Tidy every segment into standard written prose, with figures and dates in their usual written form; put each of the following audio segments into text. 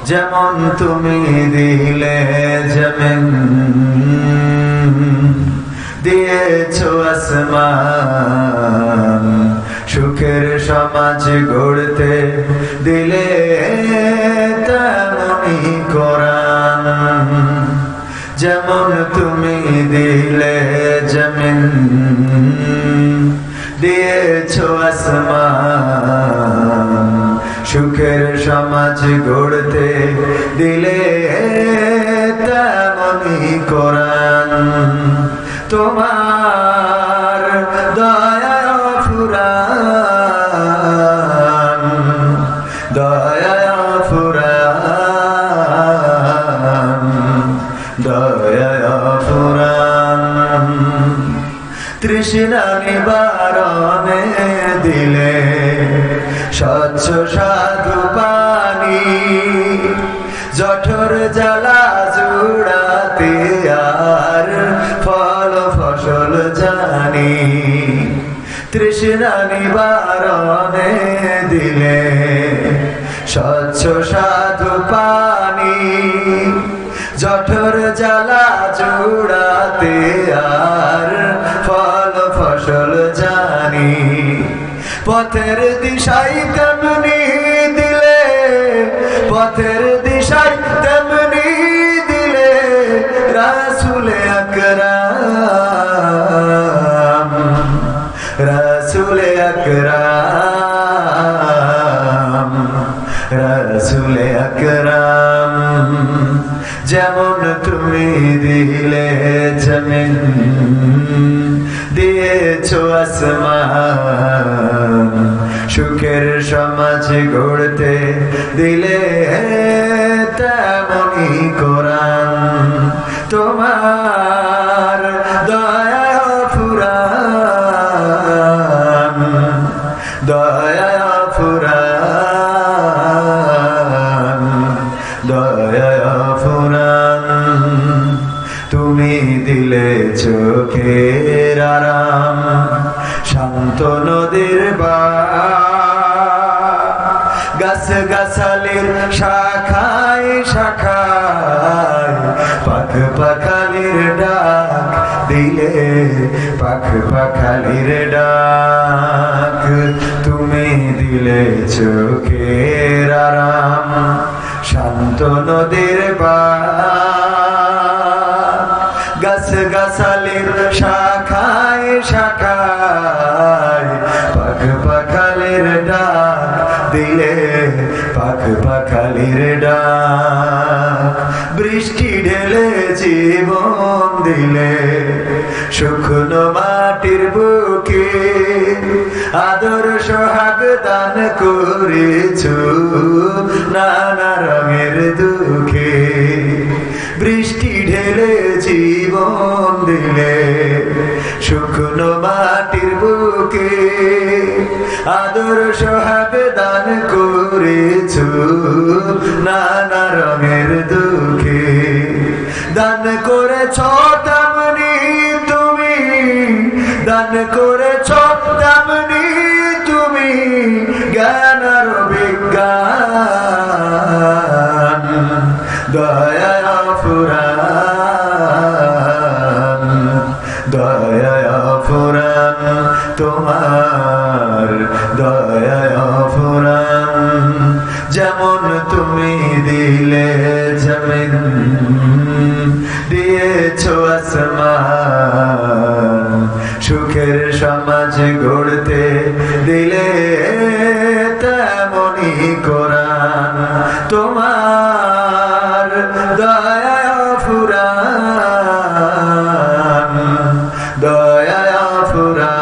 যেমন তুমি দিলে জমিন দিয়েছো আসমান সুখের সমাজ গড়তে দিলে তেমনি কোরআন যেমন তুমি দিলে জমিন দিয়েছো আসমান সুখের সমাজ গড়তে দিলে তেমনি কোরআন তোমার দয়া ফুরান দয়া ফুরান দয়া ফুরান তৃষ্ণা নিবারণে দিলে স্বচ্ছ সাধু পানি জঠর জ্বালা জুড়াতে আর ফল ফসল জানি তৃষ্ণা নিবারণে দিলে স্বচ্ছ সাধু পানি জঠর জ্বালা জুড়াতে আর ফল ফসল জানি পথের দিশাই তেমনি দিলে পথের দিশাই তেমনি দিলে রাসূলে আকরাম রাসূলে আকরাম রাসূলে আকরাম যেমন তুমি দিলে জমিন দিয়েছো আসমান সুখের সমাজ গড়তে দিলে তেমনি কোরআন তোমার দয়া ফুরান দয়া ফুরান দয়া ফুরান তুমি দিলে চোখের আরাম শান্ত নদীর গাছ গাছালির শাখায় শাখায় পাখ পাখালির ডাক দিলে পাখ পাখালির ডাক তুমি দিলে চোখের আরাম শান্ত নদীর গাছ গাছালির শাখায় শাখায় পাখ পাখালির ডাক দিলে পাখ পাখালির ডাক বৃষ্টি ঢেলে জীবন দিলে শুকনো মাটির বুকে আদর সোহাগ দান করেছো নানা রঙের দুঃখে বৃষ্টি ঢেলে জীবন দিলে শুকনো মাটির বুকে আদর সোহাগ দান করেছো নানা রঙের দুঃখে দান করেছ তেমনি তুমি দান করেছ তেমনি তুমি জ্ঞান আর বিজ্ঞান দয়া ফুরান দয়া ফুরান তোমার দয়া ফুরান যেমন তুমি দিলে জমিন দিয়েছো আসমান সুখের সমাজ গড়তে দিলে তেমনি কোরআন তোমার দয়া ফুরান দয়া ফুরান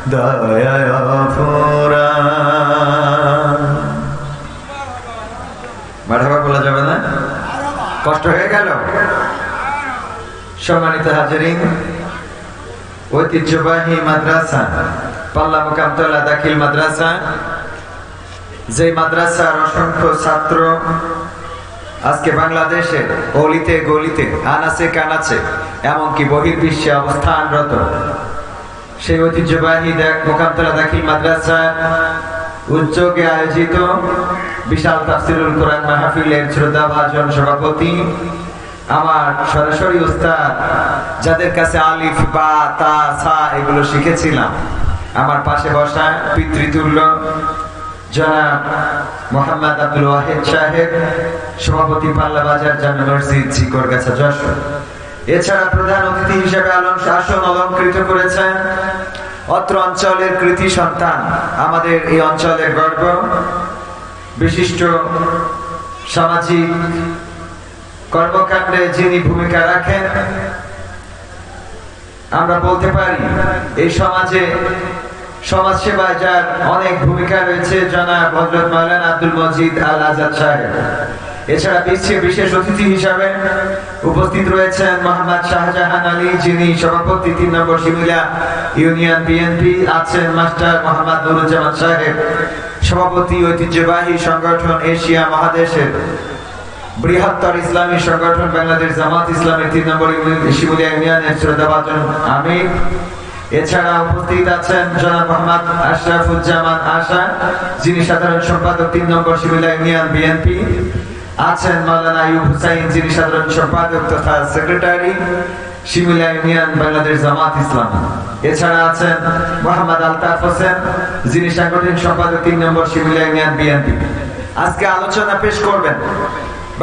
দয়া ফুরান মারহাবা বলা যাবে না কষ্ট হয়ে গেল সম্মানিত হাজিরিন ঐতিহ্যবাহী মাদ্রাসা পাল্লা মুকামতলা দাখিল মাদ্রাসা যে মাদ্রাসার অসংখ্য ছাত্র আজকে বাংলাদেশে অলিতে গলিতে আনাচে কানাচে এমনকি বহির্বিশ্বে অবস্থানরত সেই ঐতিহ্যবাহী মুকামতলা দাখিল মাদ্রাসা উদ্যোগে আয়োজিত বিশাল তাফসিরুল কোরআন মাহফিলের শ্রদ্ধাভাজন সভাপতি আমার সরাসরি উস্তাদ, যাদের কাছে আলিফ বা তা সা এগুলো শিখেছিলাম, আমার পাশে বসা পিতৃতুল্য জনাব মোহাম্মদ আব্দুল ওয়াহিদ সাহেব, সভাপতি পাল্লা বাজার জামে মসজিদ ঝিকরগাছা যশোর। এছাড়া প্রধান অতিথি হিসেবে আসন অলংকৃত করেছেন অত্র অঞ্চলের কৃতি সন্তান, আমাদের এই অঞ্চলের গর্ব, বিশিষ্ট সামাজিক কর্মকাণ্ডে যিনি ভূমিকা রাখেন, আমরা বলতে পারি এই সমাজে সমাজ সেবায় যার অনেক ভূমিকা রয়েছে, জনাব হযরত মাওলানা আব্দুল মজিদ আল আজাদ সাহেব। এছাড়া বিশেষ অতিথি হিসাবে উপস্থিত রয়েছেন মোহাম্মদ শাহজাহান আলী, যিনি সভাপতি ৩ নম্বর শিমুলিয়া ইউনিয়ন বিএনপি। আছেন মাস্টার মোহাম্মদ নুরুজ্জামান সাহেব, সভাপতি ঐতিহ্যবাহী সংগঠন এশিয়া মহাদেশের বৃহত্তর ইসলামী সংগঠন বাংলাদেশ জামাত ইসলামের ৩ নম্বর শিমুলিয়া ইউনিয়নের শ্রদ্ধাভাজন আমির। এছাড়া উপস্থিত আছেন জনাব মোহাম্মদ আশরাফুজ্জামান আশা, যিনি সাধারণ সম্পাদক ৩ নম্বর শিমুলিয়া ইউনিয়ন বিএনপি। আছেন মাওলানা আইয়ুব হুসাইন, যিনি সাধারণ সম্পাদক তথা সেক্রেটারি শিমুলিয়া ইউনিয়ন বাংলাদেশ জামাত ইসলাম। এছাড়া আছেন মোহাম্মদ আলতাফ হোসেন, যিনি সাংগঠনিক সম্পাদক ৩ নম্বর শিমুলিয়া ইউনিয়ন বিএনপি। আজকে আলোচনা পেশ করবেন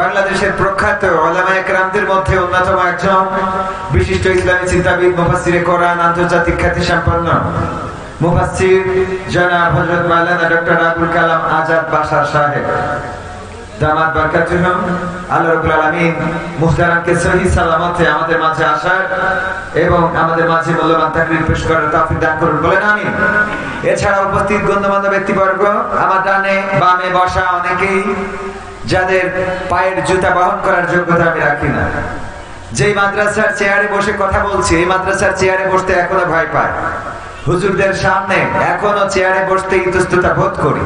বাংলাদেশের প্রখ্যাত উলামায়ে কেরামদের মধ্যে অন্যতম একজন বিশিষ্ট ইসলামী চিন্তাবিদ, মুফাসসিরে কোরআন, আন্তর্জাতিক খ্যাতি সম্পন্ন মুফাসসির জনাব হযরত মাওলানা ডক্টর আবুল কালাম আজাদ বাশার সাহেব, দামাত বারকাতুহুম। আল্লাহ রাব্বুল আলামিন মুহতারামকে সহিহ সালামতে আমাদের মাঝে আসার এবং আমাদের মাঝে মূল্যবান তাকরীর পেশ করার তৌফিক দান করুন, বলেন আমিন। এছাড়া উপস্থিত গণ্যমান্য ব্যক্তিবর্গ, আমার ডানে বামে বসা অনেকেই যাদের পায়ের জুতা বহন করার যোগ্যতা আমি রাখি না, যেই মাদ্রাসার চেয়ারে বসে কথা বলছি, এই মাদ্রাসার চেয়ারে বসতে এখনো ভয় পায়, হুজুরদের সামনে এখনো চেয়ারে বসতে ইতস্ততা বোধ করি,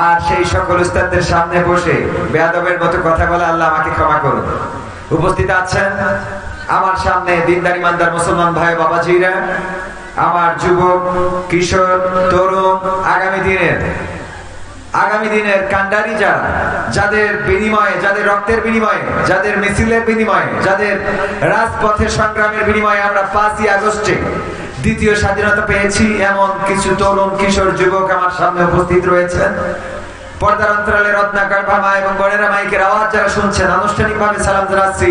আর সেই সকল উস্তাদদের সামনে বসে বেয়াদবের মতো কথা বলে আল্লাহ আমাকে ক্ষমা করুন। উপস্থিত আছেন আমার সামনে দিনদার ইমানদার মুসলমান ভাই বাবাজিরা, আমার যুবক কিশোর তরুণ, আগামী দিনের কান্ডারি যারা, যাদের বিনিময়ে, যাদের রক্তের বিনিময়ে, যাদের মিছিলের বিনিময়ে, যাদের রাজপথের সংগ্রামের বিনিময়ে আমরা 5ই আগস্টে দ্বিতীয় স্বাধীনতা পেয়েছি, এমন কিছু তরুণ কিশোর যুবক আমার সামনে উপস্থিত রয়েছেন। পর্দার অন্তরালে রত্নাকর ভামা এবং বোনেরা মাইকের আওয়াজ যারা শুনছেন, আনুষ্ঠানিকভাবে সালাম জানাচ্ছি,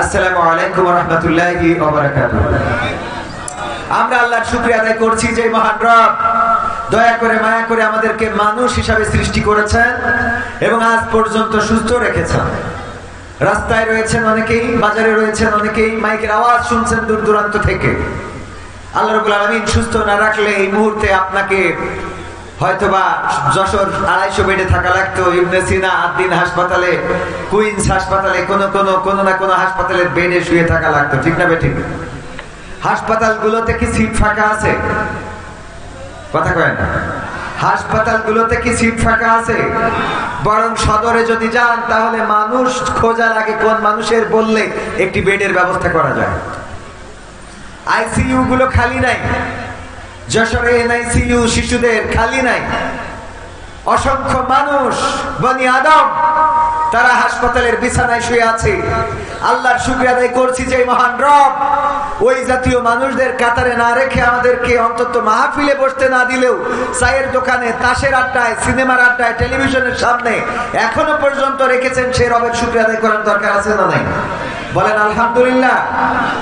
আসসালামু আলাইকুম ওয়া রাহমাতুল্লাহি ওয়া বারাকাতুহু। আমরা আল্লাহর শুকরিয়া আদায় করছি যে মহান রব দয়া করে মায়া করে আমাদেরকে মানুষ হিসাবে সৃষ্টি করেছেন এবং আজ পর্যন্ত সুস্থ রেখেছেন। রাস্তায় রয়েছেন অনেকেই, বাজারে রয়েছেন অনেকেই, মাইকের আওয়াজ শুনছেন দূর দূরান্ত থেকে। আল্লাহ রাব্বুল আলামিন সুস্থ না রাখলে এই মুহূর্তে আপনাকে হয়তোবা যশোর 250 বেডে থাকা লাগতো, ইবনে সিনা আদ্দিন হাসপাতালে, কুইন্স হাসপাতালে, কোনো না কোনো হাসপাতালের বেডে শুয়ে থাকা লাগতো, ঠিক না বেঠিক? হাসপাতালগুলোতে কি সিট ফাঁকা আছে? কথা কয় না। হাসপাতালগুলোতে কি সিট ফাঁকা আছে? বরং সদরে যদি যান তাহলে মানুষ খোঁজা লাগে কোন মানুষের, বললে একটি বেডের ব্যবস্থা করা যায়। আইসিইউ গুলো খালি নাই, যশোরে এনআইসিইউ শিশুদের খালি নাই। অসংখ্য মানুষ বনি আদম তারা হাসপাতালের বিছানায় শুয়ে আছে। আল্লাহর শুকরিয়া আদায় করছি যে মহান রব ওই জাতীয় মানুষদের কাতারে না রেখে আমাদেরকে অন্তত মাহফিলে বসতে না দিলেও চায়ের দোকানে, তাসের আড্ডায়, সিনেমার আড্ডায়, টেলিভিশনের সামনে এখনো পর্যন্ত রেখেছেন। সে রবের শুকরিয়া আদায় করার দরকার আছে না নাই? বলেন আলহামদুলিল্লাহ।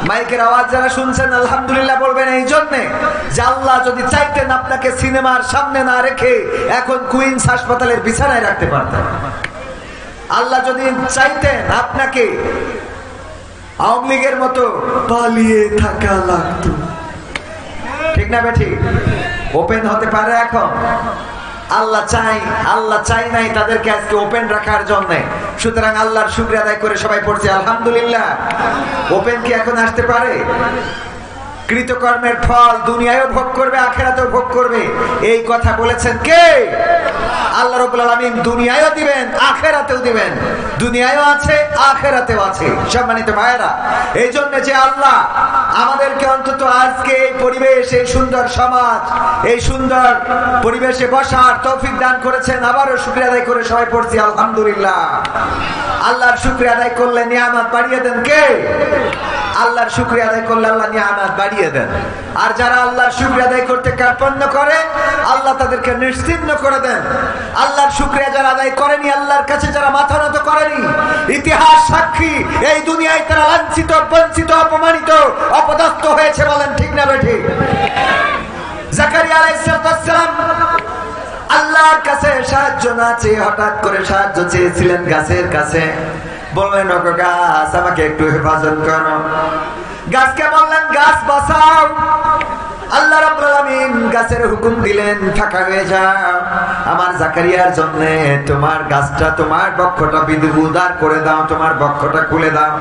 মাইকের আওয়াজ যারা শুনছেন আলহামদুলিল্লাহ বলবেন এই জন্যে যে আল্লাহ যদি চাইতেন আপনাকে সিনেমার সামনে না রেখে এখন কুইন্স হাসপাতালের বিছানায় রাখতে পারতেন। আল্লাহ যদি চাইতেন আপনাকে আওয়ামী লীগের মতো পালিয়ে থাকা লাগতো, ঠিক না বেঠিক? ওপেন হতে পারে এখন। আল্লাহ চাই নাই তাদেরকে আজকে ওপেন রাখার জন্য। সুতরাং আল্লাহর শুকরিয়া আদায় করে সবাই পড়ছে আলহামদুলিল্লাহ। ওপেন কি এখন আসতে পারে? কৃতকর্মের ফল দুনিয়ায়ও ভোগ করবে, আখিরাতেও ভোগ করবে, এই কথা বলেছেন কে? আল্লাহ আল্লাহ রাব্বুল আলামিন দুনিয়ায়ও দিবেন, আখিরাতেও দিবেন। দুনিয়ায়ও আছে, আখিরাতেও আছে। সম্মানিত ভাইরা, এই জন্য যে আল্লাহ আমাদেরকে অন্তত আজকে এই পরিবেশ, এই সুন্দর সমাজ, এই সুন্দর পরিবেশে বসার তৌফিক দান করেছেন, আবারও শুকরিয়া আদায় করে সবাই পড়ছি আলহামদুলিল্লাহ। আল্লাহর শুকরিয়া আদায় করলে নিয়ামত বাড়িয়ে দেন কে? আল্লাহর শুকরিয়া আদায় করলে আল্লাহ নিয়ামত বাড়িয়ে দেন। আর যারা আল্লাহর শুকরিয়া আদায় করতে কার্পণ্য করে, আল্লাহ তাদেরকে নিশ্চিহ্ন করে দেন। আল্লাহর শুকরিয়া যারা আদায় করেনি, আল্লাহর কাছে যারা মাথা নত করেনি, ইতিহাস সাক্ষী এই দুনিয়ায় তারা লাঞ্ছিত, বঞ্চিত, অপমানিত, অপদস্থ হয়েছে। বলেন ঠিক না বেঠিক? জাকারিয়া আলাইহিস সালাম আল্লাহর কাছে সাহায্য না চেয়ে হঠাৎ করে সাহায্য চেয়েছিলেন গাছের কাছে। বললেন, ওগো গাছ, আমাকে একটু হেফাজত করো। গাছকে বললেন, গাছ বাঁচাও। আল্লাহ রাব্বুল আলামিন গাছের হুকুম দিলেন, ফাঁকা হয়ে যাও। আমার জাকারিয়ার জন্য তোমার গাছটা, তোমার বক্ষটা উদার করে দাও, তোমার বক্ষটা খুলে দাও।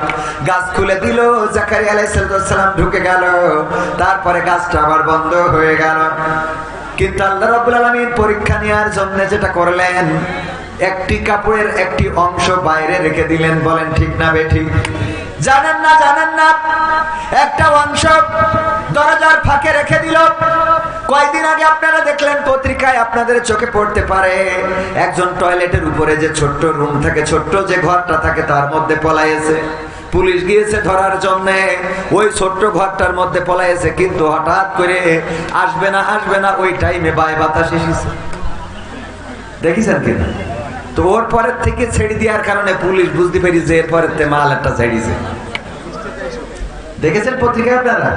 গাছ খুলে দিল, জাকারিয়া আলাইহিস সালাম ঢুকে গেল। তারপরে গাছটা আবার বন্ধ হয়ে গেল। কিন্তু আল্লাহ রাব্বুল আলামিন পরীক্ষা নেওয়ার জন্য যেটা করলেন, একটি কাপড়ের একটি অংশ বাইরে রেখে দিলেন। বলেন ঠিক না বেঠিক? জানেন না, জানেন না, একটা অংশ দরজার ফাঁকে রেখে দিল। কয়েকদিন আগে আপনারা দেখলেন পত্রিকায়, আপনাদের চোখে পড়তে পারে, একজন টয়লেটের উপরে যে ছোট্ট রুম থাকে, ছোট্ট যে ঘরটা থাকে, তার মধ্যে পলাইছে। পুলিশ গিয়েছে ধরার জন্য, ওই ছোট্ট ঘরটার মধ্যে পলাইছে। কিন্তু হঠাৎ করে আসবে না আসবে না ওই টাইমে বায় বাতাস এসেছে। দেখেছেন কিনা? তো ওর পরের থেকে ছেড়ে দেওয়ার কারণে পুলিশ বুঝতে পারি যে এর পরের মাল একটা ছেড়েছে। দেখেছেন পত্রিকায় আপনারা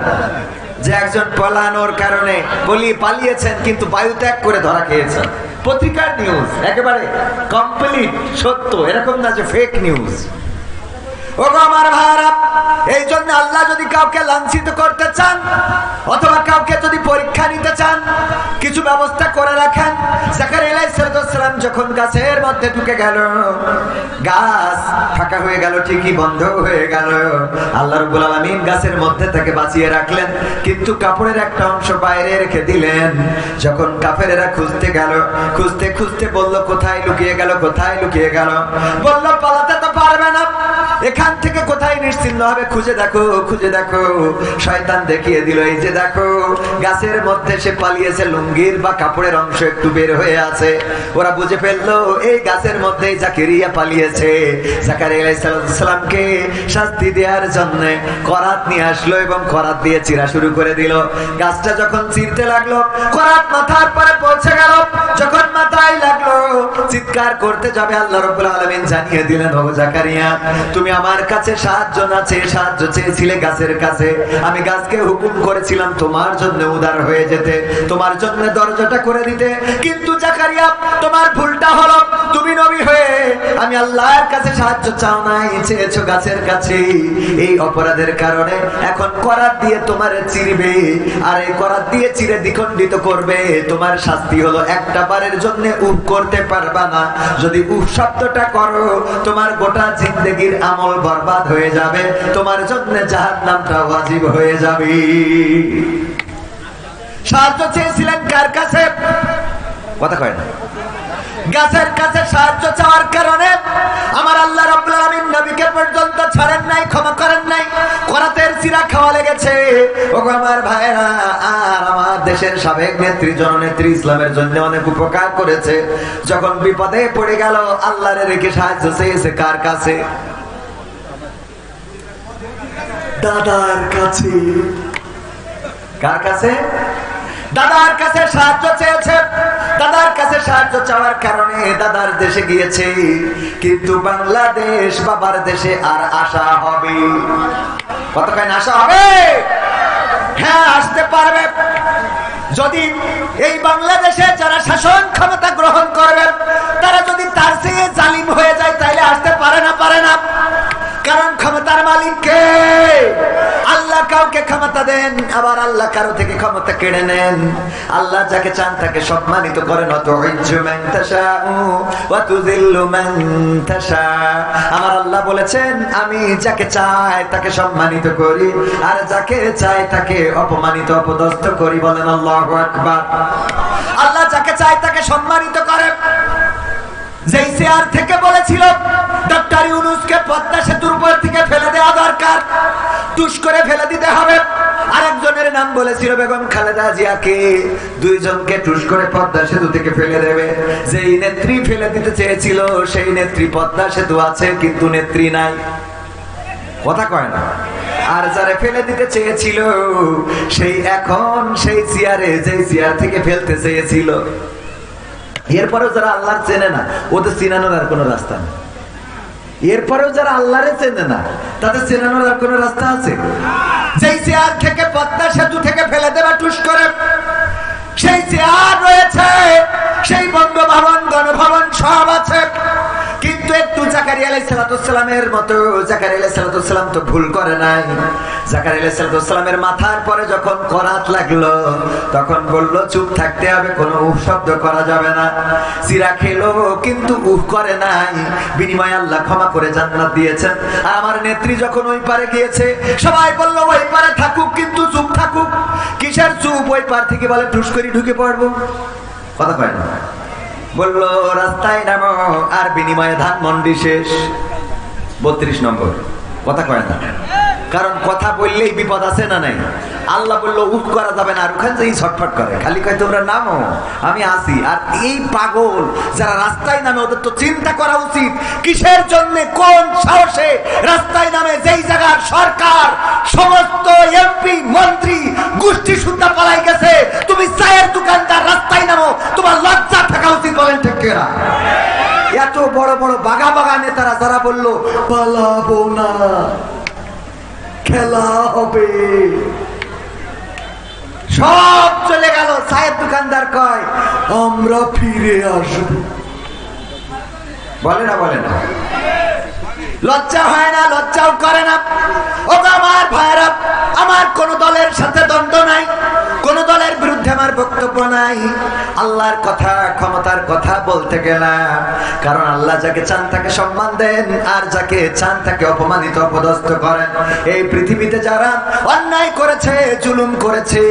যে একজন পলানোর কারণে পালিয়েছেন, কিন্তু বায়ু ত্যাগ করে ধরা খেয়েছেন। পত্রিকার নিউজ একেবারে কমপ্লিট সত্য, এরকম না যে ফেক নিউজ। ওগো আমার ভাইরা, এই জন্য আল্লাহ যদি কাউকে লাঞ্ছিত করতে চান, অথবা কাউকে যদি পরীক্ষা নিতে চান, কিছু ব্যবস্থা করে রাখেন। জাকারিয়া আলাইহিস সালাম যখন গাছের মধ্যে ঢুকে গেল, গাছ ফাঁকা হয়ে গেল, ঠিকই বন্ধ হয়ে গেল। আল্লাহ রাব্বুল আলামিন গাছের মধ্যে তাকে বাঁচিয়ে রাখলেন, কিন্তু কাপড়ের একটা অংশ বাইরে রেখে দিলেন। যখন কাফেরেরা খুঁজতে গেল, খুঁজতে খুঁজতে বলল, কোথায় লুকিয়ে গেল, কোথায় লুকিয়ে গেল? বলল, পালাতে তো পারবে না, এখান থেকে কোথায় নিশ্চিহ্ন হবে? খুঁজে দেখো, খুঁজে দেখো। শয়তান দেখিয়ে দিল, এই যে দেখো, গাছের মধ্যে সে পালিয়েছে, লুঙ্গির বা কাপড়ের অংশ একটু বের হয়ে আছে। ওরা বুঝে ফেললো এই গাছের মধ্যে জাকারিয়া পালিয়েছে। জাকারিয়া আলাইহিস সালামকে শাস্তি দেওয়ার জন্য করাত নিয়ে আসলো এবং করাত দিয়ে চিরা শুরু করে দিল। গাছটা যখন চিরতে লাগলো, করাত মাথার পরে পৌঁছে গেল। যখন মাথায় লাগলো, চিৎকার করতে যাবে, আল্লাহ রাব্বুল আলামিন জানিয়ে দিলেন, ও জাকারিয়া, তুমি আমার কাছে সাহায্য না চেয়ে সাহায্য চেয়েছিলে গাছের কাছে। আমি গাছকে হুকুম করেছিলাম তোমার জন্য উদার হয়ে যেতে, তোমার জন্য দরজাটা করে দিতে। কিন্তু জাকারিয়া, তোমার ভুলটা হলো, তুমি নবী হয়ে আমি আল্লাহর কাছে সাহায্য চাও নাই, চেয়েছো গাছের কাছে। এই অপরাধের কারণে এখন করাত দিয়ে তোমার চিরবে, আর এই করাত দিয়ে চিরে দ্বিখণ্ডিত করবে। তোমার শাস্তি হলো, একটা বারের জন্য উফ করতে পারবা না। যদি উফ শব্দটা করো, তোমার গোটা জিন্দেগির আমল বরবাদ হয়ে যাবে, তোমার জন্য জাহান্নামটা ওয়াজিব হয়ে যাবে। সাহায্য চেয়েছিলেন কার কাছে? কথা কয় না। গাছের কাছে সাহায্য চাওয়ার কারণে আমার আল্লাহ রাব্বুল আলামিন নবীকে পর্যন্ত ছাড়েন নাই, ক্ষমা করেন নাই, করাতের চিরা খাওয়া লেগেছে। ওগো আমার ভাইরা, আর আমার দেশের সাবেক নেত্রী, জননেত্রী, ইসলামের জন্য অনেক উপকার করেছে। যখন বিপদে পড়ে গেল, আল্লাহরে রেখে সাহায্য চেয়েছে কার কাছে? দাদার কাছে। কার কাছে? দাদার কাছে সাহায্য চেয়েছে। দাদার কাছে সাহায্য চাওয়ার কারণে দাদার দেশে গিয়েছে। কিন্তু বাংলাদেশ বাবার দেশে আর আসা হবে? কতক্ষণ আসা হবে? হ্যাঁ, আসতে পারবে যদি এই বাংলাদেশে যারা শাসন ক্ষমতা গ্রহণ করবে তারা যদি তার চেয়ে জালিম হয়ে যায়, তাইলে আসতে পারে না? পারে না। কারণ ক্ষমতার মালিক কে? আল্লাহ কাউকে ক্ষমতা দেন, আবার আল্লাহ কারো থেকে ক্ষমতা কেড়ে নেন। আল্লাহ যাকে চান তাকে সম্মানিত করেন। আমার আল্লাহ বলেছেন, আমি যাকে চাই তাকে সম্মানিত করি, আর যাকে চাই তাকে অপমানিত, অপদস্থ করি। বলেন আল্লাহু আকবার। আল্লাহ যাকে চাই তাকে সম্মানিত করে, চেয়ার থেকে বলেছিল ডক্টর ইউনূসকে পদ্মা সেতুর উপর থেকে ফেলে দেওয়া দরকার, টুস করে ফেলে দিতে হবে। আরেকজনের নাম বলেছিল বেগম খালেদা জিয়াকে, দুইজনকে টুস করে পদ্মা সেতু থেকে ফেলে দেবে। যেই নেত্রী ফেলে দিতে চেয়েছিল সেই নেত্রী পদ্মা সেতু আছে কিন্তু নেত্রী নাই, কথা কয় না। আর যারা ফেলে দিতে চেয়েছিল সেই এখন সেই চেয়ারে, যেই চেয়ার থেকে ফেলতে চেয়েছিল। এরপরেও যারা আল্লাহ চেনে না ওদের চিনানোর আর কোনো রাস্তা নেই। এরপরেও যারা আল্লাহরে চেনে না তাদের চেনানোর আর কোনো রাস্তা আছে? যেই চেয়ার থেকে পদ্মা সেতু থেকে ফেলে দেবা টুস করে, সেই চেয়ার রয়েছে, সেই বঙ্গভবন গণভবন সব আছে। কিন্তু একটু জাকারিয়া আলাইহিস সালামের মতো, জাকারিয়া আলাইহিস সালাম তো ভুল করে নাই। জাকারিয়া আলাইহিস সালামের মাথার পরে যখন করাত লাগলো তখন বললো চুপ থাকতে হবে, কোনো উফ শব্দ করা যাবে না। চিরা খেলো কিন্তু উফ করে নাই, বিনিময়ে আল্লাহ ক্ষমা করে জান্নাত দিয়েছেন। আর আমার নেত্রী যখন ওই পারে গিয়েছে সবাই বললো ওই পারে থাকুক কিন্তু চুপ থাকুক। কিসের চুপ? ওই পার থেকে বলে টুস করে ঢুকে পড়বো, কথা কয় না। বললো রাস্তায় নামো, আর বিনিময়ে ধানমন্ডি শেষ 32 নম্বর, কথা কয় না। কারণ কথা বললেই বিপদ আছে না নাই? আল্লাহ বললো উঠ করা যাবে না, আর ওখান থেকে ছটফট করে, খালি কয় তোমরা নামো আমি আসি। আর এই পাগল যারা রাস্তায় নামে ওদের তো চিন্তা করা উচিত কিসের জন্য, কোন সাহসে রাস্তায় নামে, যেই জায়গার সরকার সমস্ত এমপি মন্ত্রী গোষ্ঠী সুদ্ধা পালাই গেছে। তুমি চায়ের দোকানদার রাস্তায় নামো, তোমার লজ্জা থাকা উচিত, বলেন ঠিক কিনা? এত বড় বড় বাগা বাগা নেতারা যারা বললো পালাবো না, খেলা হবে, সব চলে গেল। চায়ের দোকানদার কয় আমরা ফিরে আসবো, বলে না? বলে না? লজ্জা হয় না? লজ্জাও করে না। ও আমার ভাইরা, আমার কোন দলের সাথে দ্বন্দ্ব নাই, কোন দলের বিরুদ্ধে আমার বক্তব্য নাই। আল্লাহর কথা, ক্ষমতার কথা বলতে গেলাম, কারণ আল্লাহ যাকে চান তাকে সম্মান দেন, আর যাকে চান তাকে অপমানিত অপদস্থ করেন। এই পৃথিবীতে যারা অন্যায় করেছে, জুলুম করেছে,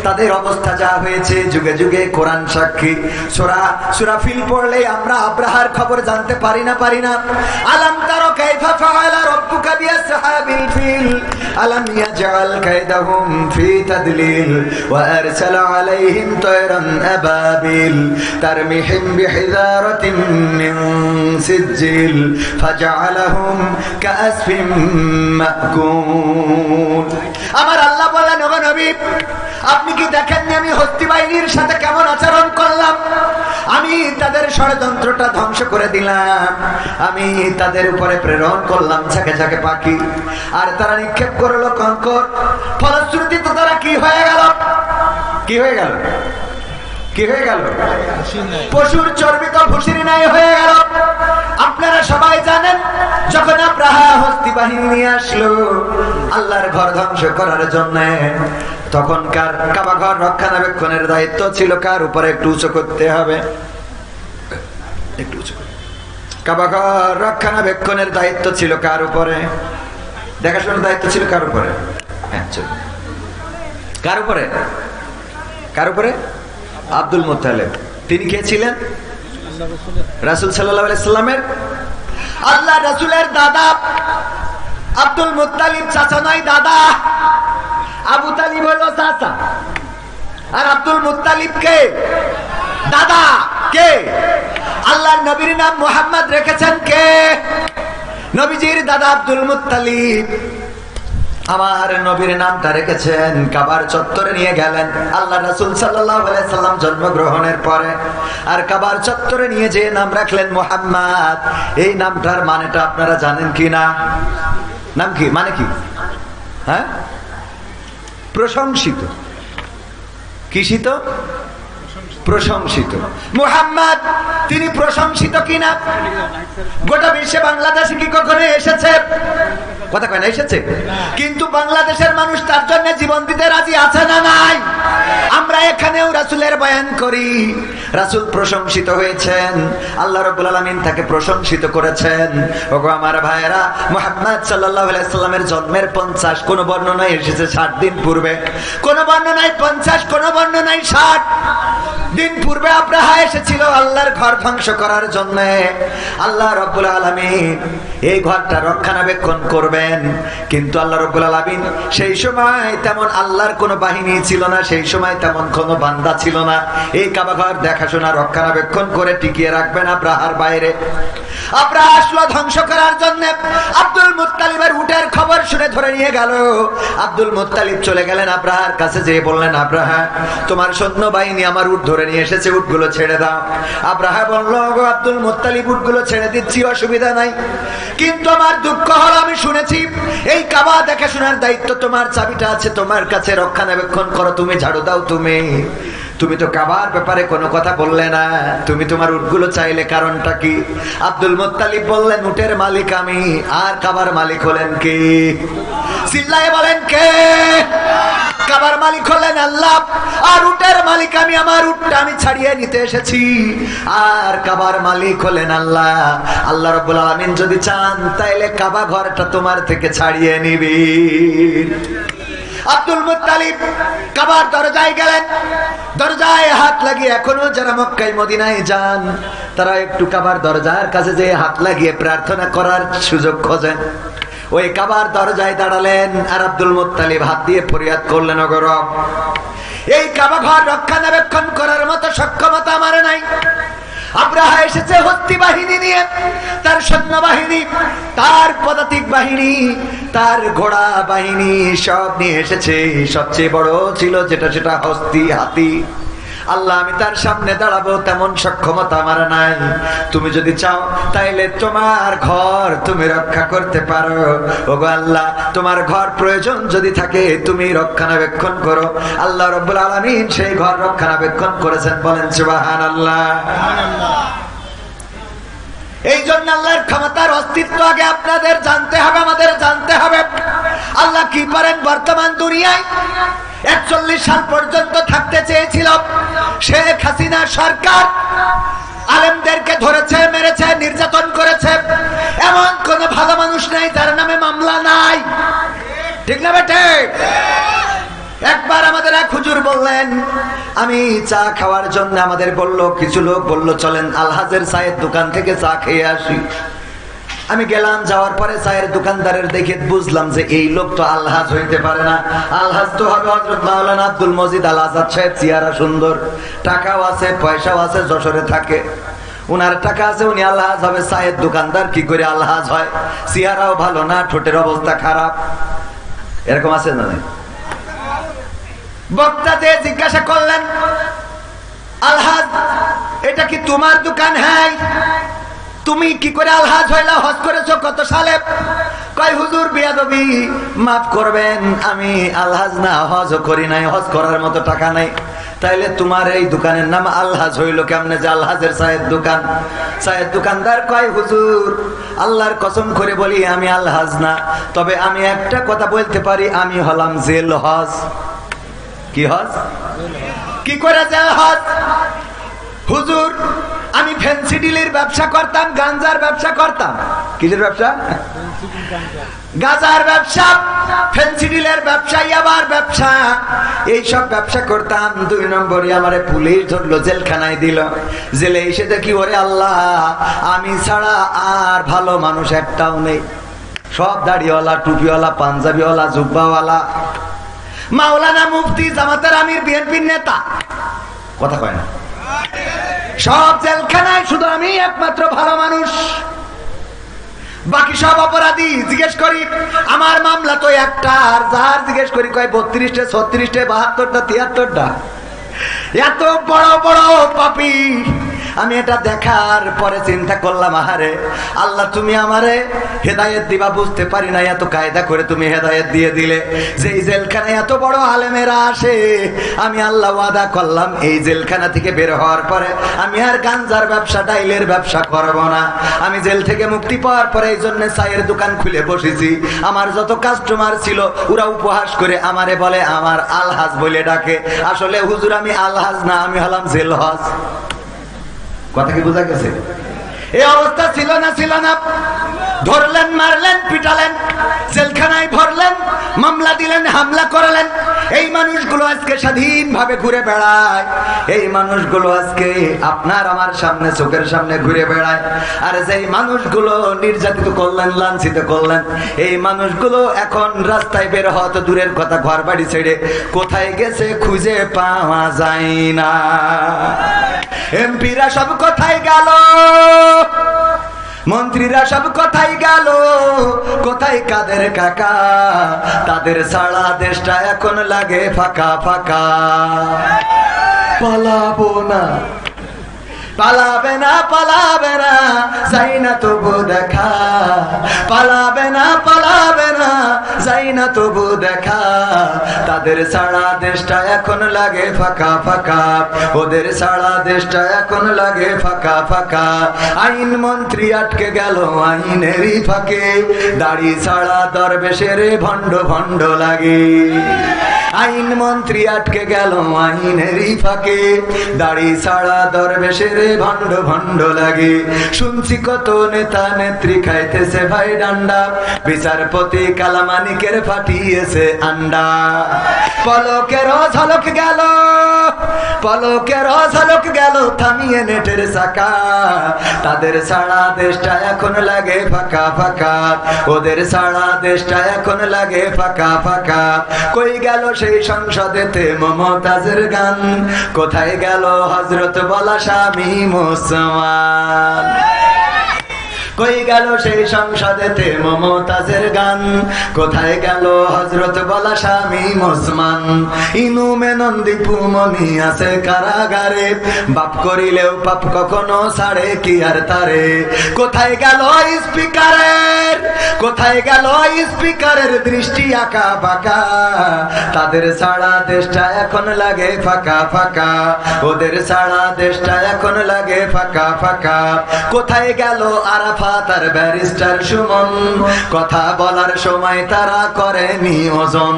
তাদের অবস্থা যা হয়েছে যুগে যুগে কোরআন সাক্ষী। সূরা ফিল পড়লে আমরা আব্রাহার খবর জানতে পারি না? আলাম তারা কাইফা ফাআলা রাব্বুকা বিআসহাবিল ফিল আলাম ইয়াজআল কাইদাহুম ফি তাদলিল ওয়া আরসালা আলাইহিম তায়রান আবাবিল তারমিহিম বিহিজারাতিন মিন সিজিল ফাজআলাহুম কাআসফিম মাকুল। আমার আল্লাহ বলেন, ওগো নবী আপনি কি দেখেননি আমি হস্তি বাহিনীর সাথে কেমন আচরণ করলাম? আমি তাদের ষড়যন্ত্রটা ধ্বংস করে দিলাম, আমি তাদের উপরে প্রেরণ করলাম ঝাঁকে ঝাঁকে পাখি, আর তারা নিক্ষেপ করলো কঙ্কর। ফলশ্রুতিতে তারা কি হয়ে গেল? কি হয়ে গেল? কি হয়ে গেল? পশুর চর্বিত ভুসির নাই হয়ে গেল। আপনারা সবাই জানেন যখন আব্রাহা হস্তি বাহিনী নিয়ে আসলো আল্লাহর ঘর ধ্বংস করার জন্য, তখনকার কাবা ঘর রক্ষণাবেক্ষণের দায়িত্ব ছিল কার উপরে? একটু উঁচু করতে হবে, একটু উঁচু। কাবা ঘর রক্ষণাবেক্ষণের দায়িত্ব ছিল কার উপরে? দেখাশোনার দায়িত্ব ছিল কার উপরে? হ্যাঁ, চলো। কার উপরে? কার উপরে? Abdul Muttalib. তিনি কে ছিলেন? রাসূল সাল্লাল্লাহু আলাইহি সাল্লামের, আল্লাহ রাসূলের দাদা। আব্দুল মুত্তালিব চাচা নয়, দাদা। আবু তালিব হলো চাচা, আর আব্দুল মুত্তালিব কে? দাদা। কে? আল্লাহর নবীর নাম মুহাম্মদ রেখেছেন কে? নবীজির দাদা আব্দুল মুত্তালিব। আমার নবীর নামটা রেখেছেন, কাবার চত্বরে নিয়ে গেলেন আল্লাহ রাসূল সাল্লাল্লাহু আলাইহি সাল্লাম জন্মগ্রহণের পরে, আর কাবার চত্বরে নিয়ে যে নাম রাখলেন মুহাম্মদ। এই নামটার মানেটা আপনারা জানেন কি না? নাম কি? মানে কি? হ্যাঁ, প্রশংসিত। কিসিত? প্রশংসিত। মুহাম্মদ তিনি প্রশংসিত কিনা? গোটা বিশ্বে বাংলাদেশে কি কখনো এসেছে? কথা কয় না, এসেছে? কিন্তু বাংলাদেশের মানুষ তার জন্য জীবন দিতে রাজি আছে না নাই? আমরা এখানেও রাসূলের বয়ান করি, রাসূল প্রশংসিত হয়েছেন, আল্লাহ রাব্বুল আলামিন তাকে প্রশংসিত করেছেন। ওগো আমার ভাইয়েরা, মুহাম্মদ সাল্লাল্লাহু আলাইহি সাল্লামের জন্মের 50, কোন বর্ণনায় এসেছে 60 দিন পূর্বে, কোন বর্ণনায় 50, কোন বর্ণনায় 60। দিন পূর্বে আব্রাহা এসেছিল আল্লাহর ঘর ধ্বংস করার জন্য। আল্লাহ রাব্বুল আলামিন এই ঘরটা রক্ষণাবেক্ষণ করবেন, কিন্তু আল্লাহ রাব্বুল আলামিন সেই সময় তেমন আল্লাহর কোনো বাহিনী ছিল না, সেই সময় তেমন কোনো বান্দা ছিল না এই কাবা ঘর দেখাশোনা রক্ষণাবেক্ষণ করে টিকিয়ে রাখবেন আব্রাহার বাইরে। আব্রাহা আসলো ধ্বংস করার জন্য। আব্দুল মুত্তালিবের উটের খবর শুনে ধরে নিয়ে গেল। আব্দুল মুত্তালিব চলে গেলেন আব্রাহার কাছে, যেয়ে বললেন, আব্রাহা তোমার সৈন্য বাহিনী আমার উট ধরে নিয়ে এসেছে, উটগুলো ছেড়ে দাও। আব্রাহা বলল, গো আব্দুল মুত্তালিব উটগুলো ছেড়ে দিচ্ছি, অসুবিধা নাই, কিন্তু আমার দুঃখ হলো আমি শুনেছি এই কাবা দেখাশোনার দায়িত্ব তোমার, চাবিটা আছে তোমার কাছে, রক্ষণাবেক্ষণ করো, তুমি ঝাড়ু দাও। তুমি তো কাবার ব্যাপারে কোনো কথা বললে না, তুমি তোমার উটগুলো চাইলে কারণটা কি? আব্দুল মুত্তালিব বললেন, উটের মালিক আমি, আর কাবার মালিক হলেন কে? চিল্লায়ে বলেন কে? কাবার মালিক হলেন আল্লাহ, আর উটের মালিক আমি, আমার উটটা আমি ছাড়িয়ে নিতে এসেছি, আর কাবার মালিক হলেন আল্লাহ। আল্লাহ রাব্বুল আলামিন যদি চান তাইলে কাবা ঘরটা তোমার থেকে ছাড়িয়ে নিবি। আব্দুল মুত্তালিব কাবার দরজায় গেলেন, দরজায় হাত লাগিয়ে, এখনো যারা মক্কায় মদিনায় যান তারা একটু কাবার দরজার কাছে যেয়ে হাত লাগিয়ে প্রার্থনা করার সুযোগ খোঁজেন। ওই কাবার দরজায় দাঁড়ালেন আর আব্দুল মুত্তালিব হাত দিয়ে ফরিয়াদ করলেন, ওগো রব, এই কাবা ঘর রক্ষণাবেক্ষণ করার মতো সক্ষমতা আমার নাই। আব্রাহা এসেছে হস্তি বাহিনী নিয়ে, তার সৈন্যবাহিনী, তার পদাতিক বাহিনী, তার ঘোড়া বাহিনী সব নিয়ে এসেছে। সবচেয়ে বড় ছিল যেটা, সেটা হস্তি, হাতি। আল্লাহ, আমি তার সামনে দাঁড়াবো তেমন সক্ষমতা আমার নাই। তুমি যদি চাও তাইলে তোমার ঘর তুমি রক্ষা করতে পারো। ওগো আল্লাহ, তোমার ঘর প্রয়োজন যদি থাকে তুমি রক্ষণাবেক্ষণ করো। আল্লাহ রাব্বুল আলামিন সেই ঘর রক্ষণাবেক্ষণ করেছেন, বলেন সুবহানাল্লাহ। এই জন্য আল্লাহর ক্ষমতার অস্তিত্ব আগে আপনাদের জানতে হবে, আমাদের জানতে হবে আল্লাহ কি পারেন। বর্তমান দুনিয়ায় 41 সাল পর্যন্ত থাকতে চেয়েছিল শেখ হাসিনা সরকার, আলেমদেরকে ধরেছে, মেরেছে, নির্যাতন করেছে, এমন কোন ভালো মানুষ নাই যার নামে মামলা নাই, ঠিক না বেটে? একবার আমাদের এক হুজুর বললেন, আমি চা খাওয়ার জন্য, আমাদের বললো, কিছু লোক বললো চলেন আলহাজের চায়ের দোকান থেকে চা খেয়ে আসি। আমি গেলাম, যাওয়ার পরে চায়ের দোকানদারের দেখে বুঝলাম যে এই লোক তো আলহাজ হইতে পারে না। আলহাজ তো হবে হযরত মাওলানা আব্দুল মজিদ আল আজাদ সাহেব, চেহারা সুন্দর, টাকাও আছে, পয়সাও আছে, যশোরে থাকে, উনার টাকা আছে, উনি আলহাজ হবে। চায়ের দোকানদার কি করে আলহাজ হয়? চেহারাও ভালো না, ঠোঁটের অবস্থা খারাপ, এরকম আছে না? বক্তা যে জিজ্ঞাসা করলেন, আলহাজ এটা কি তোমার দোকান? হ্যাঁ। তুমি কি করে আলহাজ হইলা? হজ করেছো কত সালে? কয় হুজুর বিয়াদবি, মাফ করবেন, আমি আলহাজ না, হজ করি নাই, হজ করার মতো টাকা নাই। তাইলে তোমার এই দোকানের নাম আলহাজ হইল কেমনে যে আলহাজের চায়ের দোকান? চায়ের দোকানদার কয়, হুজুর আল্লাহর কসম করে বলি আমি আলহাজ না, তবে আমি একটা কথা বলতে পারি, আমি হলাম জেল হজ। কি হজ? কি করে জেল হজ? হুজুর আমি ফ্যান্সি ডিলের ব্যবসা করতাম, গাঞ্জার ব্যবসা করতাম। কিসের ব্যবসা? গাঁজার ব্যবসা, ফ্যান্সি ডিলের ব্যবসা, ইয়াবার ব্যবসা, এইসব ব্যবসা করতাম। 2 নম্বরে আমারে পুলিশ ধরলো, জেলখানায় দিল। জেলে এসে দেখি, ওরে আল্লাহ, আমি ছাড়া আর ভালো মানুষ একটাও নেই। সব দাড়িওয়ালা, টুপিওয়ালা, পাঞ্জাবিওয়ালা, জুব্বাওয়ালা, মাওলানা মুফতি, জামাতের আমির, বিএনপির নেতা, কথা কয় না, সব জেলখানায়, শুধু আমি একমাত্র ভালো মানুষ, বাকি সব অপরাধী। জিজ্ঞেস করি আমার মামলা তো একটা, আর যার জিজ্ঞেস করি কয় 32টা, 36টা, 72টা, 73টা। এত বড় বড় পাপী। আমি এটা দেখার পরে চিন্তা করলাম, আহারে আল্লাহ, তুমি আমারে হেদায়েত দিবা বুঝতে পারি না, এত কায়দা করে তুমি হেদায়েত দিয়ে দিলে যে এই জেলখানায় এত বড় আলেমেরা আসে। আমি আল্লাহ ওয়াদা করলাম এই জেলখানা থেকে বের হওয়ার পরে আমি আর গাঞ্জার ব্যবসা, ডাইলের ব্যবসা করব না। আমি জেল থেকে মুক্তি পাওয়ার পরে এই জন্য চায়ের দোকান খুলে বসেছি। আমার যত কাস্টমার ছিল ওরা উপহাস করে আমারে বলে আমার আলহাজ বলে ডাকে। আসলে হুজুর আমি আলহাজ না, আমি হলাম জেল হজ। কথা কি বোঝা গেছে? এই অবস্থা ছিল না ধরলেন, মারলেন, পিটালেন, জেলখানায় ভরলেন, মামলা দিলেন, হামলা করলেন। এই মানুষগুলো আজকে স্বাধীনভাবে ঘুরে বেড়ায়। এই মানুষগুলো আজকে আপনার আমার সামনে, চোখের সামনে ঘুরে বেড়ায়। আর যেই মানুষগুলো নির্যাতিত করলেন, লাঞ্ছিত করলেন, এই মানুষগুলো এখন রাস্তায় বের হওয়া তো দূরের কথা, ঘর বাড়ি ছেড়ে কোথায় গেছে খুঁজে পাওয়া যায় না। এমপিরা সব কোথায় গেল, মন্ত্রীরা সব কোথায় গেল, কোথায় কাদের কাকা? তাদের সারা দেশটা এখন লাগে ফাঁকা ফাঁকা। পালাবো না, পালাবে না, পালাবে না, যাই না তবু দেখা। পালাবে না, পালাবে না, যাই না তবু দেখা। তাদের সারা দেশটা এখন লাগে ফাঁকা ফাঁকা, ওদের সারা দেশটা এখন লাগে ফাঁকা ফাঁকা। আইন মন্ত্রী আটকে গেল আইনেরই ফাঁকে, দাড়ি ছাড়া দরবেশের ভণ্ড ভণ্ড লাগে। আইন মন্ত্রী আটকে গেল আইনেরই ফাঁকে, দাড়ি ছাড়া দরবেশের ভণ্ড ভণ্ড লাগে। শুনছি কত নেতা নেত্রী খাইতেছে ভাই ডান্ডা, বিচারপতি কালামানিকের ফাটিয়েছে আন্ডা। পলকের ঝলক গেল, পলকের ঝলক গেল থামিয়ে নেটের চাকা। তাদের সারা দেশটা এখন লাগে ফাঁকা ফাঁকা, ওদের সারা দেশটা এখন লাগে ফাঁকা ফাঁকা। কই গেল সেই সংসদেতে মমতাজের গান, কোথায় গেল হযরত বলা স্বামী মুসলমান? কই গেল সেই সংসদেতে মমতাজের গান, কোথায় গেল হযরত বলা স্বামী মুসলমান? ইনু মেনন্দি পুমনি আছে কারাগারে, বাপ করিলেও পাপ কখনো ছাড়ে কি আর তারে? কোথায় গেল স্পিকারের, কোথায় গেল স্পিকারের দৃষ্টি আঁকা বাঁকা? তাদের সারা দেশটা এখন লাগে ফাঁকা ফাঁকা, ওদের সারা দেশটা এখন লাগে ফাঁকা ফাঁকা। কোথায় গেল আরাফাত আর ব্যারিস্টার সুমন? কথা বলার সময় তারা করেনি ওজন।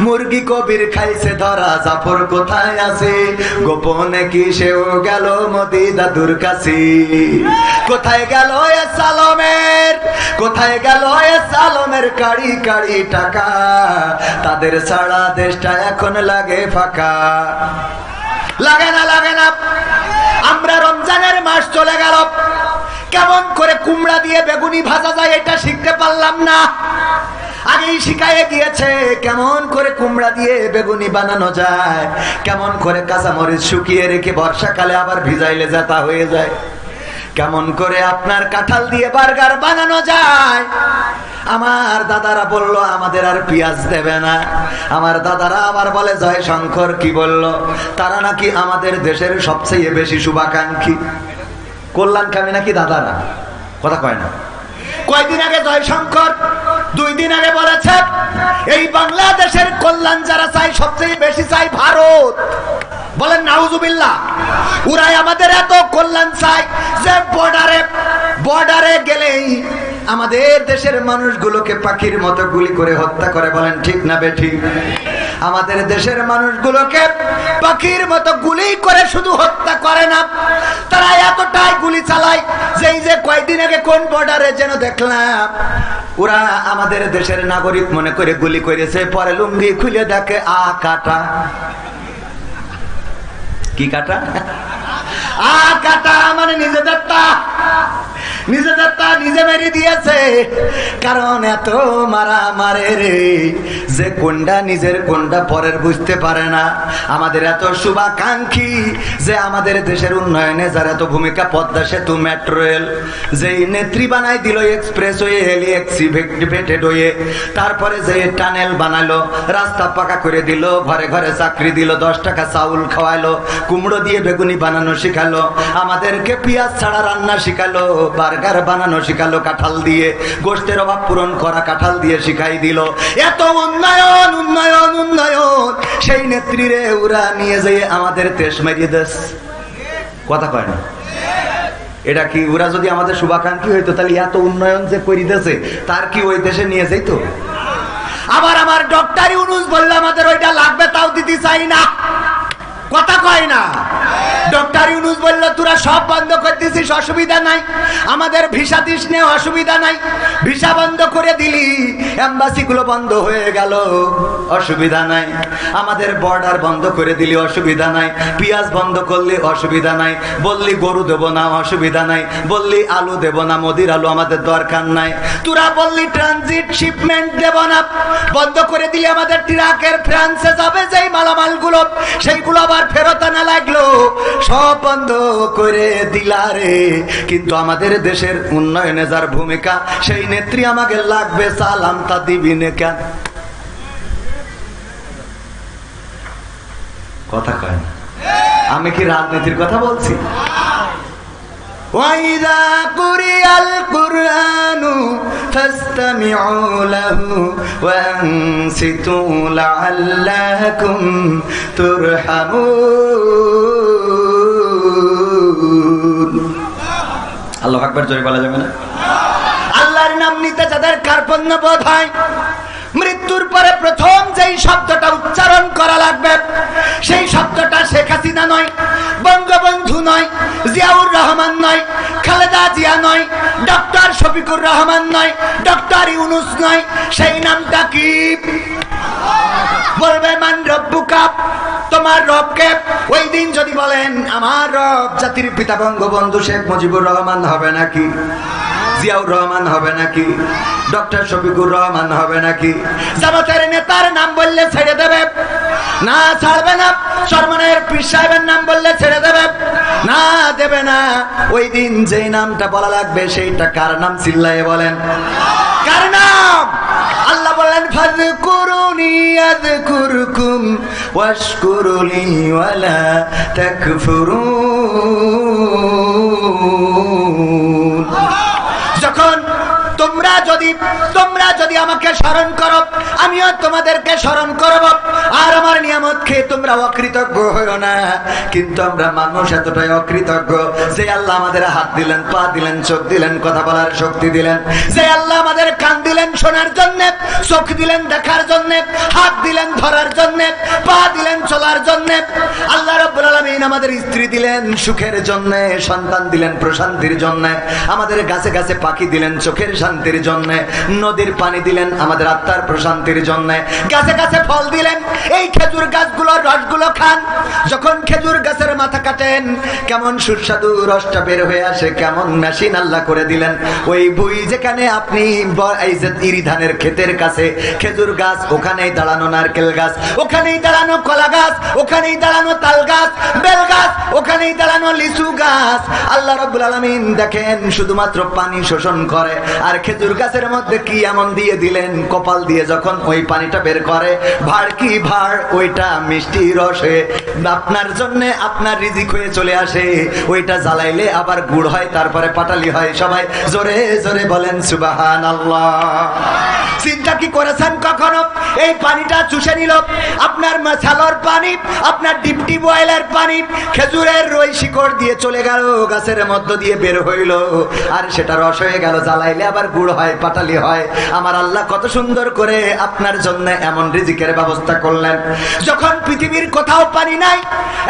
মুরগি কবির খাইছে ধরা, জাফর কোথায় আছে? গোপনে কি সেও গেল মোদি দাদুর কাছে? কোথায় গেল এ সালমের, কোথায় গেল এ সালমের কাড়ি কাড়ি টাকা? তাদের সারা দেশটা এখন লাগে ফাঁকা। লাগে না, লাগে না। আমরা রমজানের মাস চলে গেল, কেমন করে কুমড়া দিয়ে বেগুনি ভাজা যায় এটা শিখতে পারলাম না। আগেই শিখায়ে গিয়েছে কেমন করে কুমড়া দিয়ে বেগুনি বানানো যায়, কেমন করে কাঁচামরিচ শুকিয়ে রেখে বর্ষাকালে আবার ভিজাইলে যাতা হয়ে যায়, কেমন করে আপনার কাঁঠাল দিয়ে বার্গার বানানো যায়। আমার দাদারা বলল আমাদের আর পেঁয়াজ দেবে না। আমার দাদারা আবার বলে জয় শঙ্কর কি বলল, তারা নাকি আমাদের দেশের সবচেয়ে বেশি শুভাকাঙ্ক্ষী, কল্যাণকামী নাকি দাদারা। কথা কয় না। কয়দিন আগে জয়শঙ্কর 2 দিন আগে বলেছে এই বাংলাদেশের কল্যাণ যারা চাই সবচেয়ে বেশি চাই ভারত। বলেন নাউজুবিল্লাহ। ওরাই আমাদের এত কল্যাণ চায় যে বর্ডারে গেলেই আমাদের দেশের মানুষগুলোকে পাখির মতো গুলি করে হত্যা করে। বলেন ঠিক না বেঠিক? আমাদের দেশের মানুষগুলোকে পাখির মতো গুলি করে শুধু হত্যা করে না, তারা এতটাই গুলি চালায় যে এই যে কয়েকদিন আগে কোন বর্ডারে যেন দেখলাম ওরা আমাদের দেশের নাগরিক মনে করে গুলি করেছে, পরে লুঙ্গি খুলে দেখে কাটা। কি কাটা? কাটা মানে নিজেদেরটা নিজে মেরে দিয়েছে। কারণ এত মারা মারে রে যে কোনটা নিজের কোনটা পরের বুঝতে পারে না। আমাদের এত শুভাকাঙ্ক্ষী যে আমাদের দেশের উন্নয়নে যার এত ভূমিকা, পদ্মা সেতু, মেট্রো রেল, যেই নেত্রী বানাই দিল এক্সপ্রেসওয়ে, এলিভেটেড হয়ে, তারপরে যে টানেল বানালো, রাস্তা পাকা করে দিল, ঘরে ঘরে চাকরি দিল, 10 টাকা চাউল খাওয়ালো, কুমড়ো দিয়ে বেগুনি বানানো শিখালো, আমাদেরকে পেঁয়াজ ছাড়া রান্না শিখালো, বার্গার বানানো শিখালো কাঁঠাল দিয়ে, গোশতের অভাব পূরণ করা কাঁঠাল দিয়ে শিখাই দিল। এত উন্নয়ন উন্নয়ন উন্নয়ন, সেই নেত্রীরে ওরা নিয়ে যেয়ে আমাদের দেশ মেরিয়ে দেশ। কথা কয় না? এটা কি ওরা যদি আমাদের শুভাকাঙ্ক্ষী হইতো তাহলে এত উন্নয়ন যে করে দেশে তার কি ওই দেশে নিয়ে যেত? আবার আমার ডক্টর ইউনূস বললে আমাদের ওইটা লাগবে, তাও দিতে চাই না। কথা কয় না? ডক্টর ইউনূস বলল তোরা সব বন্ধ করে দিছিস, অসুবিধা নাই, আমাদের ভিসা দিস নে, অসুবিধা নাই। ভিসা বন্ধ করে দিলি, এম্বাসি গুলো বন্ধ হয়ে গেল, অসুবিধা নাই। আমাদের বর্ডার বন্ধ করে দিলি, অসুবিধা নাই। পেঁয়াজ বন্ধ করলি, অসুবিধা নাই। বললি গরু দেবো না, অসুবিধা নাই। বললি আলু দেবো না, মোদির আলু আমাদের দরকার নাই। তোরা বললি ট্রানজিট শিপমেন্ট দেব না, বন্ধ করে দিলি। আমাদের ট্রাকের ফ্রান্সে যাবে যেই মালামাল গুলো, সেইগুলো আবার ফেরত আনা লাগলো, সব বন্ধ করে দিলা রে। কিন্তু আমাদের দেশের উন্নয়নে যার ভূমিকা, সেই নেত্রী আমাকে লাগবে, সালাম তা দিবি না কেন? কথা কয় না। আমি কি রাজনীতির কথা বলছি? وَإِذَا قُرِئَ الْقُرْآنُ فَاسْتَمِعُوا لَهُ وَأَنصِتُوا لَعَلَّكُمْ تُرْحَمُونَ। আল্লাহু আকবার জোরে বলা যাবে না? আল্লাহর নাম নিতে যাদের কার্পণ্য বোধ হয়, মৃত্যুর পরে প্রথম যেই শব্দটা উচ্চারণ করা লাগবে, সেই শব্দটা শেখ হাসিনা নয়, বঙ্গবন্ধু নয়, জিয়াউর রহমান নয়, খালেদা জিয়া নয়, ডক্টর শফিকুর রহমান নয়, ডক্টর ইউনূস নয়। সেই নামটা কি? বলবে মান রব্বুকা, তোমার রবকে। ওই দিন যদি বলেন আমার রব জাতির পিতা বঙ্গবন্ধু শেখ মুজিবুর রহমান হবে নাকি? জিয়াউর রহমান হবে নাকি? ডক্টর শফিকুর রহমান হবে নাকি? জামাতের নেতার নাম বললে ছেড়ে দেবে না? ছাড়বে না। শরমনের পীর সাহেবের নাম বললে ছেড়ে দেবে না? দেবে না। ওই দিন যেই নামটা বলা লাগবে, সেইটা কার নাম? চিল্লায়ে বলেন, কার নাম? আল্লাহ বলেন ফাযকুরুনি আযকুরকুম ওয়াশকুরুলি ওয়ালা তাকফুরুন। যখন তোমরা যদি আমাকে স্মরণ করো, আমিও তোমাদেরকে স্মরণ করব। আর আমার নিয়ামত খেয়ে তোমরা অকৃতজ্ঞ হইও না। কিন্তু আমরা মানুষ এতটাই অকৃতজ্ঞ, যে আল্লাহ আমাদের হাত দিলেন, পা দিলেন, চোখ দিলেন, কথা বলার শক্তি দিলেন, যে আল্লাহ আমাদের কান দিলেন শোনার জন্য, চোখ দিলেন দেখার জন্য, হাত দিলেন ধরার জন্য, পা দিলেন চলার জন্য। আল্লাহ রাব্বুল আলামিন আমাদের স্ত্রী দিলেন সুখের জন্য, সন্তান দিলেন প্রশান্তির জন্য, আমাদের গাছে গাছে পাখি দিলেন চোখের শান্তির জন্য, নদীর পানি দিলেন আমাদের আত্মার প্রশান্তির জন্য, গাছে গাছে ফল দিলেন। এই খেজুর গাছগুলোর রসগুলো খান। যখন খেজুর গাছের মাথা কাটেন, কেমন সুস্বাদু রসটা বের হয়ে আসে, কেমন মেশিন আল্লাহ করে দিলেন। ওই বুই যেখানে আপনি এই যে ইরি ধানের ক্ষেতের কাছে খেজুর গাছ, ওখানেই দাঁড়ানো নারকেল গাছ, ওখানেই দাঁড়ানো কলা গাছ, ওখানেই দাঁড়ানো তাল গাছ, বেল গাছ, ওখানেই দাঁড়ানো লিচু গাছ। আল্লাহ রাব্বুল আলামিন দেখেন শুধুমাত্র পানি শোষণ করে, আর খেজুর গাছের মধ্যে কি এমন দিয়ে দিলেন, কপাল দিয়ে যখন ওই পানিটা বের করে, ভাড় কি ভাড়, ওইটা মিষ্টি রস হয়ে আপনার জন্য আপনার রিজিক হয়ে চলে আসে। ওইটা জ্বালাইলে আবার গুড় হয়, তারপরে পাটালি হয়। সবাই জোরে জোরে বলেন সুবহানাল্লাহ। চিন্তা কি করেছেন কখনো? এই পানিটা চুষে নিল আপনার ছালর পানি, আপনার ডিপটি বয়েলের পানি, খেজুরের রই শিকড় দিয়ে চলে গেল, গাছের মধ্য দিয়ে বের হইল, আর সেটা রস হয়ে গেল। জ্বালাইলে আবার গুড় হয়, পাটালি হয়। আমার আল্লাহ কত সুন্দর করে আপনার জন্য এমন রিজিকের ব্যবস্থা করলেন। যখন পৃথিবীর কোথাও পানি নাই,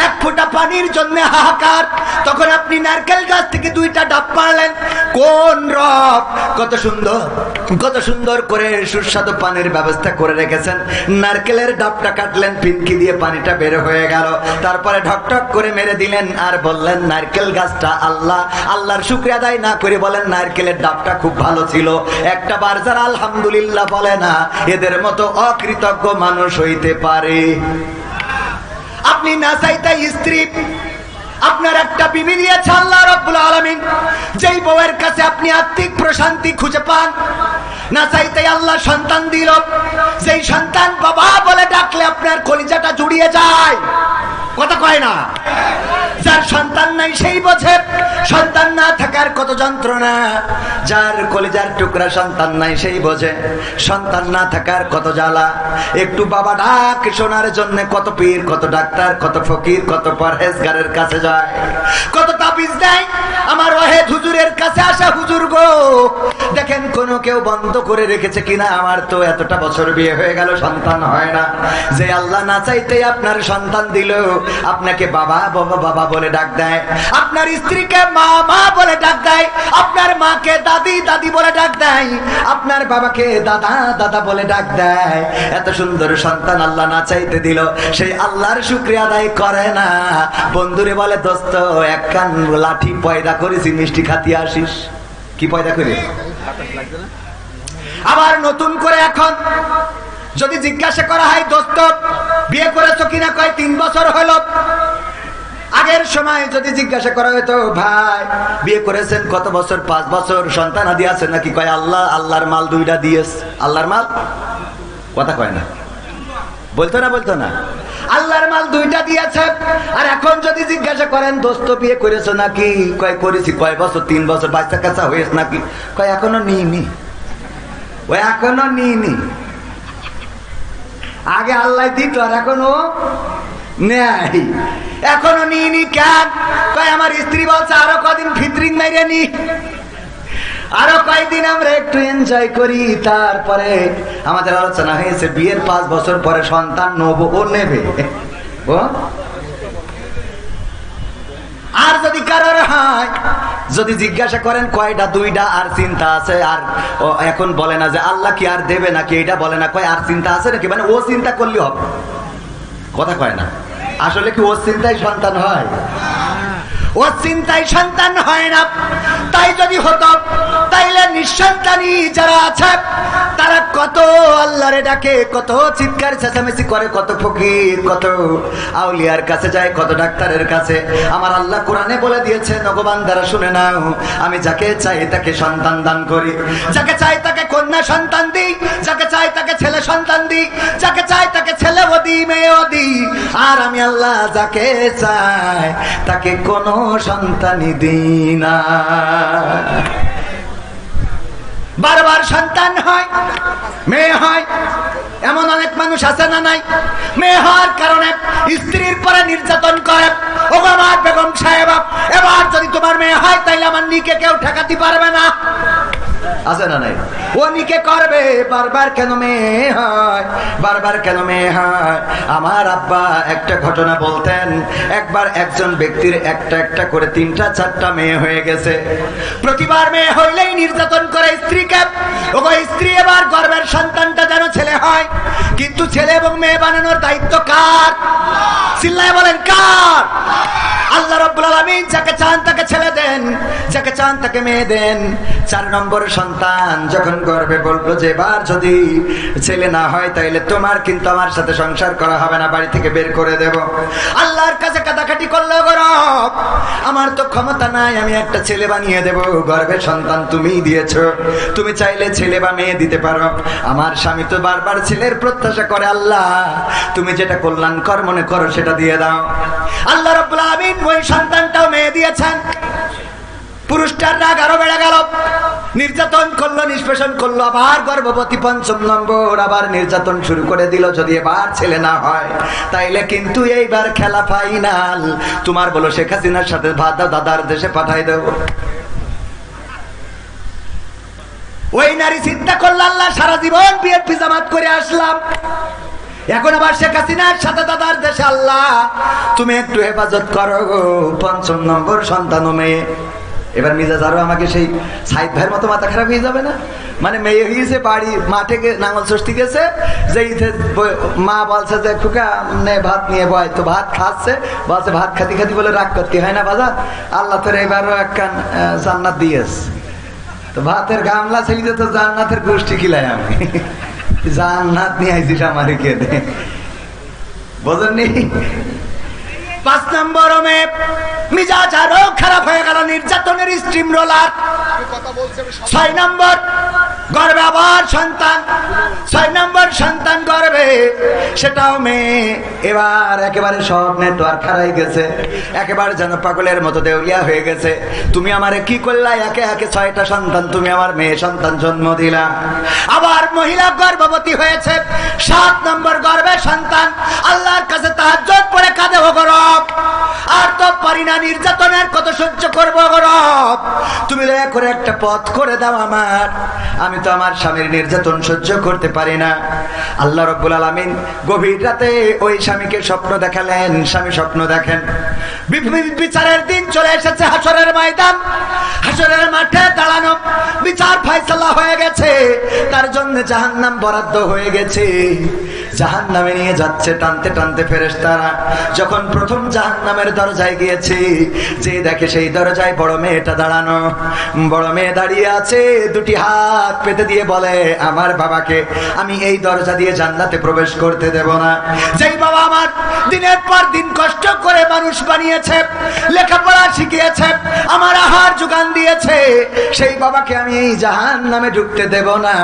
এক ফোঁটা পানির জন্য হাহাকার, তখন আপনি নারকেল গাছ থেকে দুইটা ডাব পারলেন। কোন রব কত সুন্দর করে সুস্বাদু পানির ব্যবস্থা করে রেখেছেন। নারকেলের ডাবটা কাটলেন, পিনকি দিয়ে পানিটা বের হয়ে গেল, তারপরে ঢকঢক করে মেরে দিলেন, আর বললেন নারকেল গাছটা আল্লাহর শুকরিয়া আদায় না করে বলেন নারকেলের ডাবটা খুব ভালো ছিল। একটা বার যারা আলহামদুলিল্লাহ বলে না, এদের মতো অকৃতজ্ঞ মানুষ হইতে পারে? আপনি না চাইতে স্ত্রী, আপনার একটা বিবি দিয়েছে আল্লাহ রাব্বুল আলামিন, যেই বউয়ের কাছে আপনি আত্মিক প্রশান্তি খুঁজে পান। না চাইতে আল্লাহ সন্তান দিল, যেই সন্তান বাবা বলে ডাকলে আপনার কলিজাটা জুড়িয়ে যায়। কথা কয় না? যার সন্তান নাই সেই বোঝে সন্তান না থাকার কত যন্ত্রণা। যার কলিজার টুকরা সন্তান নাই সেই বোঝে সন্তান না থাকার কত জ্বালা। একটু বাবা ডাক শোনার জন্য কত পীর, কত ডাক্তার, কত ফকির, কত পরহেজগারের কাছে যায়, কত তাবিজ দেয়। আমার ওয়াহেদ হুজুরের কাছে আসা হুজুর গো, দেখেন কোন কেউ বন্ধ করে রেখেছে কিনা। আমার তো এতটা বছর বিয়ে হয়ে গেল, সন্তান হয় না। যে আল্লাহ না চাইতে আপনার সন্তান দিল, আপনাকে বাবা বাবা বাবা বলে ডাক দেয়, আপনার স্ত্রীকে মা মা বলে ডাক দেয়, আপনার মাকে দাদি দাদি বলে ডাক দেয়, আপনার বাবাকে দাদা দাদা বলে ডাক দেয়। এত সুন্দর সন্তান আল্লাহ না চাইতে দিল, সেই আল্লাহর শুকরিয়া আদায় করে না। বন্ধুরে বলে, দোস্ত এক কান লাঠি পয়দা করেছি, মিষ্টি খাতি আসিস। কি পয়দা করে? আবার নতুন করে এখন যদি জিজ্ঞাসা করা হয়, দোস্ত বিয়ে করেছো কিনা, কয় 3 বছর হলো। আগের সময় যদি জিজ্ঞাসা করা হতো, ভাই বিয়ে করেছেন কত বছর? 5 বছর। সন্তান আদি আছে নাকি? কয় আল্লাহ, আল্লাহর মাল 2টা দিয়েস। আল্লাহর মাল কথা কয় না, বলতো না বলতো না, আল্লাহর মাল 2টা দিয়েছে। আর এখন যদি জিজ্ঞাসা করেন, দোস্ত বিয়ে করেছো নাকি, কয় করেছি। কয় বছর? 3 বছর। বাচ্চা কাচ্চা হয়েছে নাকি? কয় এখনো নিইনি। ওই এখনো নিইনি। আগে আল্লাহ দিত আর এখনো নেই, এখনো নিইনি। কেন? কয় আমার স্ত্রী বলছে আরো কদিন ফিতরিং মেরে নি, আরো কয়েকদিন আমরা একটু এনজয় করি, তারপরে আমাদের আলোচনা হয়েছে বিয়ের 5 বছর পরে সন্তান নেবো, ও নেবে। আর যদি কারোর হয়, যদি জিজ্ঞাসা করেন কয়টা? 2টা। আর চিন্তা আছে। আর এখন বলে না যে আল্লাহ কি আর দেবে নাকি, এটা বলে না। কয় আর চিন্তা আছে নাকি, মানে ও চিন্তা করলে হবে, কথা কয় না। আসলে কি ও চিন্তায় সন্তান হয়? ও চিন্তায় সন্তান হয় না। তাই যদি হতো, তাইলে নিঃসন্তানী যারা আছে তারা কত আল্লাহরে ডাকে, কত চিৎকার চেঁচামেচি করে, কত ফকির, কত আউলিয়ার কাছে যায়, কত ডাক্তারের কাছে। আমার আল্লাহ কোরআনে বলে দিয়েছে, ভগবান দ্বারা শুনে নাও, আমি যাকে চাই তাকে সন্তান দান করি, যাকে চাই তাকে কন্যা সন্তান দিই, যাকে চাই তাকে ছেলে সন্তান দিই, যাকে চাই তাকে ছেলেও দিই, মেয়েও দিই। আর আমি আল্লাহ যাকে চাই তাকে কোনো সন্তানই দিই না। বারবার সন্তান হয়, মেয়ে হয়, এমন অনেক মানুষ আছে না নাই? মেয়ে হওয়ার কারণে স্ত্রীর পরে নির্যাতন করে। ও আমার বেগম সাহেব, এবার যদি তোমার মেয়ে হয় তাইলে আমার নিকে কেউ ঠেকাতে পারবে না, আছে না নাই? ও নিকে করবে। বারবার কেন মেয়ে হয়, বারবার কেন মেয়ে হয়? আমার আব্বা একটা ঘটনা বলতেন, একবার একজন ব্যক্তির একটা একটা করে 3টা 4টা মেয়ে হয়ে গেছে। প্রতিবার মেয়ে হইলেই নির্যাতন করে স্ত্রীকে। ও স্ত্রী এবার গর্ভের সন্তানটা যেন ছেলে হয়, কিন্তু ছেলে এবং মেয়ে বানানোর দায়িত্ব কার? চিল্লায় বলেন কার? আল্লাহ রাব্বুল আলামিন যাকে চান তাকে ছেলে দেন, যাকে চান তাকে মেয়ে দেন। 4 নম্বর সন্তান যখন গর্ভে বলবো যে এবার যদি ছেলে না হয় তাইলে তোমার কিন্তু আমার সাথে সংসার করা হবে না, বাড়ি থেকে বের করে দেব। আল্লাহর কাছে কাটাকাটি করলো, গরব আমার তো ক্ষমতা নাই, আমি একটা ছেলে বানিয়ে দেব। গর্ভের সন্তান তুমিই দিয়েছো, তুমি চাইলে ছেলে বা মেয়ে দিতে পারো। আমার স্বামী তো বারবার ছেলের প্রত্যাশা করে, আল্লাহ তুমি যেটা কল্যাণকর মনে করো সেটা দিয়ে দাও। আল্লাহ রাব্বুল আলামিন ওই সন্তানটাও মেয়ে দিয়েছেন। পুরুষটার রাগ আরো বেড়ে গেল, নির্যাতন করলো, নিষ্পেষণ করলো। আবার গর্ভবতী 5ম নম্বর, আবার নির্যাতন শুরু করে দিল। যদি এবার ছেলে না হয় তাইলে কিন্তু এইবার খেলা ফাইনাল, তোমার বলো শেখ হাসিনার সাথে দাদার দেশে পাঠাই দেব। ওই নারী চিন্তা করল, আল্লাহ সারা জীবন বিএনপি জামাত করে আসলাম, এখন আবার শেখ হাসিনার সাথে দাদার দেশে, আল্লাহ তুমি একটু হেফাজত করো। 5ম নম্বর সন্তান মেয়ে। এবার মিজাজ আরো আমাকে সেই সাইদ ভাইয়ের মতো মাথা খারাপ হয়ে যাবে না? মানে মেয়ে হয়েছে, বাড়ি মাঠে নাঙল ষষ্ঠী গেছে, যে মা বলছে যে খুকা ভাত নিয়ে বয়, তো ভাত খাচ্ছে, বলছে ভাত খাতি খাতি বলে রাগ করতে হয় না বাজার, আল্লাহ তোর এবারও একখান জান্নাত দিয়েছে। তো ভাতের গামলা ছেলে তো জান্নাতের গোষ্ঠী খিলাই, আমি জান্নাত নিয়ে আইছিস আমার খেতে, বোঝেননি? 5 নম্বর মেয়ে, মিজাজ আরো খারাপ হয়ে গেল, নির্যাতনের স্ট্রিম রোলার। 6 নম্বর গর্ভে আবার সন্তান, 6 নম্বর সন্তান গর্ভে, সেটাও মেয়ে। এবার একেবারে সব নেটওয়ার্ক হারাই গেছে, একেবারে যেন পাগলের মতো দেউলিয়া হয়ে গেছে। তুমি আমারে কি করলা? একে একে 6টা সন্তান তুমি আমার মেয়ে সন্তান জন্ম দিলা। আবার মহিলা গর্ভবতী হয়েছে, 7 নম্বর গর্ভে সন্তান। আল্লাহর কাছে তাহাজ্জুদ পড়ে কাঁদে, ও গরব রব, আর তো পারি না, নির্যাতনের কত সহ্য করবো গো রব, তুমি দয়া করে একটা পথ করে দাও আমার, আমি তো আমার স্বামীর নির্যাতন সহ্য করতে পারি না। আল্লাহ রাব্বুল আলামিন গভীর রাতে ওই স্বামীকে স্বপ্ন দেখালেন। স্বামী স্বপ্ন দেখেন বিচারের দিন চলে এসেছে, হাসরের ময়দান, হাসরের মাঠে দাঁড়ানো, বিচার ফয়সালা হয়ে গেছে, তার জন্য জাহান্নাম বরাদ্দ হয়ে গেছে। জাহান্নামে নিয়ে যাচ্ছে টানতে টানতে ফেরেশতারা। যখন প্রথম জাহান্নামের দরজায় গিয়েছে, যে দেখে সেই দরজায় বড় মেয়েটা দাঁড়ানো। বড় মেয়ে দাঁড়িয়ে আছে, দুটি হাত পেতে দিয়ে বলে, আমার বাবাকে আমি এই দরজা দিয়ে জান্নাতে প্রবেশ করতে দেব না। যেই বাবা আমার দিনের পর দিন কষ্ট করে মানুষ বানিয়েছে, লেখাপড়া শিখিয়েছে, আমার আহার যোগান দিয়েছে, সেই বাবাকে আমি এই জাহান্নামে ঢুকতে দেব না।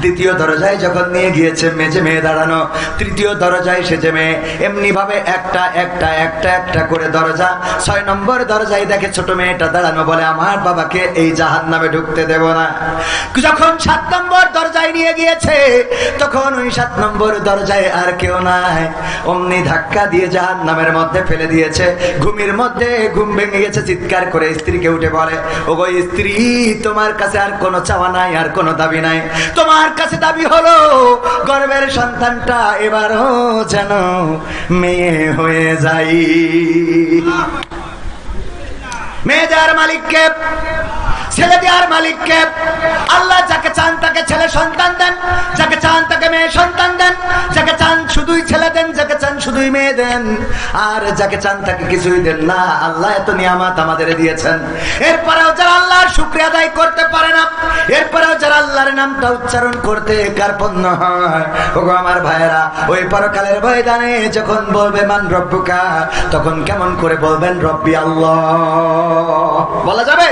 দ্বিতীয় দরজায় যখন নিয়ে গিয়েছে, মেজে মেয়ে দাঁড়ানো। তৃতীয় দরজায় সেজে মেয়ে, এমনি ভাবে একটা একটা একটা একটা করে দরজা। 6 নম্বর দরজায় দেখে ছোট মেয়েটা দাঁড়ানো, বলে আমার বাবাকে এই জাহান্নামে ঢুকতে দেব না। যখন 7 নম্বর দরজায় নিয়ে গিয়েছে, তখন ওই 7 নম্বর দরজায় আর কেউ নাই। অমনি ধাক্কা দিয়ে জাহান্নামের মধ্যে ফেলে দিয়েছে। ঘুমের মধ্যে ঘুম ভেঙে গেছে, চিৎকার করে স্ত্রীকে উঠে বলে, ওগো স্ত্রী, তোমার কাছে আর কোনো চাওয়া নাই, আর কোনো দাবি নাই। তোমার কাছে দাবি হলো গর্ভের সন্তানটা এবারও যেন মেয়ে হয়ে যাই। মেয়ে দেওয়ার মালিককে, ছেলে দেওয়ার মালিককে। আল্লাহ যাকে চান তাকে ছেলে সন্তান দেন, যাকে চান তাকে মেয়ে সন্তান দেন, যাকে চান শুধুই ছেলে দেন, যাকে চান শুধুই মেয়ে দেন, আর যাকে চান তাকে কিছুই দেন না। আল্লাহ এত নিয়ামত আমাদের দিয়েছেন, এরপরেও যারা আল্লাহর শুকরিয়া আদায় করতে পারে না, এরপরেও যারা আল্লাহর নামটা উচ্চারণ করতে কার্পণ্য হয়, ওগো আমার ভাইয়েরা, ওই পরকালের ময়দানে যখন বলবে মান রব্বুকা, তখন কেমন করে বলবেন রব্বি আল্লাহ? বলা যাবে?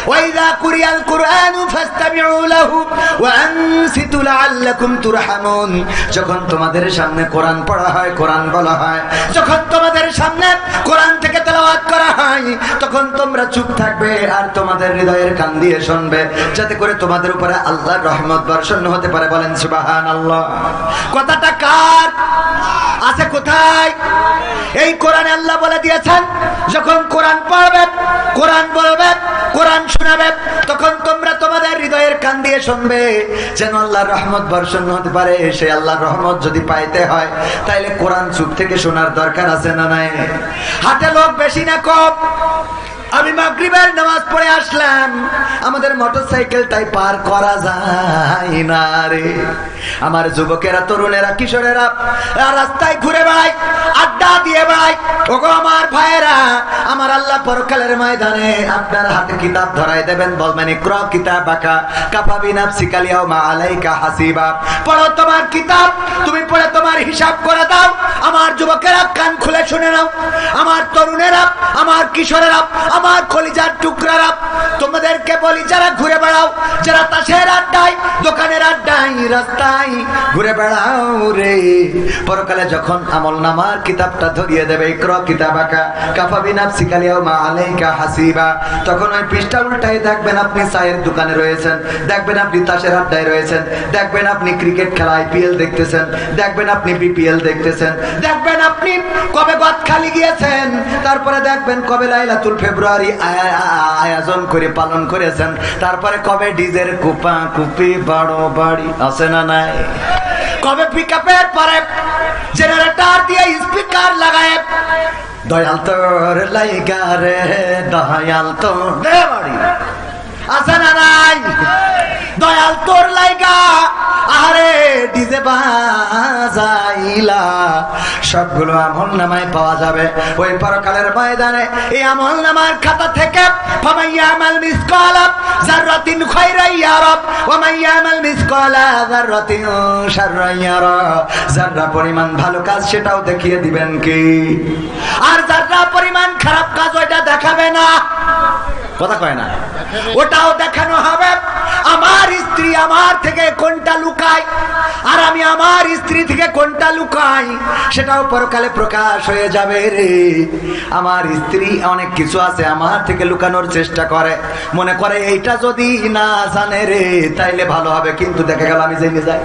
ওয়াইযা কুরিয়াল কুরআনু ফাসতামিউ লাহু ওয়া আনসিতু লাআল্লাকুম তুরহামুন। যখন তোমাদের সামনে কোরআন পড়া হয়, কোরআন বলা হয়, যখন তোমাদের সামনে কোরআন থেকে তেলাওয়াত করা হয়, তখন তোমরা চুপ থাকবে আর তোমাদের হৃদয়ের কান দিয়ে শুনবে, যাতে করে তোমাদের উপরে আল্লাহর রহমত বর্ষণ হতে পারে। বলেন সুবহানাল্লাহ। কথাটা কার আছে? কোথায়? এই কোরআনে আল্লাহ বলে দিয়েছেন, যখন কোরআন পড়বে, কোরআন বলবে, কোরআন শোনাবে, তখন তোমরা তোমাদের হৃদয়ের কান দিয়ে শুনবে, যেন আল্লাহর রহমত বর্ষণ হতে পারে। সেই আল্লাহর রহমত যদি পাইতে হয়, তাইলে কোরআন চুপ থেকে শোনার দরকার আছে না নাই? হাতে লোক বেশি না কম? আমি মাগরিবের নামাজ পড়ে আসলাম, আমাদের মোটরসাইকেলটাই পার করা যায় না রে। আমার যুবকেরা, তরুণেরা, কিশোরেরা রাস্তায় ঘুরে বেড়ায়, আড্ডা দিয়ে বেড়ায়। ওগো আমার ভাইয়েরা, আমার আল্লাহ পরকালের ময়দানে আপনার হাতে কিতাব ধরাই দেবেন, বলবেন ইকরা কিতাবাকা কাফা বিনাফসিকা আল-ইয়াওমা আলাইকা হাসিবা। পড়ো তোমার কিতাব, তুমি পড়ে তোমার হিসাব করে দাও। আমার যুবকেরা কান খুলে শুনে নাও, আমার তরুণেরা, আমার কিশোরেরা, আমার কলিজার টুকরারা, তোমাদেরকে বলি, যারা ঘুরে বেড়াও, যারা তাসের আড্ডায়, দোকানের আড্ডায়, রাস্তায় ঘুরে বেড়াও রে, পরকালে যখন আমলনামার কিতাবটা ধরিয়ে দেবে, ইকরা কিতাবাকা কাফা বিনাফসিকা আল-ইয়াওমা আলাইকা হাসিবা, তখন ওই পৃষ্ঠা উল্টায় দেখবেন আপনি চায়ের দোকানে রয়েছেন, দেখবেন আপনি তাসের আড্ডায় রয়েছেন, দেখবেন আপনি ক্রিকেট খেলা IPL দেখতেছেন, দেখবেন আপনি BPL দেখতেছেন, দেখবেন আপনি কবে গদখালি গিয়েছেন, তারপরে দেখবেন কবে লাইলাতুল ফেব্রুয়ারি আয়োজন করে পালন করেছেন, তারপরে কবে ডিজের কুপা কুপি বড় বাড়ি আছে না নাই, কবে পিকআপের পরে জেনারেটর দিয়ে স্পিকার লাগায় দয়াল তোর লাইগা রে, দয়াল তোর বাড়ি আছে না নাই, দয়াল তোর লাইগা আরে ডিজে বাজাইলা। সবগুলো আমলনামায় পাওয়া যাবে ওই পরকালের ময়দানে। এই আমলনামার খাতা থেকে ফামাইয়ামাল মিসকালা যাররাতিন খায়রান ইয়ারা ওয়া মাইয়ামাল মিসকালা যাররাতিন শাররান ইয়ারা। যাররা পরিমাণ ভালো কাজ সেটাও দেখিয়ে দিবেন কি, আর যাররা পরিমাণ খারাপ কাজ ওইটা দেখাবে না। কথা কয় না? ওটাও দেখানো হবে। আমার স্ত্রী আমার থেকে কোনটা লুকায়, আর আমি আমার স্ত্রী থেকে কোনটা লুকাই, সেটাও পরকালে প্রকাশ হয়ে যাবে রে। আমার স্ত্রী অনেক কিছু আছে আমার থেকে লুকানোর চেষ্টা করে, মনে করে এইটা যদি না জানে রে তাইলে ভালো হবে, কিন্তু দেখা গেল আমি জেনে যাই।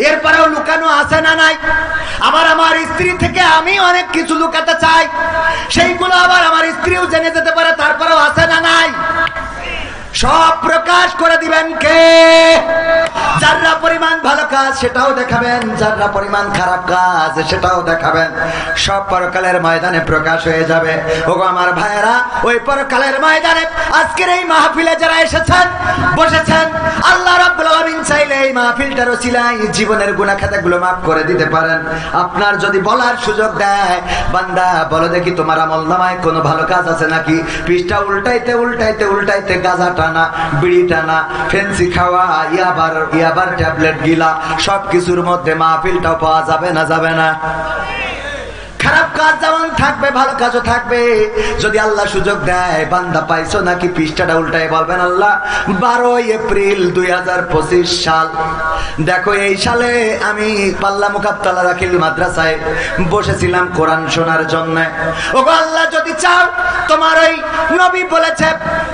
এরপরেও লুকানো আছে না নাই? আবার আমার স্ত্রী থেকে আমি অনেক কিছু লুকাতে চাই, সেইগুলো আবার আমার স্ত্রীও জেনে যেতে পারে, তারপরেও আছে না নাই? সব প্রকাশ করে দিবেন কে? যারা পরিমাণ ভালো কাজ সেটাও দেখাবেন, যারা পরিমাণ খারাপ কাজ সেটাও দেখাবেন। সব পরকালের ময়দানে প্রকাশ হয়ে যাবে। ওগো আমার ভাইয়েরা, ওই পরকালের ময়দানে আজকের এই মাহফিলে যারা এসেছেন বসেছেন, আল্লাহ রাব্বুল আলামিন চাইলে এই মাহফিলটার ওসিলায় জীবনের গুনাহ খাতাগুলো মাফ করে দিতে পারেন। আপনার যদি বলার সুযোগ দেয়, বান্দা বলো দেখি তোমার আমলনামায় কোনো ভালো কাজ আছে নাকি? পৃষ্ঠা উল্টাইতে উল্টাইতে উল্টাইতে গাঁজা টানা, বিড়ি টানা, ফেন্সি খাওয়া, ইয়াবার ট্যাবলেট গিলা, সবকিছুর মধ্যে মাহফিলটাও পাওয়া যাবে না? যাবে না? খারাপ কাজ যেমন থাকবে ভালো কাজও থাকবে। যদি আল্লাহ সুযোগ দেয়, বান্দা পাইছো নাকি, পৃষ্ঠাটা উল্টায় বলবেন আল্লাহ 12 এপ্রিল 2025 সাল। দেখো এই সালে আমি পাল্লা মুকাত্তালা রাখিল মাদ্রাসায় বসেছিলাম কোরআন শোনার জন্য। ওগো আল্লাহ, যদি চাও, তোমার ওই নবী বলেছে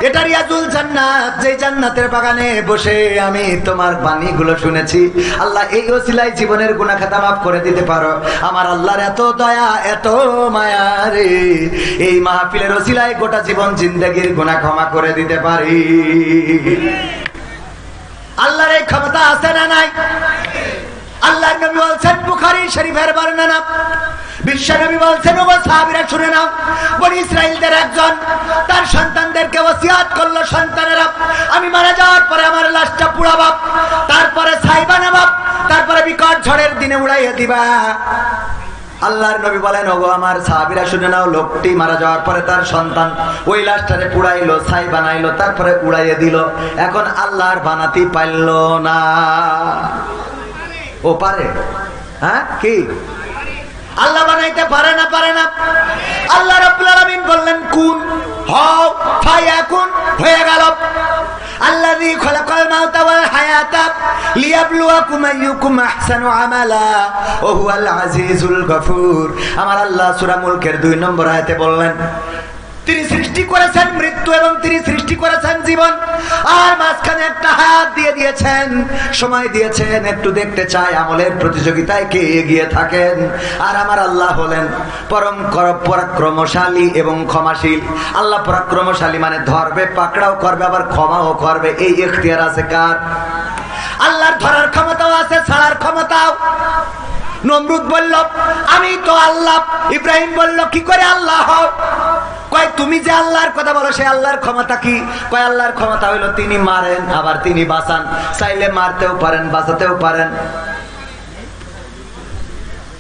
এটা রিয়াজুল জান্নাত, যে জান্নাতের বাগানে বসে আমি তোমার বাণীগুলো শুনেছি। আল্লাহ এই ওসিলায় জীবনের গুনাহ খাতা মাফ করে দিতে পারো। আমার আল্লাহর এত দয়া, এত মায়া রে, এই মাহফিলের ওসিলায় গোটা জীবন জিন্দেগির গুনাহ ক্ষমা করে দিতে পারি। আল্লাহর এই ক্ষমতা আছে না নাই? আল্লাহর নবী বলছেন, বুখারী শরীফের বর্ণনা, বিশ্ব নবী বলছেন, ওগো সাহাবীরা শুনে নাও, বনি ইসরাইলদের একজন তার সন্তানদেরকে ওসিয়াত করলো, সন্তানেরা আমি মারা যাওয়ার পরে আমার লাশটা পুড়াবা, তারপরে ছাই বানাবা, তারপরে বিকট ঝড়ের দিনে উড়াইয়ে দিবা। আল্লাহর নবী বলেন, ওগো আমার সাহাবীরা শুনে নাও, লোকটি মারা যাওয়ার পরে তার সন্তান ওই লাশটারে পুড়াইলো, ছাই বানাইলো, তারপরে উড়াইয়ে দিল। এখন আল্লাহর বানাতেই পারল না। ও পারে? হ্যাঁ, কি আল্লাহ বানাইতে পারে না? পারে না। আল্লাহ রাব্বুল আলামিন বললেন কুন, হও, ফায়াকুন, হয়ে গেল। আল্লাযী খালাকাল মাউতা ওয়াল হায়াতা লিয়াবলুয়াকুম আইয়ুকুম আহসানু আমালা ওয়া হুয়াল আজিজুল গফুর। আমার আল্লাহ সূরা মুলকের 2 নম্বর আয়াতে বললেন, তিনি সৃষ্টি করেছেন মৃত্যু এবং তিনি সৃষ্টি করেছেন জীবন, আর মাঝখানে একটা হায়াত দিয়ে দিয়েছেন, সময় দিয়েছেন, একটু দেখতে চাই আমলের প্রতিযোগিতায় কে এগিয়ে থাকেন। আর আমার আল্লাহ হলেন পরম পরাক্রমশালী এবং ক্ষমাশীল। আল্লাহ পরাক্রমশালী মানে ধরবে, পাকড়াও করবে, আবার ক্ষমাও করবে। এই ইখতিয়ার আছে কার? আল্লাহর ধরার ক্ষমতাও আছে, ছাড়ার ক্ষমতাও। নমরুদ বলল আমি তো আল্লাহ। ইব্রাহিম বলল কি করে আল্লাহ হও? কয় তুমি যে আল্লাহর কথা বলো, সে আল্লাহর ক্ষমতা কি? কয় আল্লাহর ক্ষমতা হইলো তিনি মারেন, আবার তিনি বাঁচান, চাইলে মারতেও পারেন, বাঁচাতেও পারেন।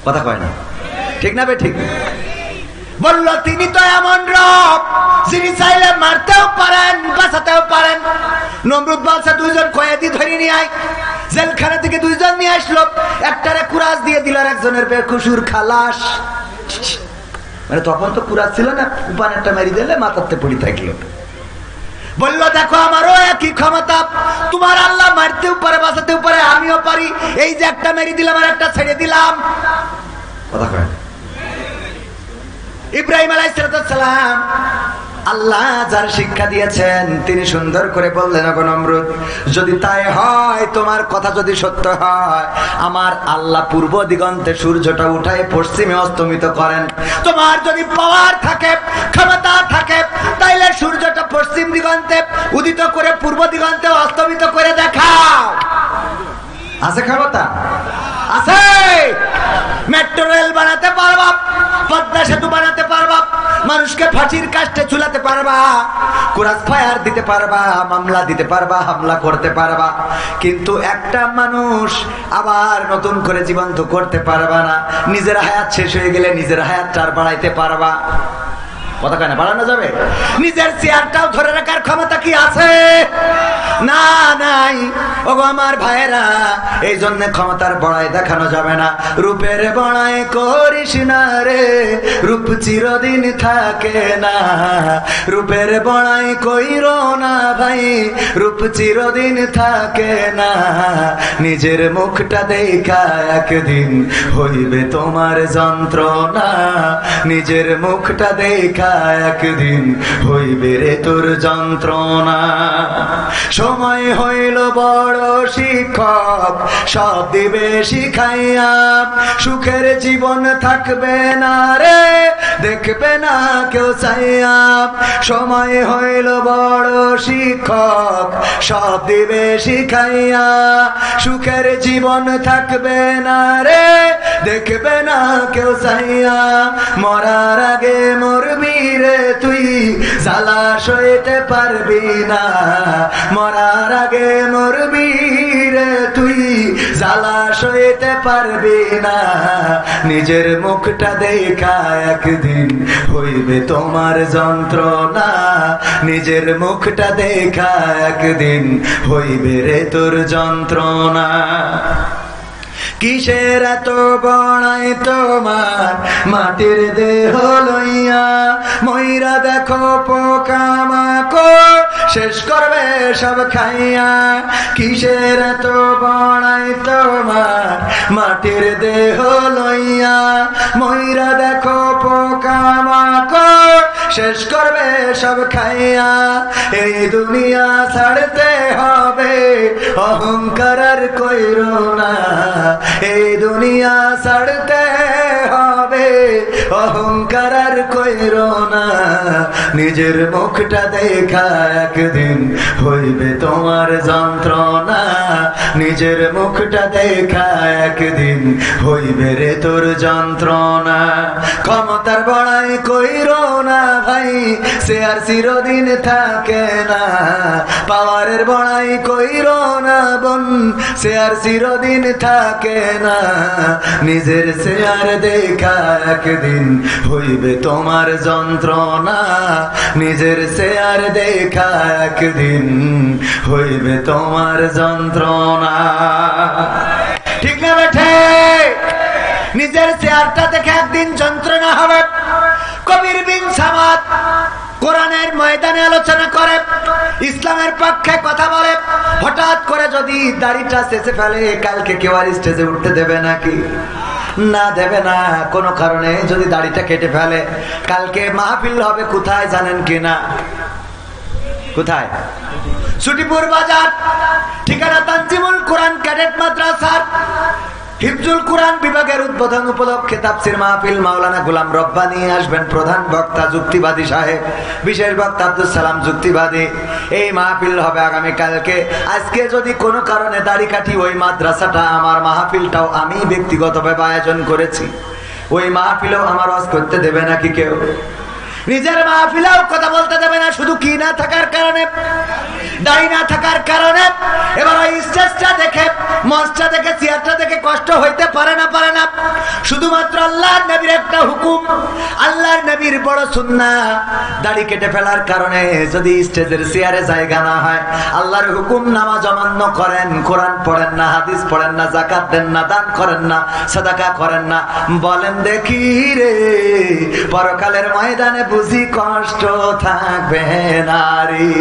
কথা কয় না, ঠিক না বে? ঠিক বলল তিনি তো এমন রব যিনি চাইলে মারতেও পারেন, বাঁচাতেও পারেন। নমরুদ বলছে দুইজন কয়েদি ধরে নিয়ে আয়। জেলখানা থেকে দুইজন নিয়ে আসলো, একটারে কুরাজ দিয়ে দিল, আর একজনের বেকুসুর খালাস। মানে তখন তো কুরাজ ছিল না, উপানেরটা মেরি দিলে মাথাতে পড়ি থাকলো। বলল দেখো আমারও একই ক্ষমতা, তোমার আল্লাহ মারতেও পারে, বাঁচাতেও পারে, আমিও পারি। এই যে একটা মেরি দিলাম আর একটা ছেড়ে দিলাম। কথা কয় ইব্রাহিম আলাইহিস সালাম আল্লাহ যার শিক্ষা দিয়েছেন তিনি সুন্দর করে বললেন, ওগো নমরুদ, যদি তাই হয়, তোমার কথা যদি সত্য হয়, আমার আল্লাহ পূর্ব দিগন্তে সূর্যটা উঠায় পশ্চিমে অস্তমিত করেন। তোমার যদি পাওয়ার থাকে, ক্ষমতা থাকে, তাইলে সূর্যটা পশ্চিম দিগন্তে উদিত করে পূর্ব দিগন্তে অস্তমিত করে দেখাও। আছে ক্ষমতা? আছে। মেট্রো রেল বানাতে পারবা, পদ্মা সেতু বানাতে পারবা, মানুষকে ফাঁসির কাস্টে ঝুলাতে পারবা, ক্রস ফায়ার দিতে পারবা, মামলা দিতে পারবা, হামলা করতে পারবা, কিন্তু একটা মানুষ আবার নতুন করে জীবন্ত করতে পারবা না। নিজের হায়াত শেষ হয়ে গেলে নিজের হায়াতটা আর বাড়াইতে পারবা? কথা কেন বাড়ানো যাবে? নিজের চেয়ারটাও ধরে রাখার ক্ষমতা কি আছে? না, নাই। ওগো আমার ভাইয়েরা, এই জন্য ক্ষমতার বড়াই দেখানো যাবে না। রূপের বড়াই করিস না রে, রূপ চিরদিন থাকে না। রূপের বড়াই কইরো না ভাই, রূপ চিরদিন থাকে না। নিজের মুখটা দেখা একদিন হইবে তোমার যন্ত্রণা, নিজের মুখটা দেখা একদিন হইবে রে তোর যন্ত্রণা। সময় হইল বড় শিক্ষক, সব দিবে শিখাইয়া। সুখের জীবন থাকবে না রে, দেখবে না কেউ চাইয়া। সময় হইল বড় শিক্ষক, সব দিবে শিখাইয়া। সুখের জীবন থাকবে না রে, দেখবে না কেউ চাইয়া। মরার আগে মরবি রে তুই, জ্বালা সইতে পারবি না। মরার আগে মরবি রে তুই, জ্বালা সইতে পারবি না। নিজের মুখটা দেখা একদিন হইবে তোমার যন্ত্রণা। নিজের মুখটা দেখা একদিন হইবে রে তোর যন্ত্রণা। কিসের এত বড়াই তোমার মাটির দেহ লইয়া? ময়রা দেখো পোকামাকড় শেষ করবে সব খাইয়া। কিসের এত বড়াই তোমার মাটির দেহ লইয়া? ময়রা দেখো পোকামাকড় শেষ করবে সব খাইয়া। এই দুনিয়া ছাড়তে হবে, অহংকার আর কইরো না। এই দুনিয়া ছাড়তে হবে, অহংকার আর কইরো না। নিজের মুখটা দেখা একদিন হইবে তোমার যন্ত্রণা। নিজের মুখটা দেখা একদিন হইবে রে তোর যন্ত্রণা। ক্ষমতার বড়াই কইরো না ভাই, সে আর চিরদিন থাকে না। পাওয়ারের বড়াই কইরো না বোন, সে আর চিরদিন থাকে না। নিজের চেয়ার দেখা একদিন হইবে তোমার যন্ত্রণা। নিজের চেয়ার দেখা একদিন হইবে তোমার যন্ত্রণা। ঠিক না বেঠে? নিজের চেয়ারটা দেখে একদিন যন্ত্রণা হবে। কবির বিন সামাদ কোরআনের ময়দানে আলোচনা করে, ইসলামের পক্ষে কথা বলে। হঠাৎ করে যদি দাড়িটা চেঁচে ফেলে, কালকে কেউ আর স্টেজে উঠতে দেবে নাকি? না, দেবে না। কোনো কারণে যদি দাড়িটা কেটে ফেলে, কালকে মাহফিল হবে কোথায় জানেন কিনা? কোথায়? ছুটিপুর বাজার। ঠিকানা তানজিমুল কোরআন ক্যাডেট মাদ্রাসার হিফজুল কোরআন বিভাগের উদ্বোধন উপলক্ষে তাফসীর মাহফিল। মাওলানা গোলাম রব্বানী আসবেন প্রধান বক্তা, যুক্তিবাদী সাহেব। বিশেষ বক্তা আব্দুল সালাম যুক্তিবাদী। এই মাহফিল হবে আগামী কালকে। আজকে যদি কোনো কারণে দাড়ি কাটি, ওই মাদ্রাসাটা আমার, মাহফিলটাও আমি ব্যক্তিগতভাবে আয়োজন করেছি। ওই মাহফিলেও আমার ওয়াজ করতে দেবে নাকি কেউ? নিজের মাহফিলেও কথা বলতে দেবে না, শুধু কি না থাকার কারণে, দাড়ি না থাকার কারণে। এবার ওই স্টেজটা দেখে, মঞ্চটা দেখে, চেয়ারটা দেখে কষ্ট হইতে পারে না, পারে না। শুধুমাত্র আল্লাহর নবীর একটা হুকুম, আল্লাহর নবীর বড় সুন্নাহ। দাড়ি কেটে ফেলার কারণে যদি স্টেজের চেয়ারে জায়গা না হয়, আল্লাহর হুকুম নামাজ অমান্য করেন, কোরআন পড়েন না, হাদিস পড়েন না, যাকাত দেন না, দান করেন না, সাদাকা করেন না, বলেন দেখি রে পরকালের ময়দানে বুঝি কষ্ট থাকবে নারী?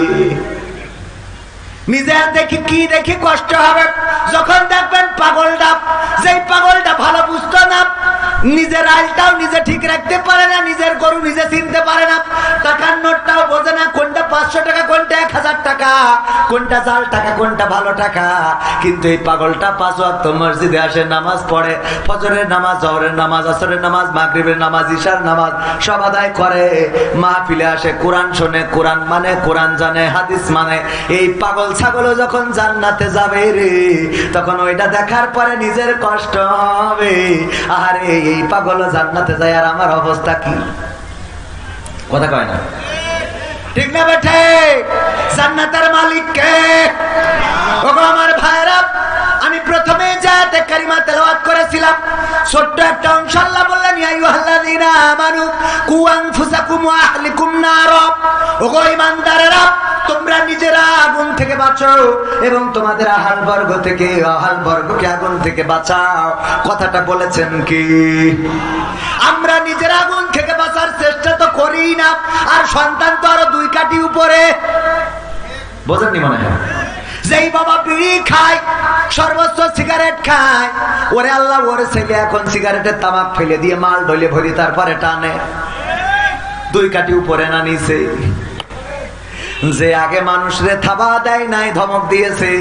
নিজের দেখি কি দেখি কষ্ট হবে যখন দেখবেন পাগলটা, যেই পাগলটা ভালো বুঝতো না, নিজের আইলটাও নিজে ঠিক রাখতে পারে না, নিজের গরু নিজে চিনতে পারে না, টাকার নোটটাও বোঝে না, কোনটা 500 টাকা, কোনটা 1000 টাকা, কোনটা জাল টাকা, কোনটা ভালো টাকা। কিন্তু এই পাগলটা 5 ওয়াক্ত মসজিদে আসে, নামাজ পড়ে, ফজরের নামাজ, জোহরের নামাজ, আসরের নামাজ, মাগরিবের নামাজ, ইশার নামাজ সব আদায় করে, মাহফিলে আসে, কোরআন শোনে, কোরআন মানে, কোরআন জানে, হাদিস মানে। এই পাগল ছাগল যখন জান্নাতে যাবে রে, তখন ওইটা দেখার পরে নিজের কষ্ট হবে। আরে এই পাগল জান্নাতে যায়, আর আমার অবস্থা কি? কথা কয় না, ঠিক না বেঠে? জান্নাতের মালিক কে? ওগো আমার ভাইরা, আমি প্রথমে জায়াতে কারিমা তেলাওয়াত করেছিলাম, ছোট্ট একটা অংশ। আল্লাহ বললেন ইয়া আইয়ুহাল্লাযীনা আমানু কু আনফুসাকুম ওয়া আহলিকুম নারা। ওগো ঈমানদারেরা, তোমরা নিজেরা আগুন থেকে বাঁচো এবং তোমাদের আহাল বর্গ থেকে, আহাল বর্গকে আগুন থেকে বাঁচাও। কথাটা বলেছেন কি? আমরা নিজেরা আগুন থেকে বাঁচার চেষ্টা তো করি না, আর সন্তান তো আরো 2 কাঠি উপরে। বোঝেননি মনে হয়? যেই বাবা বিড়ি খায়, সর্বোচ্চ সিগারেট খায়, ওরে আল্লাহ ওর ছেলে এখন সিগারেটের তামাক ফেলে দিয়ে মাল ঢলে ভরি তারপরে টানে। 2 কাঠি উপরে না নিচে? যে আগে মানুষরে থাবা দেয় নাই, ধমক দিয়েছে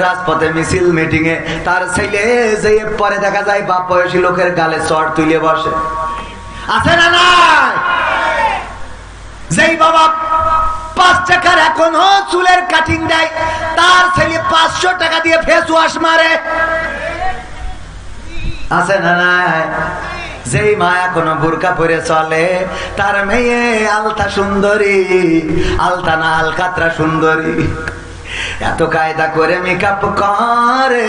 রাজপথে মিছিল মিটিং এ, তার ছেলে যে পরে দেখা যায় বাপ বয়সী লোকের গালে চড় তুলে বসে, আছে না নাই? যেই বাবা 5 টাকার এখনো চুলের কাটিং দেয়, তার ছেলে 500 টাকা দিয়ে ফেস ওয়াশ মারে, আছে না নাই? যেই মা এখনো বোরকা পরে চলে, তার মেয়ে আলতা সুন্দরী, আলতা না আলকাতরা সুন্দরী, এত কায়দা করে মেকআপ করে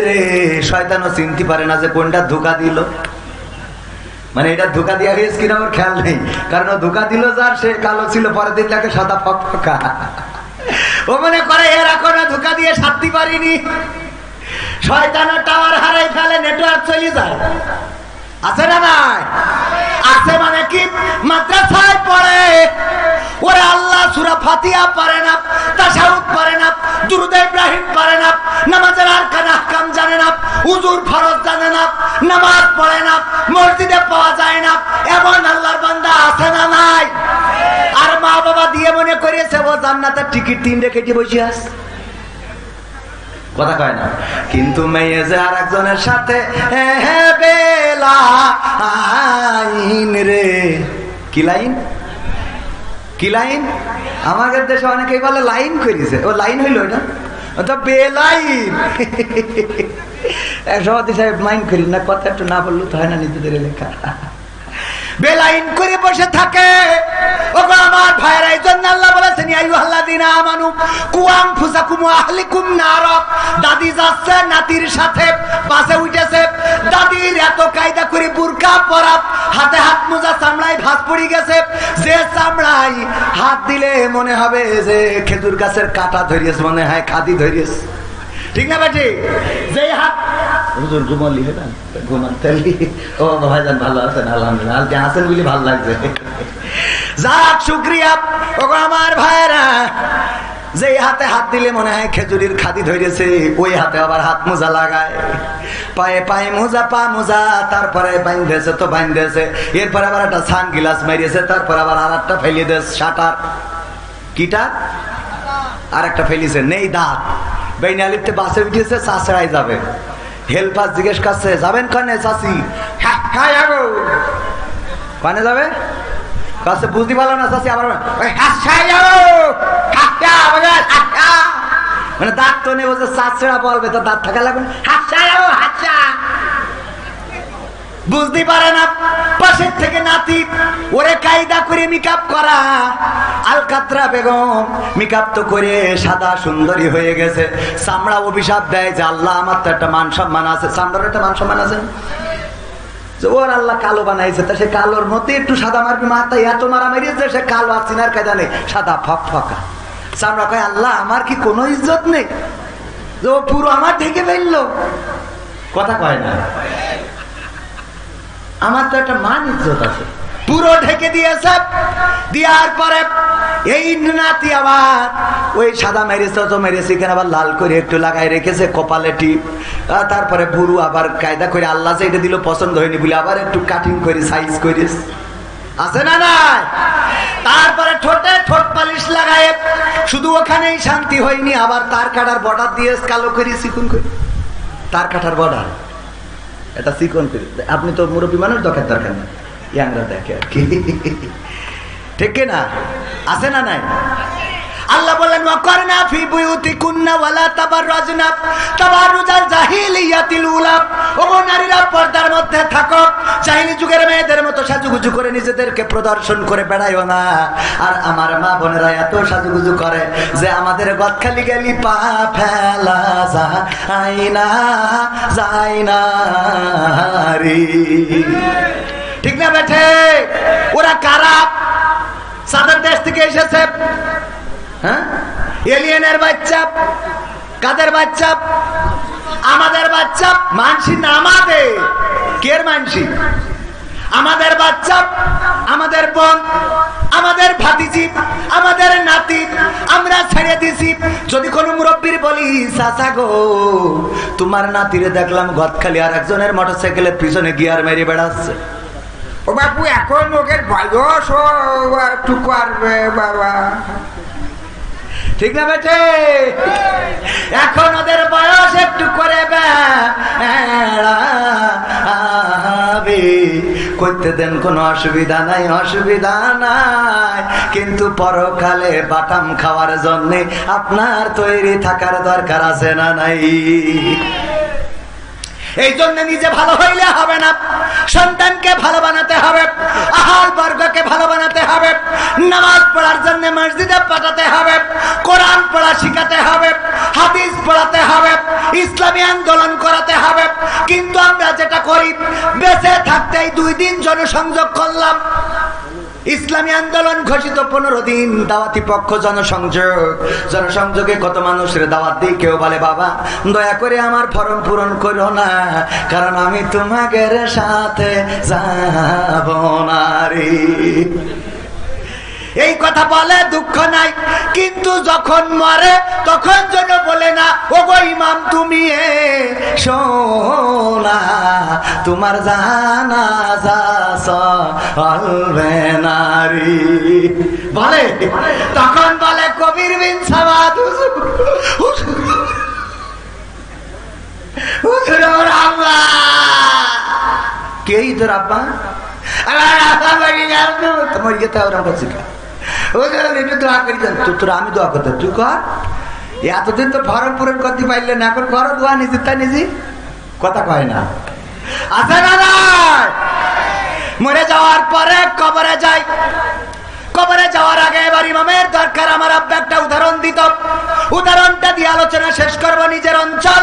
রে, শয়তানও চিনতে পারে না যে কোনটা ধোকা দিল। মানে এটা ধোকা দিয়া হয়েছে কিনা ওর খেয়াল নেই, কারণ ধোকা দিল যার সে কালো ছিল, পরের দিন তাকে সাদা ফকফকা। ও মনে করে এর এখনো ধোকা দিয়ে সারতে পারিনি, শয়তানের টাওয়ার হারাই ফেলে, নেটওয়ার্ক চলে যায়, আছে না নাই? আছে মানে কি? মাদ্রাসায় পড়ে, ওরে আল্লাহ সূরা ফাতিহা পারে না, তাশাহুদ পারে না, দুরূদ ইব্রাহিম পারে না, নামাজের আরকান আহকাম জানে না, উযুর ফরজ জানে না, নামাজ পড়ে না, মসজিদে পাওয়া যায় না, এমন আল্লাহর বান্দা আছে না নাই? আর মা বাবা দিয়ে মনে করেছে ও জান্নাতের টিকিট 3 কেটে বসে আছে, কথা কয় না। কিন্তু মেয়ে যে আর একজনের সাথে বেলাইন রে, কি লাইন? কি লাইন? আমাদের দেশে অনেকেই বলে লাইন করেছে, ও লাইন হইল এটা, তো বেলাইন। সভাপতি সাহেব মাইন্ড করি না, কথা একটু না বললো তো হয় না, নিজেদের লেখা। বেলাইন করে বসে থাকে। ওগো আমার ভাইরা, এই জন্য আল্লাহ বলেছেন ইয়া আইয়ুহাল্লাযীনা আমানু কু আনফুসাকুম ওয়া আহলিকুম নার। দাদি যাচ্ছে নাতির সাথে, পাশে উঠেছে, দাদির এত কায়দা করে বুরকা পরা, হাতে হাত মোজা, চামড়ায় ভাঁজ পড়ে গেছে, যে চামড়ায় হাত দিলে মনে হবে যে খেজুর গাছের কাঁটা ধরিয়েছে, মনে হয় খাদি ধরিয়েছে, ঠিক না বেটি? যেই হাত হুজুর ঘুমালি হয় না, ঘুমাতে ও ভাইজান ভালো আছেন? আলহামদুলিল্লাহ, আজকে আছেন বলে ভালো লাগছে, যাক শুকরিয়া। ওগো আমার ভাইরা, যেই হাতে হাত দিলে মনে হয় খেজুরির খাদি ধরেছে, ওই হাতে আবার হাত মোজা লাগায়, পায়ে পায়ে মোজা, পা মোজা, তারপরে বাইন্ধেছে তো বাইন্ধেছে, এরপরে আবার একটা সান গিলাস মারিয়েছে, তারপর আবার আর একটা ফেলিয়ে দিয়েছে শাটার, কিটা আর একটা ফেলিছে, নেই দাঁত, বেইনে আলিপতে বাসে উঠেছে, চাষড়াই যাবে, হেল্পার জিজ্ঞেস করছে যাবেন কানে? চাষি কানে যাবে, কাছে বুঝতে পারলো না চাষি, আবার মানে দাঁত তো নেই, বলছে চাষড়া বলবে তো দাঁত থাকা লাগবে, বুঝতে পারে না। পাশের থেকে নাতি, ওরে কায়দা করে মেকআপ করা, আলকাতরা বেগম মেকআপ তো করে সাদা সুন্দরী হয়ে গেছে, চামড়া অভিশাপ দেয় যে আল্লাহ আমার তো একটা মান সম্মান আছে, চামড়ার একটা মান সম্মান আছে, ওর আল্লাহ কালো বানাইছে, তা সে কালোর মধ্যে একটু সাদা মারবি, মাথায় এত মারা মেরিয়েছে সে কালো আর চিনার কায়দা নেই, সাদা ফক ফকা। চামড়া কয় আল্লাহ আমার কি কোনো ইজ্জত নেই যে ও পুরো আমার ঢেকে ফেললো, কথা কয় না, আমার তো একটা মান ইজ্জত আছে, পুরো ঢেকে দিয়েছে। দেওয়ার পরে এই নাতি আবার ওই সাদা মেরেছে তো মেরেছে, কেন আবার লাল করে একটু লাগাই রেখেছে কপালে টিপ, তারপরে বুড়ু আবার কায়দা করে আল্লাহ যে এটা দিল পছন্দ হয়নি বলে আবার একটু কাটিং করে সাইজ করিস, আছে না নাই? তারপরে ঠোঁটে ঠোঁট পালিশ লাগায়, শুধু ওখানেই শান্তি হয়নি, আবার তার কাটার বর্ডার দিয়ে কালো করে চিকন করে, তার কাটার বর্ডার এটা চিকন করে। আপনি তো মুরব্বী মানুষ, দরকার নেই, ইয়াংরা দেখে আর কি, ঠিক না? আছে না নাই? আল্লাহ বলেন ওয়াকারনা ফি বুয়ুতিকুন্না ওয়ালা তাবাররাজনা তাবাররুজাল জাহিলিয়াতিল উলা। ওগো নারীরা পর্দার মধ্যে থাকো, জাহিলি যুগের মেয়েদের মতো সাজুগুজু করে নিজেদেরকে প্রদর্শন করে বেড়াইও না। আর আমার মা বোনেরা এত সাজুগুজু করে যে আমাদের গদখালি গেলি পা ফেলা যায় না রে, ঠিক না বেঠে? ওরা কারা? সাদের দেশ থেকে এসেছে, হ্যাঁ, এলিয়েনের বাচ্চা। কাদের বাচ্চা? আমাদের বাচ্চা। মানসি না আমাদের, কের মানসি? আমাদের বাচ্চা, আমাদের বোন, আমাদের ভাতিজি, আমাদের নাতি, আমরা ছেড়ে দিছি। যদি কোনো মুরব্বীর বলি চাচা গো তোমার নাতিরে দেখলাম গদখালি আর একজনের মোটরসাইকেলের পিছনে গিয়ার মেরে বেড়াচ্ছে, ও বাপু এখন ওকে বয়স একটু করবে বাবা, ঠিক না বেটে? এখন ওদের বয়স একটু করে করতে দেন, কোনো অসুবিধা নাই, অসুবিধা নাই। কিন্তু পরকালে বাটাম খাওয়ার জন্য আপনার তৈরি থাকার দরকার আছে না নাই? এই জন্য নিজে ভালো হইলে হবে না, সন্তানকে ভালো বানাতে হবে, আহাল বর্গকে ভালো বানাতে হবে, নামাজ পড়ার জন্য মসজিদে পাঠাতে হবে, কোরআন পড়া শিখাতে হবে, হাদিস পড়াতে হবে, ইসলামী আন্দোলন করাতে হবে। কিন্তু আমরা যেটা করি, বেঁচে থাকতেই 2 দিন জনসংযোগ করলাম, ইসলামী আন্দোলন ঘোষিত 15 দিন, দাওয়াতি পক্ষ জনসংযোগে কত মানুষের দাওয়াত দিই, কেউ বলে বাবা দয়া করে আমার ফর্ম পূরণ করো না, কারণ আমি তোমাদের সাথে যাব না রে। এই কথা বলে দুঃখ নাই, কিন্তু যখন মরে তখন যেন বলে না ও গো ইমাম তুমি শোনা, তোমার জানাজা চলবে না রে। বলে তখন বলে কবির বিন সাওয়াদ হুজুর ওর আল্লাহ কেই তোর আব্বা তোমার ইয়েতে ওরা বলছি আমি দোয়া করতে, তুই কর। এতদিন তো ফরম পূরণ করতে পারলে না, এখন করো দোয়া নিজে, তাই নিজে কথা কয় না। আছে না মরে যাওয়ার পরে কবরে যাই, কবরে যাওয়ার আগে এবার ইমামের দরকার। আমার আব্বা একটা উদাহরণ দিত, উদাহরণটা দিয়ে আলোচনা শেষ করবো। নিজের অঞ্চল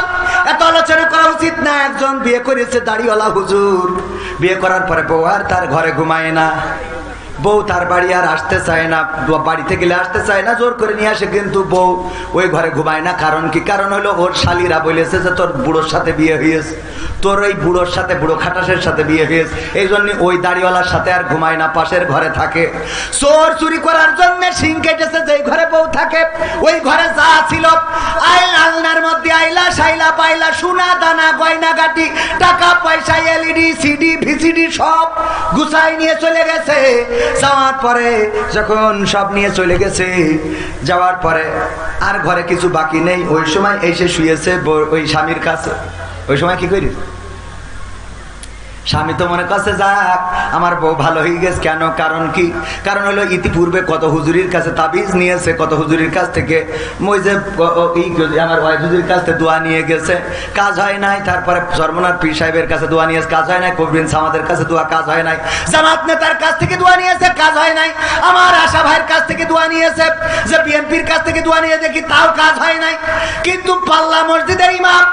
এত আলোচনা করা উচিত না। একজন বিয়ে করেছে দাড়িওয়ালা হুজুর, বিয়ে করার পরে বউ আর তার ঘরে ঘুমায় না, বউ তার বাড়ি আর আসতে চায় না, বাড়িতে গেলে আসতে চায় না, জোর করে নিয়ে আসে, কিন্তু বউ ওই ঘরে ঘুমায় না। কারণ কি? কারণ হলো ওর শালীরা বলেছে যে তোর বুড়োর সাথে বিয়ে হয়েছে, তোর ওই বুড়োর সাথে, বুড়ো খাটাসের সাথে বিয়ে হয়েছে, এই জন্য ওই দাড়িওয়ালার সাথে আর ঘুমায় না, পাশের ঘরে থাকে। চোর চুরি করার জন্য সিং কেটেছে, যেই ঘরে বউ থাকে ওই ঘরে যা ছিল আলনার মধ্যে আইলা সাইলা পাইলা সোনা দানা গয়না গাটি টাকা পয়সা এলইডি সিডি ভিসিডি সব গুছাই নিয়ে চলে গেছে। যাওয়ার পরে যখন সব নিয়ে চলে গেছে, যাওয়ার পরে আর ঘরে কিছু বাকি নেই, ওই সময় এসে শুয়েছে ওই স্বামীর কাছে। ওই সময় কি করি? স্বামী তো মনে করছে যাক আমার বউ ভালো হয়ে গেছে। কেন? কারণ কি? কারণ হলো ইতিপূর্বে কত হুজুরির কাছে তাবিজ নিয়েছে, কত হুজুরির কাছ থেকে ওই যে আমার ওয়াইফ হুজুরির কাছ থেকে দোয়া নিয়ে গেছে, কাজ হয় নাই। তারপরে সর্বনাথ পীর সাহেবের কাছে দোয়া নিয়েছে, কাজ হয় নাই। কবির আমাদের কাছে দোয়া, কাজ হয় নাই। জামাত নেতার কাছ থেকে দোয়া নিয়েছে, কাজ হয় নাই। আমার আশা ভাইয়ের কাছ থেকে দোয়া নিয়েছে, যে বিএনপির কাছ থেকে দোয়া নিয়ে দেখি তাও কাজ হয় নাই। কিন্তু পাল্লা মসজিদের ইমাম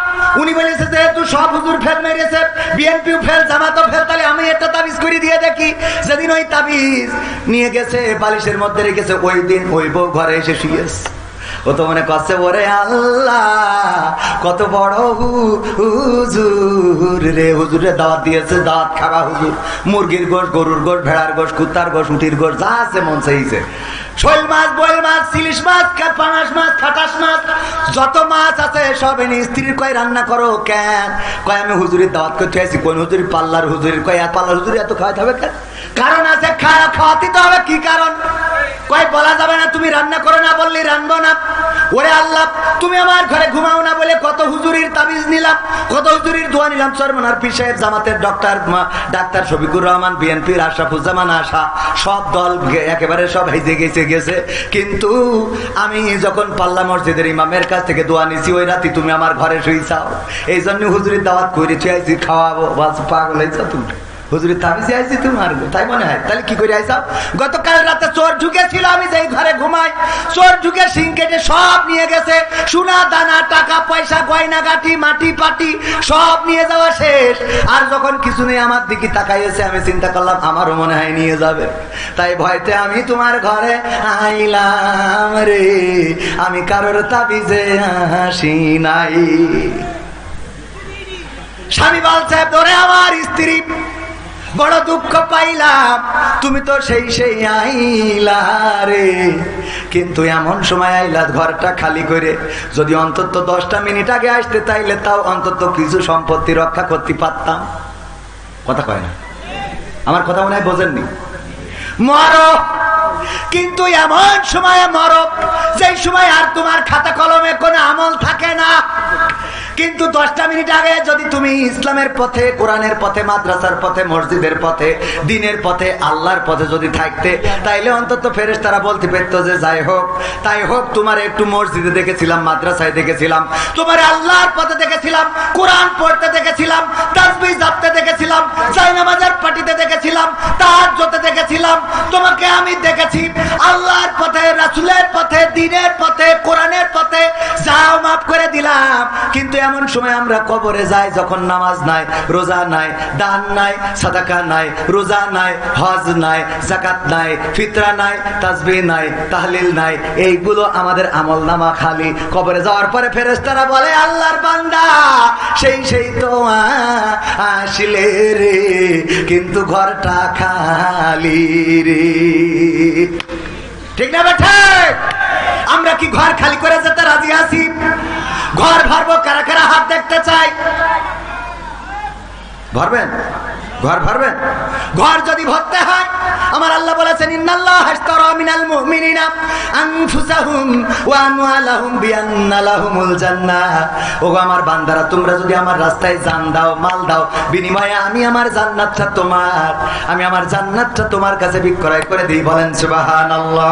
উনি বলেছে যেহেতু সব হুজুর ফেল মেরেছে, বিএনপিও ফেল, জামাতও ফেল, তাহলে আমি একটা তাবিজ করে দিয়ে দেখি। যেদিন ওই তাবিজ নিয়ে গেছে বালিশের মধ্যে রেখেছে, ওই দিন ওই বউ ঘরে এসে শুয়েছে। ও তো মনে করছে ওরে আল্লাহ কত বড় হুজুর রে, হুজুরে দাওয়াত দিয়েছে, দাওয়াত খাওয়া হুজুর, মুরগির গোশ, গরুর গোশ, ভেড়ার গোশ, কুত্তার গোশ, উটির গোশ, যা আছে মন চাইছে, শোল মাছ, বয়েল মাছ, ইলিশ মাছ, পাঙাশ মাছ, খাটাস মাছ, যত মাছ আছে সব এনে স্ত্রীর কয় রান্না করো। কেন? কয় আমি হুজুরের দাওয়াত করতে আইছি। কোন হুজুরি? পাল্লার হুজুরের। কয় পাল্লার হুজুরি এত খাওয়াতে হবে কেন? কারণ আছে, খাওয়াতে তো হবে। কি কারণ? কয় বলা যাবে না, তুমি রান্না করো না বললি রান্না না। ওরে আল্লাহ তুমি আমার ঘরে ঘুমাও না বলে কত হুজুরির তাবিজ নিলাম, কত হুজুরির দোয়া নিলাম। সরমনার পীর সাহেব, জামাতের ডাক্তার শফিকুর রহমান, বিএনপির আশরাফুজ্জামান আশা, সব দল একেবারে সব হেজে গেছে। কিন্তু আমি যখন পাল্লা মসজিদের ইমামের কাছ থেকে দোয়া নিছি, ওই রাতে তুমি আমার ঘরে শুইছাও, এই জন্য হুজুরির দাওয়াত করেছি, আইছি খাওয়াবো। পাগল হয়েছ তুমি? হুজুরের তাবিজে আইছি তোমার, তাই মনে হয়? তাহলে কি করে আইসাও? গতকাল রাতে চোর ঢুকেছিল, আমি যেই ঘরে ঘুমাই, চোর ঢুকে সিং কেটে সব নিয়ে গেছে, সোনা দানা টাকা পয়সা গয়না গাটি মাটি পাটি সব নিয়ে যাওয়া শেষ। আর যখন কিছু নেই আমার দিকে তাকাইছে, আমি চিন্তা করলাম আমারও মনে হয় নিয়ে যাবে, তাই ভয়তে আমি তোমার ঘরে আইলাম রে, আমি কারোর তাবিজে হাসি নাই। স্বামী বলছে তোরে আমার স্ত্রী বড় দুঃখ পাইলাম, তুমি তো সেই আইলা রে, কিন্তু এমন সময় আইলা ঘরটা খালি করে, যদি অন্তত 10টা মিনিট আগে আসতে তাইলে তাও অন্তত কিছু সম্পত্তি রক্ষা করতে পারতাম। কথা কয় না? আমার কথা মনে হয় বোঝেননি। মরো কিন্তু এমন সময় মরো যেই সময় আর তোমার খাতা কলমে কোনো আমল থাকে না। কিন্তু 10টা মিনিট আগে যদি তুমি ইসলামের পথে, কোরআনের পথে, মাদ্রাসার পথে, মসজিদের পথে, দ্বীনের পথে, আল্লাহর পথে যদি থাকতে, তাইলে অন্তত ফেরেশতারা বলতে পারতো যে যাই হোক তাই হোক, তোমার একটু মসজিদে দেখেছিলাম, মাদ্রাসায় দেখেছিলাম, তোমার আল্লাহর পথে দেখেছিলাম, কোরআন পড়তে দেখেছিলাম, তাসবিহ জপতে দেখেছিলাম, জায়নামাজের পাটিতে দেখেছিলাম, তাহাজ্জুদে দেখেছিলাম, তোমাকে আমি দেখেছি আল্লাহর পথে, রাসূলের পথে, দ্বীনের পথে, কোরআনের পথে, যাও মাফ করে দিলাম। কিন্তু এমন সময় আমরা কবরে যাই যখন নামাজ নাই, রোজা নাই, দান নাই, সাদাকা নাই, রোজা নাই, হজ নাই, যাকাত নাই, ফিতরা নাই, তাসবিহ নাই, তাহলিল নাই, এইগুলো আমাদের আমলনামা খালি। কবরে যাওয়ার পরে ফেরেশতারা বলে আল্লাহর বান্দা সেই তো আসলে রে, কিন্তু ঘরটা খালি রে। ঠিক না বেঠে? আমরা কি ঘর খালি করে যেতে রাজি আছি? ঘর ভরবো, কারা কারা হাত দেখতে চাই? ভরবেন? ঘর ভরবেন? ঘর যদি ভরতে হয়, আমার আল্লাহ বলেছেন ইন্নাল্লাহা আশতারা মিনাল মুমিনিনা আনফুসাহুম ওয়া আমওয়ালাহুম বিআন্না লাহুমুল জান্নাহ। ওগো আমার বান্দারা, তোমরা যদি আমার রাস্তায় জান দাও, মাল দাও, বিনিময়ে আমি আমার জান্নাতটা তোমার, আমি আমার জান্নাতটা তোমার কাছে বিক্রয় করে দেই। বলেন সুবহানাল্লাহ।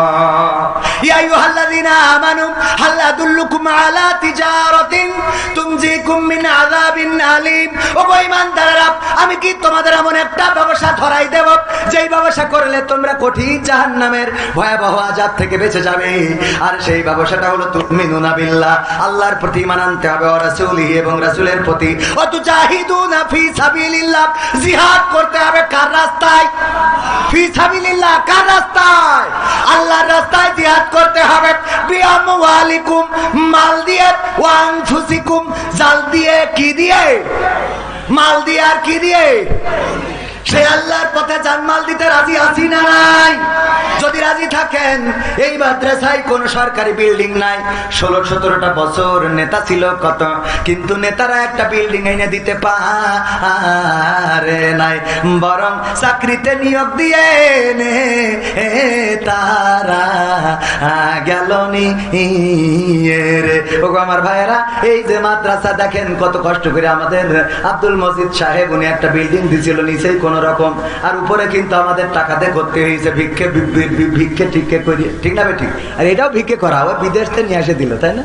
ইয়া আইয়ুহাল্লাযীনা আমানু হাল আদুল্লুকুম আলা তিজারাতিন তুনজিকুম মিন আযাবিন আলীম। ওগো ঈমানদাররা, আমি কি তোমাদের এমন একটা ব্যবসা ধরাই দেব যেই ব্যবসা করলে তোমরা কঠিন জাহান্নামের ভয়াবহ আযাব থেকে বেঁচে যাবে। আর সেই ব্যবসাটা হলো তুমিনুনা বিল্লাহ, আল্লাহর প্রতি ঈমান আনতে হবে, ওয়া রাসূলিহি, এবং রাসূলের প্রতি, ওয়া তুজাহিদুনা ফি সাবিলিল্লাহ, জিহাদ করতে হবে কার রাস্তায়? ফি সাবিলিল্লাহ, কার রাস্তায়? আল্লাহর রাস্তায় জিহাদ করতে হবে। বিআমওয়ালিকুম, মাল দিয়ে, ওয়া আনফুসিকুম, জাল দিয়ে, কি দিয়ে? মাল দিয়ে। আর কি দিয়ে? সে আল্লাহর পথে জানমাল দিতে রাজি আছি না নাই? যদি রাজি থাকেন, এই মাদ্রাসায় কোন সরকারি বিল্ডিং নাই, 16-17টা বছর নেতা ছিল কত, কিন্তু নেতারা একটা বিল্ডিং এনে দিতে পারে নাই, বরং চাকরিতে নিয়োগ দিয়ে তারা গেল নিয়ে রে। ওগো আমার ভাইয়েরা, এই যে মাদ্রাসা দেখেন কত কষ্ট করে আমাদের আব্দুল মজিদ সাহেব, উনি একটা বিল্ডিং দিয়েছিল, নিচেই কোন রকম, আর উপরে কিন্তু আমাদের টাকাতে করতে হয়েছে, ভিক্ষে টিক্ষে করি, ঠিক না ঠিক? আর এটাও ভিক্ষে করা, ওই বিদেশ থেকে নিয়ে এসে দিল, তাই না?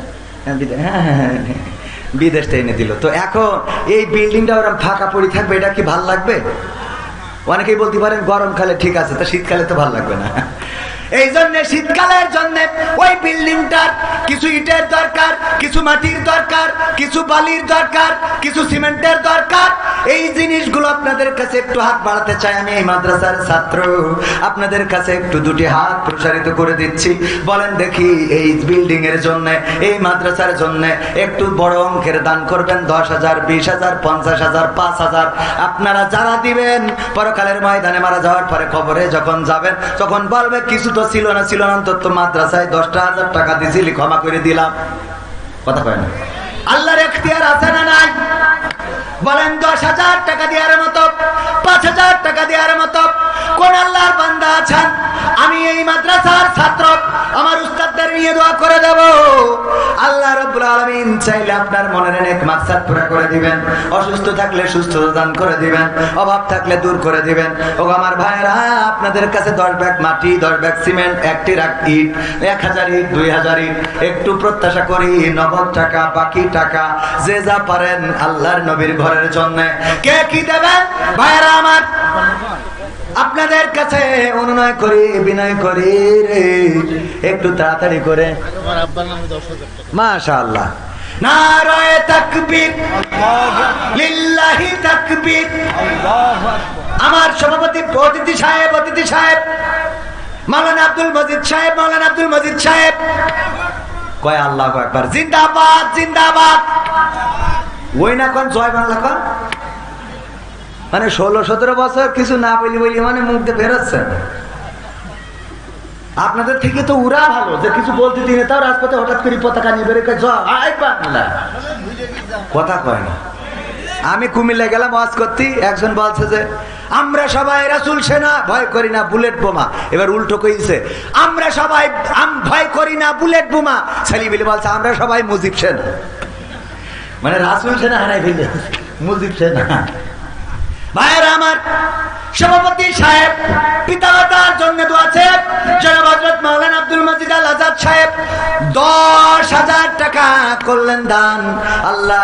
বিদেশ থেকে এনে দিল। তো এখন এই বিল্ডিংটা ওরা ফাঁকা পড়ে থাকবে, এটা কি ভাল লাগবে? অনেকেই বলতে পারেন গরমকালে ঠিক আছে, তা শীতকালে তো ভাল লাগবে না। এই জন্য শীতকালের জন্য ওই বিল্ডিংটার কিছু ইটের দরকার, কিছু মাটির দরকার, কিছু বালির দরকার, কিছু সিমেন্টের দরকার। এই জিনিসগুলো আপনাদের কাছে একটু হাত বাড়াতে চাই। আমি এই মাদ্রাসার ছাত্র, আপনাদের কাছে একটু দুটি হাত প্রসারিত করে দিচ্ছি। বলেন দেখি, এই বিল্ডিং এর জন্য, এই মাদ্রাসার জন্য একটু বড় অঙ্কের দান করবেন। 10,000, 20,000, 50,000, 5,000 আপনারা যারা দিবেন, পরকালের ময়দানে মারা যাওয়ার পরে কবরে যখন যাবেন, তখন বলবে কিছু তো ছিল না, অন্তত মাদ্রাসায় 10,000 টাকা দিয়েছিলি, ক্ষমা করে দিলাম। কথা কয় না? আল্লাহর এখতিয়ার আছে না নাই? বলেন 10,000 টাকা দেওয়ার মতো, 5,000 টাকা দেওয়ার মতো কোন আল্লাহর বান্দা আছেন? আমি এই মাদ্রাসার ছাত্র, আমার উস্তাদদের নিয়ে দোয়া করে দেব। আল্লাহ রাব্বুল আলামিন চাইলে আপনার মনের নেক মাকসাদ পুরা করে দিবেন, অসুস্থ থাকলে সুস্থতা দান করে দিবেন, অভাব থাকলে দূর করে দিবেন। ও আমার ভাইরা, আপনাদের কাছে 10 ব্যাগ মাটি, 10 ব্যাগ সিমেন্ট, 1টি ইট, 1,000 ইট, 2,000 ইট একটু প্রত্যাশা করি, নগদ টাকা, বাকি টাকা যে যা পারেন আল্লাহর নবীর ঘরের জন্য। কে কি দেবেন ভাইরা আমার? আপনাদের কাছে অনুনয় করি, বিনয় করি রে, একটু তাড়াতাড়ি করে। মাশাআল্লাহ, নারায়ে তাকবীর, লিল্লাহি তাকবীর। আমার সভাপতি অতিথি সাহেব মাওলানা আব্দুল মজিদ সাহেব কয় আল্লাহু আকবার, জিন্দাবাদ জিন্দাবাদ। ওই না কোন জয় বাংলা কোন, মানে 16-17 বছর কিছু না বলি মানে মুখ দিয়ে বেরোচ্ছে। আপনাদের থেকে তো উড়া ভালো, যে কিছু বলতে দিনে তাও রাজপথে হঠাৎ করে পতাকা নিয়ে বেরোয় জয় বাংলা, কথা কয় না। আমি কুমিল্লা গেলাম ওয়াজ করতে, একজন বলছে যে আমরা সবাই রাসূল সেনা, ভয় করি না বুলেট বোমা। এবার উল্টো কইছে, আমরা সবাই ভয় করি না বুলেট বোমা। ছেলেপিলে বলছে আমরা সবাই মুজিব সেনা, মানে রাসূল সেনা হারাই ফেলে মুজিব সেনা। ভাইয়েরা আমার, সভাপতি সাহেব পিতামাতার জন্য দোয়া চেয়ে জনাব হযরত মাওলানা আব্দুল মজিদ আল আজাদ সাহেব 10,000 টাকা করলেন দান। আল্লাহ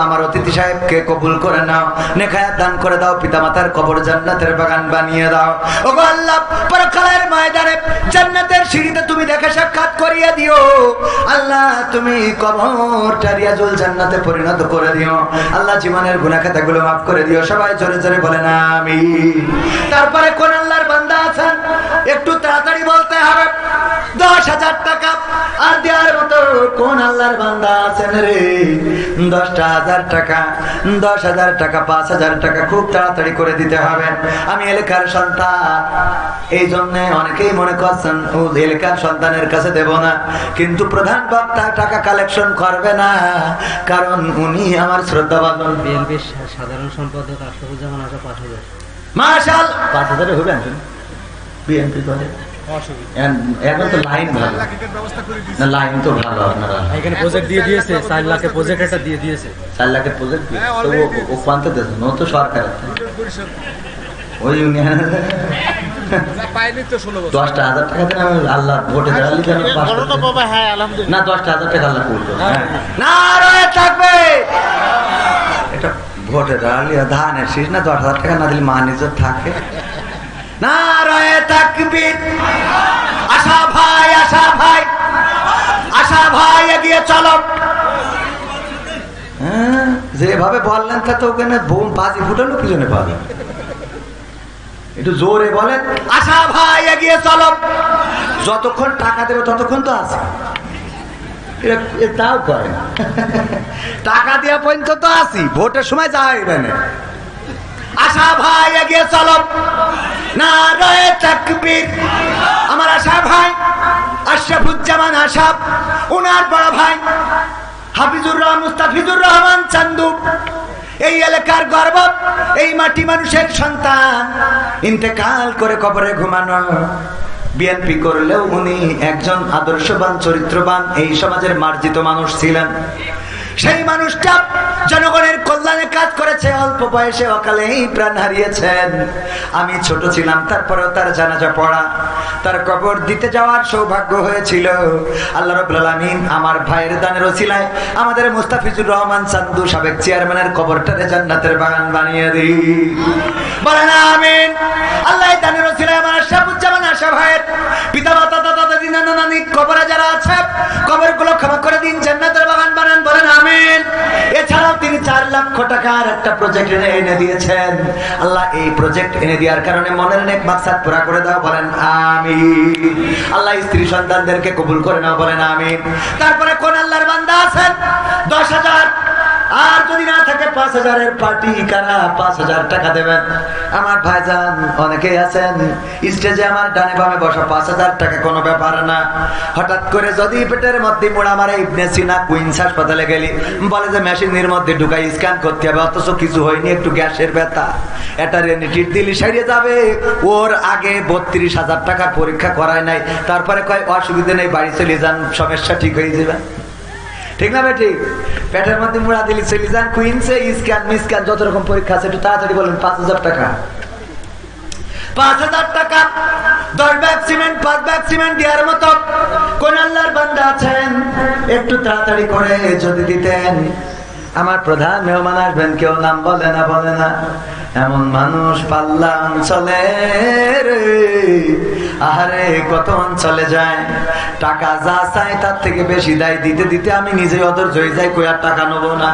আমার অতিথি সাহেবকে কবুল করে নাও, নেখায়াত দান করে দাও, পিতামাতার কবর জান্নাতের বাগান বানিয়ে দাও। ওগো আল্লাহ, পরকালের ময়দানে জান্নাতের সিঁড়িতে তুমি দেখে সাক্ষাৎ করিয়ে দিও। আল্লাহ তুমি কবরটা রিয়াজুল জান্নাতে পরিণত করে দিও। আল্লাহ জীবনের গুনাহ খাতাগুলো মাফ করে দিও। সবাই জোরে জোরে বলেন আমিন। তারপরে কোন আল্লাহর বান্দা আছেন একটু তাড়াতাড়ি বলতে হবে 10,000 টাকা আর দেওয়ার মতো কোন আল্লাহর বান্দা আছেন রে? 10,000 টাকা, 10,000 টাকা, 5,000 টাকা খুব তাড়াতাড়ি করে দিতে হবে। আমি এলাকার সন্তান, এই জন্য অনেকেই মনে করছেন ও এলাকার সন্তানের কাছে দেব না, কিন্তু প্রধান বক্তা টাকা কালেকশন করবে না, কারণ উনি আমার শ্রদ্ধাভাজন বিএনপির সাধারণ সম্পাদক আশরাফুজ্জামান আশা 5,000। মাশাআল্লাহ, 5,000 হবে বিএনপি করে। এখন তো লাইন ভালো না, লাইন তো ভালো। আপনারা এখানে প্রজেক্ট দিয়ে দিয়েছে, 4 লাখের প্রজেক্ট একটা দিয়ে দিয়েছে। 4 লাখের প্রজেক্ট তো ও কোন তো দেন, ও তো সরকার ওই ইউনিয়ন 10,000 টাকা দেন। আমি আল্লাহ ভোটে দাঁড়ালি কেন না, 10,000 টাকা আল্লাহ করতো না রয়ে থাকবে। এটা ভোটে দাঁড়ালি ধানের শীষ না, 10,000 টাকা না দিলে মান ইজ্জত থাকে না। রয়ে তাকবীর। আশা ভাই, আশা ভাই, আশা ভাই এগিয়ে চলো। যেভাবে বললেন তা তো ওখানে বোম বাজি ফুটালো পিছনে পাবে। একটু জোরে বলেন, আশা ভাই এগিয়ে চলো। যতক্ষণ টাকা দেবে ততক্ষণ তো আছে, তাও করে টাকা দেওয়া পর্যন্ত তো আছি, ভোটের সময় যাইবে না। আশা ভাই এগিয়ে চলো। নারায়ে তাকবীর। আমার আশা ভাই আশরাফুজ্জামান আশা, ওনার বড় ভাই মুস্তাফিজুর রহমান চান্দু, এই এলাকার গর্ব, এই মাটি মানুষের সন্তান, ইন্তেকাল করে কবরে ঘুমানো। বিএনপি করলেও উনি একজন আদর্শবান, চরিত্রবান, এই সমাজের মার্জিত মানুষ ছিলেন। সেই মানুষটা জনগণের কল্যাণে কাজ করেছে, অল্প বয়সে অকালেই প্রাণ হারিয়েছেন। আমি ছোট ছিলাম, তারপরেও তার জানাজা পড়া, তার কবর দিতে যাওয়ার সৌভাগ্য হয়েছিল। আল্লাহ রাব্বুল আলামিন আমার ভাইয়ের দানের ওসিলায় আমাদের মুস্তাফিজুর রহমান চান্দু সাবেক চেয়ারম্যানের কবরটারে জান্নাতের বাগান বানিয়ে দিই, বলেন আমিন। আল্লাহ দানের ওসিলায় আমার আশরাফুজ্জামান আশা ভাইয়ের পিতা মাতা, দাদা দাদি, নানা নানি কবরে যারা আছে কবরগুলো ক্ষমা করে দিন, জান্নাতের বাগান বানান, বলেন আমিন। এছাড়াও তিনি 4 লক্ষ টাকার একটা প্রজেক্ট এনে দিয়েছেন। আল্লাহ এই প্রজেক্ট এনে দেওয়ার কারণে মনের নেক মাকসাদ পুরা করে দাও, বলেন আমিন। আল্লাহ স্ত্রী সন্তানদেরকে কবুল করে নাও, বলেন আমিন। তারপরে কোন আল্লাহর বান্দা আছেন 10,000, আর যদি না থাকে 5,000-এর পার্টি, কারা 5,000 টাকা দেবেন? আমার ভাইজান অনেকেই আছেন স্টেজে আমার ডানে বামে বসা, 5,000 টাকা কোনো ব্যাপার না। হঠাৎ করে যদি পেটের মধ্যে মোড়া মারে, ইবনে সিনা কুইন্স হাসপাতালে গেলি, বলে যে মেশিনের মধ্যে ঢুকাই স্ক্যান করতে হবে, অথচ কিছু হয়নি, একটু গ্যাসের ব্যথা, এটা রেনিটির দিলি সারিয়ে যাবে। ওর আগে 32,000 টাকার পরীক্ষা করায় নাই, তারপরে কয় অসুবিধা নেই, বাড়ি চলে যান, সমস্যা ঠিক হয়ে যাবে। ঠিক না বেটি? পেটের মধ্যে মুড়া দিলি চলে যান, কুইন্সে স্ক্যান মিসক্যান যত রকম পরীক্ষা আছে, একটু তাড়াতাড়ি বলেন। 5,000 টাকা, 5,000 টাকা 10 ব্যাগ সিমেন্ট, 5 ব্যাগ সিমেন্ট দেওয়ার মতো কোন আল্লাহর বান্দা আছেন? একটু তাড়াতাড়ি করে যদি দিতেন। আমার প্রধান মেহমান আসবেন, কেউ নাম বলে না, বলে না। এমন মানুষ পাল্লা অঞ্চলে রে, আহারে কত অঞ্চলে যায়, টাকা যা চাই তার থেকে বেশি দেয়, দিতে দিতে আমি নিজে অধৈর্য হয়ে যাই, কই আর টাকা নেবো না।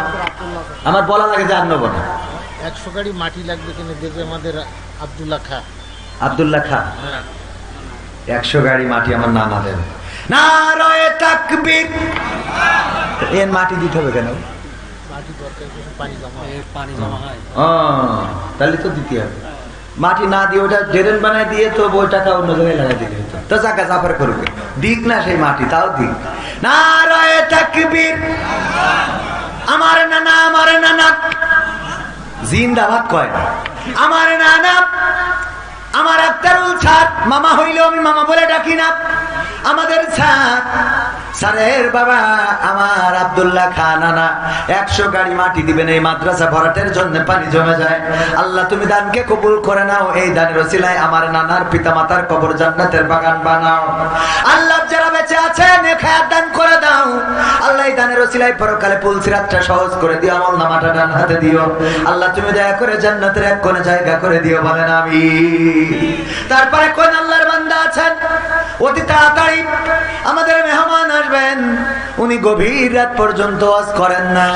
আমার বলা লাগে যে আর নেবো না। 100 গাড়ি মাটি লাগবে কিনে দেবে আমাদের আব্দুল্লাহ খা। আব্দুল্লাহ খা 100 গাড়ি মাটি আমার নানা দেবে। নারায়ে তাকবীর। এর মাটি দিতে হবে কেন? মাটি দরকার, পানি জমা, পানি জমা হয়। তাহলে তো দিতে হবে। মাটি না দিয়ে ওটা ড্রেন বানায় দিয়ে তো ওই টাকা অন্য জায়গায় লাগাই দিতে হতো, তো জায়গা জাফার করবে, দিক না সেই মাটি, তাও দিক। নারায়ে তাকবীর। আমার নানা জিন্দাবাদ কয় না, আমার নানা আমার আক্তারুল স্যার, মামা হইলেও আমি মামা বলে ডাকি না। আমাদের স্যারের বাবা আমার আব্দুল্লাহ খান নানা 100 গাড়ি মাটি দিবেন এই মাদ্রাসা ভরাটের জন্য, পানি জমে যায়। আল্লাহ তুমি দানকে কবুল করে নাও, এই দানের ওসিলায় আমার নানার পিতা মাতার কবর জান্নাতের বাগান বানাও। আল্লাহ যারা বেঁচে আছে নেখায়াত দান করে দাও। আল্লাহ এই দানের ওসিলায় পরকালে পুলসিরাতটা সহজ করে দিও, আমল নামাটা ডান হাতে দিও। আল্লাহ তুমি দয়া করে জান্নাতের এক কোণে জায়গা করে দিও, বলেন আমিন। তারপরে কোন আল্লাহর বান্দা আছেন অতি তাড়াতাড়ি আমাদের মেহমান আসবেন, উনি গভীর রাত পর্যন্ত ওয়াজ করেন না।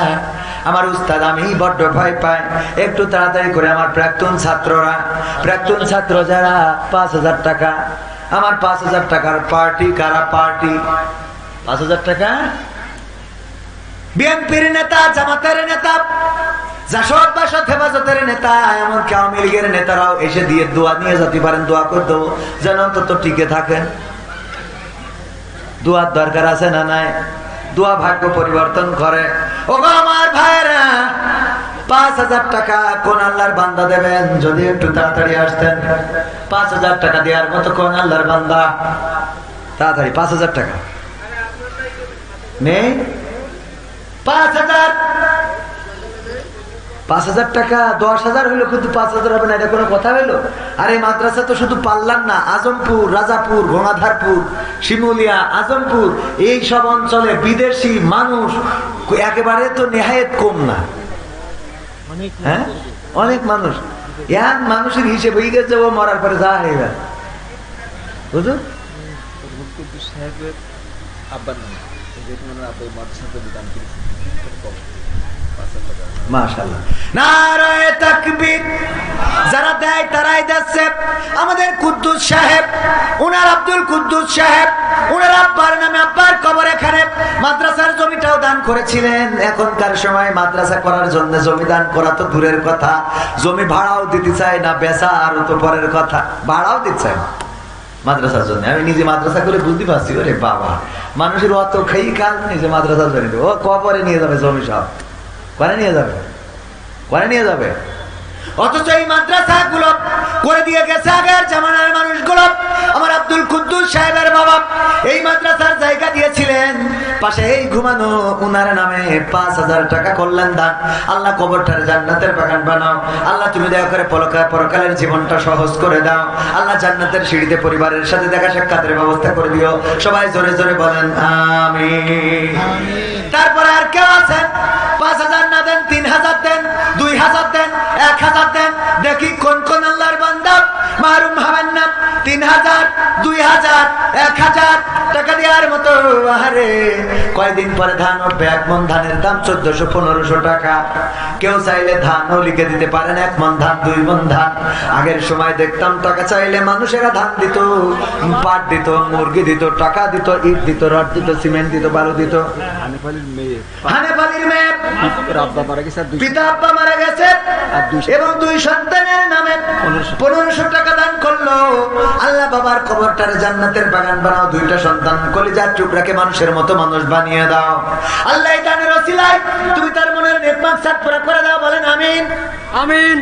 আমার উস্তাদ আমি বড্ড ভয় পাই, একটু তাড়াতাড়ি করে আমার প্রাক্তন ছাত্র যারা 5000 টাকা, আমার 5000 টাকার পার্টি, কারা পার্টি 5000 টাকা? বিএনপির নেতা, জামাতের নেতা, জাসদ বাসদ হেফাজতের নেতা, এমনকি আওয়ামী লীগের নেতারাও এসে দিয়ে দোয়া নিয়ে যেতে পারেন, দোয়া করে দেবো যেন অন্তত টিকে থাকেন। দোয়ার দরকার আছে না নাই? দোয়া ভাগ্য পরিবর্তন করে। ও আমার ভাইরা, 5000 টাকা কোন আল্লাহর বান্দা দেবেন? যদি একটু তাড়াতাড়ি আসতেন। 5000 টাকা দেওয়ার মতো কোন আল্লাহর বান্দা? তাড়াতাড়ি 5000 টাকা নেই? 5000 টাকা 10,000 হইলো, কিন্তু 5000 হবে না, এটা কোনো কথা হইলো? আর এই মাদ্রাসা তো শুধু পাল্লার না, আজমপুর, রাজাপুর, গঙ্গাধারপুর, শিমুলিয়া, আজমপুর এই সব অঞ্চলে বিদেশি মানুষ একেবারে তো নেহায়েত কম না। হ্যাঁ, অনেক মানুষ, এক মানুষের হিসেবে হয়ে গেছে ও মরার পরে যা হয়ে গেল। বুঝলো? মাশাআল্লাহ, নারায়ে তাকবীর। যারা দেয় তারাই দিচ্ছে। আমাদের কুদ্দুস সাহেব, উনার আব্দুল কুদ্দুস সাহেব, উনার আব্বার নামে আব্বার কবর এখানে মাদ্রাসার জমিটাও দান করেছিলেন। এখনকার সময় মাদ্রাসা করার জন্য জমি দান করা তো দূরের কথা, জমি ভাড়াও দিতে চায় না, বেচা আরো তো পরের কথা, ভাড়াও দিতে চায় না মাদ্রাসার জন্য। আমি নিজে মাদ্রাসা করে বুঝতে পারছি, ওরে বাবা, মানুষের অত খাই কাজ, নিজে মাদ্রাসা জমি ও কবরে নিয়ে যাবে, জমি সব করে নিয়ে যাবে। অথচ এই মাদ্রাসা গুলো করে দিয়ে গেছে আগের জামানার মানুষগুলো। আমার আব্দুল কুদ্দুস সাহেবের বাবা এই মাদ্রাসার জায়গা দিয়েছিলেন, পাশে এই ঘুমানো উনার নামে 5000 টাকা করলেন দান। আল্লাহ কবরটার জান্নাতের বাগান বানাও। আল্লাহ তুমি দয়া করে পরকালের জীবনটা সহজ করে দাও। আল্লাহ জান্নাতের সিঁড়িতে পরিবারের সাথে দেখা সাক্ষাতের ব্যবস্থা করে দিও। সবাই জোরে জোরে বলেন আমিন। তারপরে আর কেউ আছেন 5000 না দেন, 3000 দেন, 2000 দেন, 1000 দেন, দেখি কোন কোন আল্লাহর বান্দা মাহরুম হবেন না। 3000, 2000, 1000 টাকা দেওয়ার মতো। আরে কয়দিন পরে ধান উঠবে, 1 মণ ধানের দাম 1400-1500 টাকা। কেউ চাইলে ধানও লিখে দিতে পারেন, 1 মণ ধান, 2 মণ ধান। আগের সময় দেখতাম টাকা চাইলে মানুষেরা ধান দিত, পাট দিত, মুরগি দিত, টাকা দিত, ইট দিত, রড দিত, সিমেন্ট দিত, বালু দিত। হানেফালির মেয়ে পিতা আব্বা মারা গেছে এবং 2 সন্তানের নামে 1500 টাকা দান করলো। আল্লাহ বাবার কবরটার জান্নাতের বাগান বানাও। 2টা সন্তান কলিজার টুকরাকে মানুষের মতো মানুষ বানিয়ে দাও। আল্লাহ এই দানের ওসিলায় তুমি তার মনের নেক মাকসাদ পুরা করে দাও, বলেন আমিন। আমিন।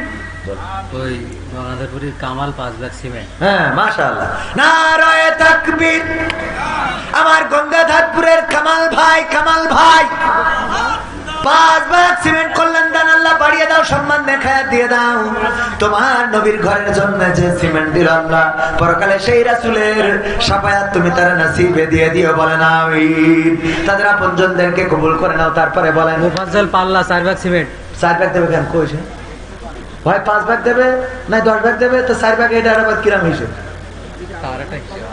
ওই গঙ্গাধরপুরের কামাল 5 লাখ সিমেন্ট। হ্যাঁ, মাশাআল্লাহ, নারায়ে তাকবীর। আমার গঙ্গাধরপুরের কামাল ভাই 5 লাখ সিমেন্ট করলেন দান। আল্লাহ বাড়িয়ে দাও, সম্মান দেখায় দিয়ে দাও। তোমার নবীর ঘরের জন্য যে সিমেন্ট দিল আল্লাহ, পরকালে সেই রাসূলের শাফায়াত তুমি তার নসিবে দিয়ে দিও, বলেন আমিন। তাদের আপনজনদেরকে কবুল করে নাও। তারপরে বলেন মুফাজ্জল পাল্লা 4 ভাগ সিমেন্ট। 4 ভাগ দেবে কেন? কইছে ভাই 5 ভাগ দেবে না 10 ভাগ দেবে, তো 4 ভাগ এটা আবার কিরাম হিসেবে?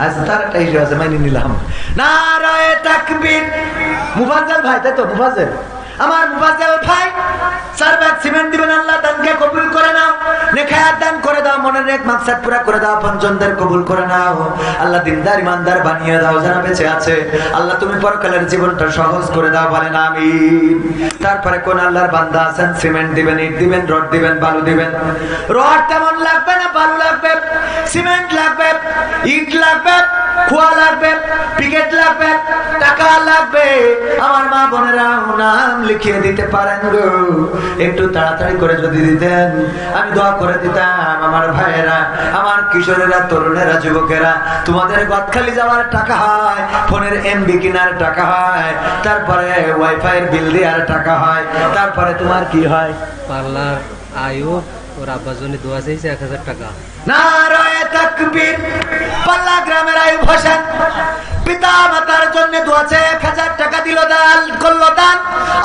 আচ্ছা, তার একটা হিসেবে আছে, মাইনে নিলাম। নারায়ে তাকবীর। মুফাজ্জল ভাই, তাই তো? মুফাজ্জল, আমার মুফাজ্জল ভাই 4 ভাগ সিমেন্ট দিবেন। আল্লাহ দানকে কবুল করে নাও, নেখায়াত দান করে দাও, মনের এক মাকসাদ পুরা করে দাও, পঞ্চমদের কবুল করে নাও। আল্লাহ দিনদার ইমানদার বানিয়ে দাও যারা বেঁচে আছে। আল্লাহ তুমি পরকালের জীবনটা সহজ করে দাও, বলেন আমিন। তারপরে কোন আল্লাহর বান্দা আছেন সিমেন্ট দিবেন, ইট দিবেন, রড দিবেন, বালু দিবেন? রড তেমন লাগবে না, বালু লাগবে, সিমেন্ট লাগবে, ইট লাগবে, খোয়া লাগবে, পিকেট লাগবে, টাকা লাগবে, আমার মা বোনেরা নাম লিখিয়ে দিতে পারেন গো, একটু তাড়াতাড়ি করে যদি দিতেন আমি দোয়া করে দিতাম। আমার ভাইয়েরা, আমার কিশোরেরা, তরুণেরা, যুবকেরা, তোমাদের গদখালি যাওয়ার টাকা হয়, ফোনের এমবি কেনার টাকা হয়, তারপরে ওয়াইফাই এর বিল দেওয়ার টাকা হয়, তারপরে তোমার কি হয়? পার্লার আয়ুব ওর আব্বার জন্য দোয়া চাইছে 1000 টাকা। নারায়ে তাকবীর। পাল্লা গ্রামের আয়ুব হোসেন পিতা মাতার জন্য দোয়া চেয়ে 1000 টাকা দিল, দান করলো দান।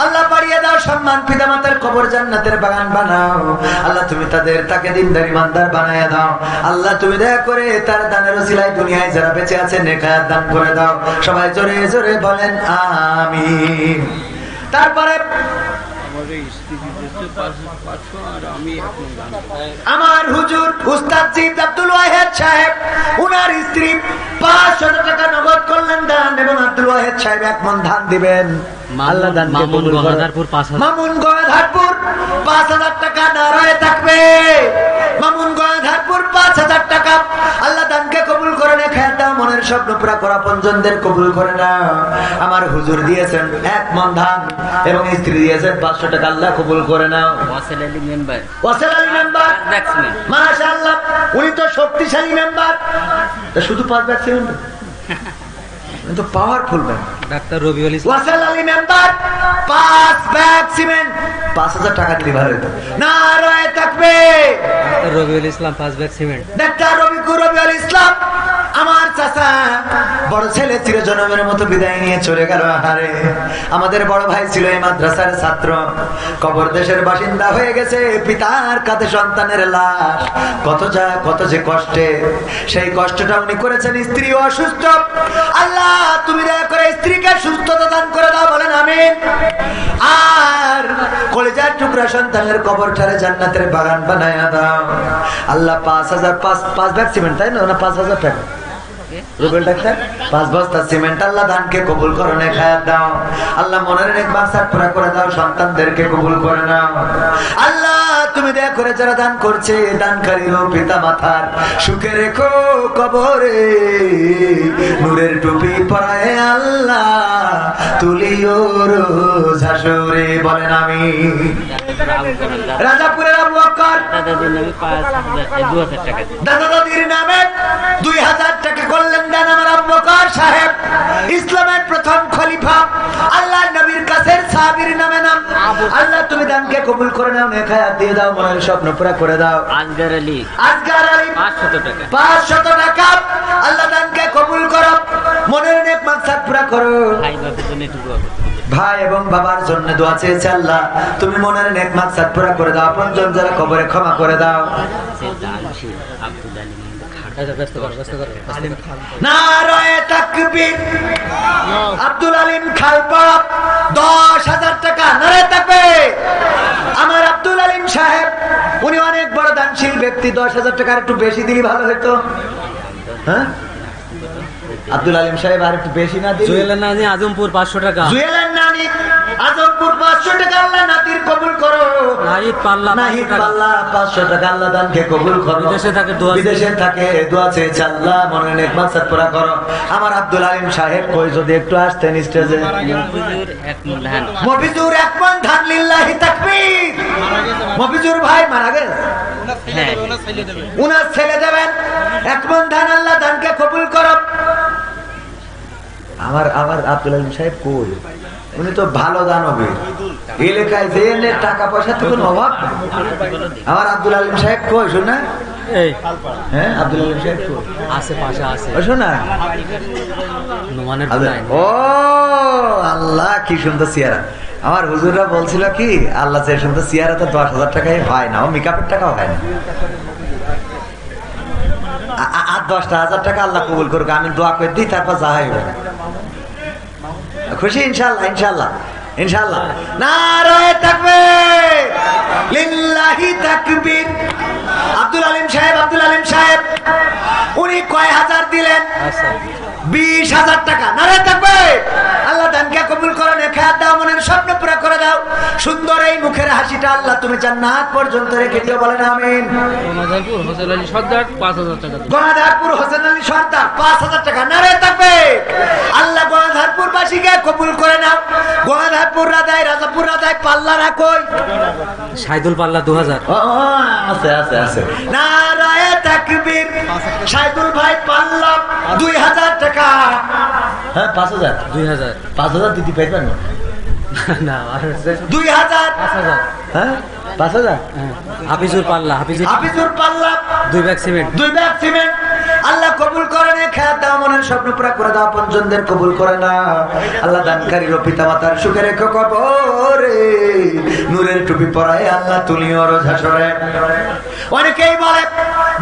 আল্লাহ বাড়িয়ে দাও সম্মান, পিতা মাতার কবর জান্নাতের বাগান বানাও। আল্লাহ তুমি তাকে দিনদার ইমানদার বানায়া দাও। আল্লাহ তুমি দয়া করে তার দানের ওসিলায় দুনিয়ায় যারা বেঁচে আছে নেক হায়াত দান করে দাও। সবাই জোরে জোরে বলেন আমিন। তারপরে আমার হুজুর উস্তাদ জিদ আব্দুল ওয়াহেদ সাহেব, উনার স্ত্রী 500 টাকা নগদ করলেন দান, এবং আব্দুল ওয়াহেদ সাহেব 1 মণ ধান দিবেন। আল্লাহ দান মামুন গঙ্গাধরপুর 5000, মামুন গঙ্গাধরপুর 5000 টাকা। নারায়ে থাকবে মামুন গঙ্গাধরপুর 5000 টাকা। আল্লাহ দানকে কবুল করে নে, খেয়াল দাও, মনের স্বপ্ন পুরা করা পঞ্জনদের কবুল করে নাও। আমার হুজুর দিয়েছেন 1 মণ ধান এবং স্ত্রী দিয়েছেন 500 টাকা। আল্লাহ কবুল করে নাও। ওয়াসেল আলী মেম্বার, ওয়াসেল আলী মেম্বার, মাশাআল্লাহ, উনি তো শক্তিশালী মেম্বার। তো শুধু 5 ব্যাগ সিমেন্ট, তো পাওয়ারফুল ম্যান। ডাক্তার Rabiul Islam, Wasel Ali member 5 bag cement, 5000 টাকা দিলে ভালো হতো। নারায়ে তাকবীর। ডাক্তার রবিউল ইসলাম 5 ব্যাগ সিমেন্ট। ডাক্তার রবিউল ইসলাম আমার চাচা, বড় ছেলে চিরজনমের মতো বিদায় নিয়ে চলে গেল। আহারে, আমাদের বড় ভাই ছিল এই মাদ্রাসার ছাত্র, কবর দেশের বাসিন্দা হয়ে গেছে। পিতার কাঁধে সন্তানের লাশ, কত যে কষ্টে, সেই কষ্টটা উনি করেছেন। স্ত্রী অসুস্থ, আল্লাহ তুমি দয়া করে স্ত্রীকে সুস্থতা দান করে দাও, বলেন আমিন। আর কলিজার টুকরা সন্তানের কবরটারে জান্নাতের বাগান বানায়া দাও। আল্লাহ 5 ব্যাগ সিমেন্ট, তাই না? 5000 টাকা রুবেল ডাক্তার, 5 বস্তা সিমেন্ট। আল্লাহ দানকে কবুল করো, নেক হায়াত দাও। আল্লাহ মনের নেক মাকসাদ পুরা করে দাও, সন্তানদেরকে কবুল করে নাও। আল্লাহ তুমি দয়া করে যারা দান করছে, দানকারীর পিতা মাতার সুখে রেখো কবরে, নূরের টুপি পরায় আল্লাহ তুলিও রোজ হাসরে, বলেন আমিন। রাজাপুরের আবু বকর দাদা দাদির নামে 2000 টাকা করলেন দান। আমার আবু বকর সাহেব ইসলামের প্রথম খলিফা, আল্লাহ নবীর কাছের সাহাবীর নামে নাম। আল্লাহ তুমি দানকে কবুল করে নাও, নেক হায়াত দিয়ে দাও, মনের স্বপ্ন পুরা করে দাও। আসগার আলী 500 টাকা। 500 টাকা। আল্লাহ দানকে কবুল করো, মনের নেক মাকসাদ পুরা করো। ভাই বাপের জন্য একটু দোয়া করতে হবে। ভাই এবং বাবার জন্য দোয়া চেয়েছে। আল্লাহ তুমি মনের নেক মাকসাদ পুরা করে দাও, আপনজন যারা কবরে ক্ষমা করে দাও। নারায়ে তাকবীর। আব্দুল আলিম খালপাড়া 10,000 টাকা। নারায়ে তাকবীর। আমার আব্দুল আলিম সাহেব, উনি অনেক বড় দানশীল ব্যক্তি, 10,000 টাকা একটু বেশি দিলে ভালো হতো। হ্যাঁ আব্দুল আলিম সাহেব আর একটু বেশি না দিলে? জুয়েলের নানি আজমপুর 500 টাকা। জুয়েলের নানি আজমপুর 500 টাকা। আল্লাহ নাতির কবুল করো। নাহিদ পাল্লা 500 টাকা। আল্লাহ দানকে কবুল করো। বিদেশে থাকে দোয়া চেয়েছে। আল্লাহ মনের নেক মাকসাদ পুরা করো। আমার আব্দুল আলিম সাহেব কই যদি একটু আসতেন স্টেজে। মফিজুর 1 মণ ধান, লিল্লাহি তাকবীর। মফিজুর ভাই মারা গেছে, উনার ছেলে দেবেন 1 মণ ধান। আল্লাহ দানকে কবুল করো। আমার আব্দুল আলিম সাহেব কই? উনি তো ভালো দানবীর, এলাকায় যে এলে টাকা পয়সা তো কোনো অভাব। আমার আব্দুল আলিম সাহেব কই শোনা? হ্যাঁ আব্দুল আলিম সাহেব কই? আশেপাশে আছে শোনা। ও আল্লাহ কি সুন্দর চেহারা। আমার হুজুররা বলছিল কি, আল্লাহ যে সুন্দর চেহারা তো 10,000 টাকায় হয় না, ও মেকআপের টাকাও হয় না। আর 10,000 টাকা আল্লাহ কবুল করুক, আমি দোয়া করে দিই, তারপর যা হইবে খুশি ইনশাআল্লাহ। ইনশাআল্লাহ ইনশাআল্লাহ। নারায়ে তাকবীর, লিল্লাহি তাকবীর। আব্দুল আলিম সাহেব উনি কয় হাজার দিলেন? 20,000 টাকা। নারায়ে তাকবীর। আল্লাহ দানকে কবুল করো, নেক হায়াত দাও, মনের স্বপ্ন পুরা করে দাও। সুন্দর এই মুখের হাসি বাসিটা আল্লাহ তুমি জান্নাত পর্যন্ত রেখে দিও, বলেন আমিন। গণাধারপুর হোসেন আলী সর্দার 5,000 টাকা। গণাধারপুর হোসেন আলী সর্দার 5,000 টাকা। নারে তাকবীর। আল্লাহ গণাধারপুর বাসীকে কবুল করে নাও। গণাধারপুর রাজাই, রাজাপুর রাজাই, পাল্লা রাখোই। সাইদুল পাল্লা 2000। আছে আছে আছে। নারায়ে তাকবীর। সাইদুল ভাই পাল্লা 2000 টাকা। হ্যাঁ 5000 2000 5000 দিতে পারবেন না? না আর 2000 5000। হ্যাঁ 5000। হাফিজুর পাল্লা, হাফিজুর পাল্লা 2 ব্যাগ সিমেন্ট। 2 bag cement. আল্লাহ কবুল করে নে, খেয়াল দাও, মনের স্বপ্ন পুরা করে দাও, পঞ্চমদের কবুল করে না। আল্লাহ দানকারীর পিতা মাতার সুখে রেখো কবরে, নূরের টুপি পরায় আল্লাহ তুলিও রোজ হাসরে। অনেকেই বলে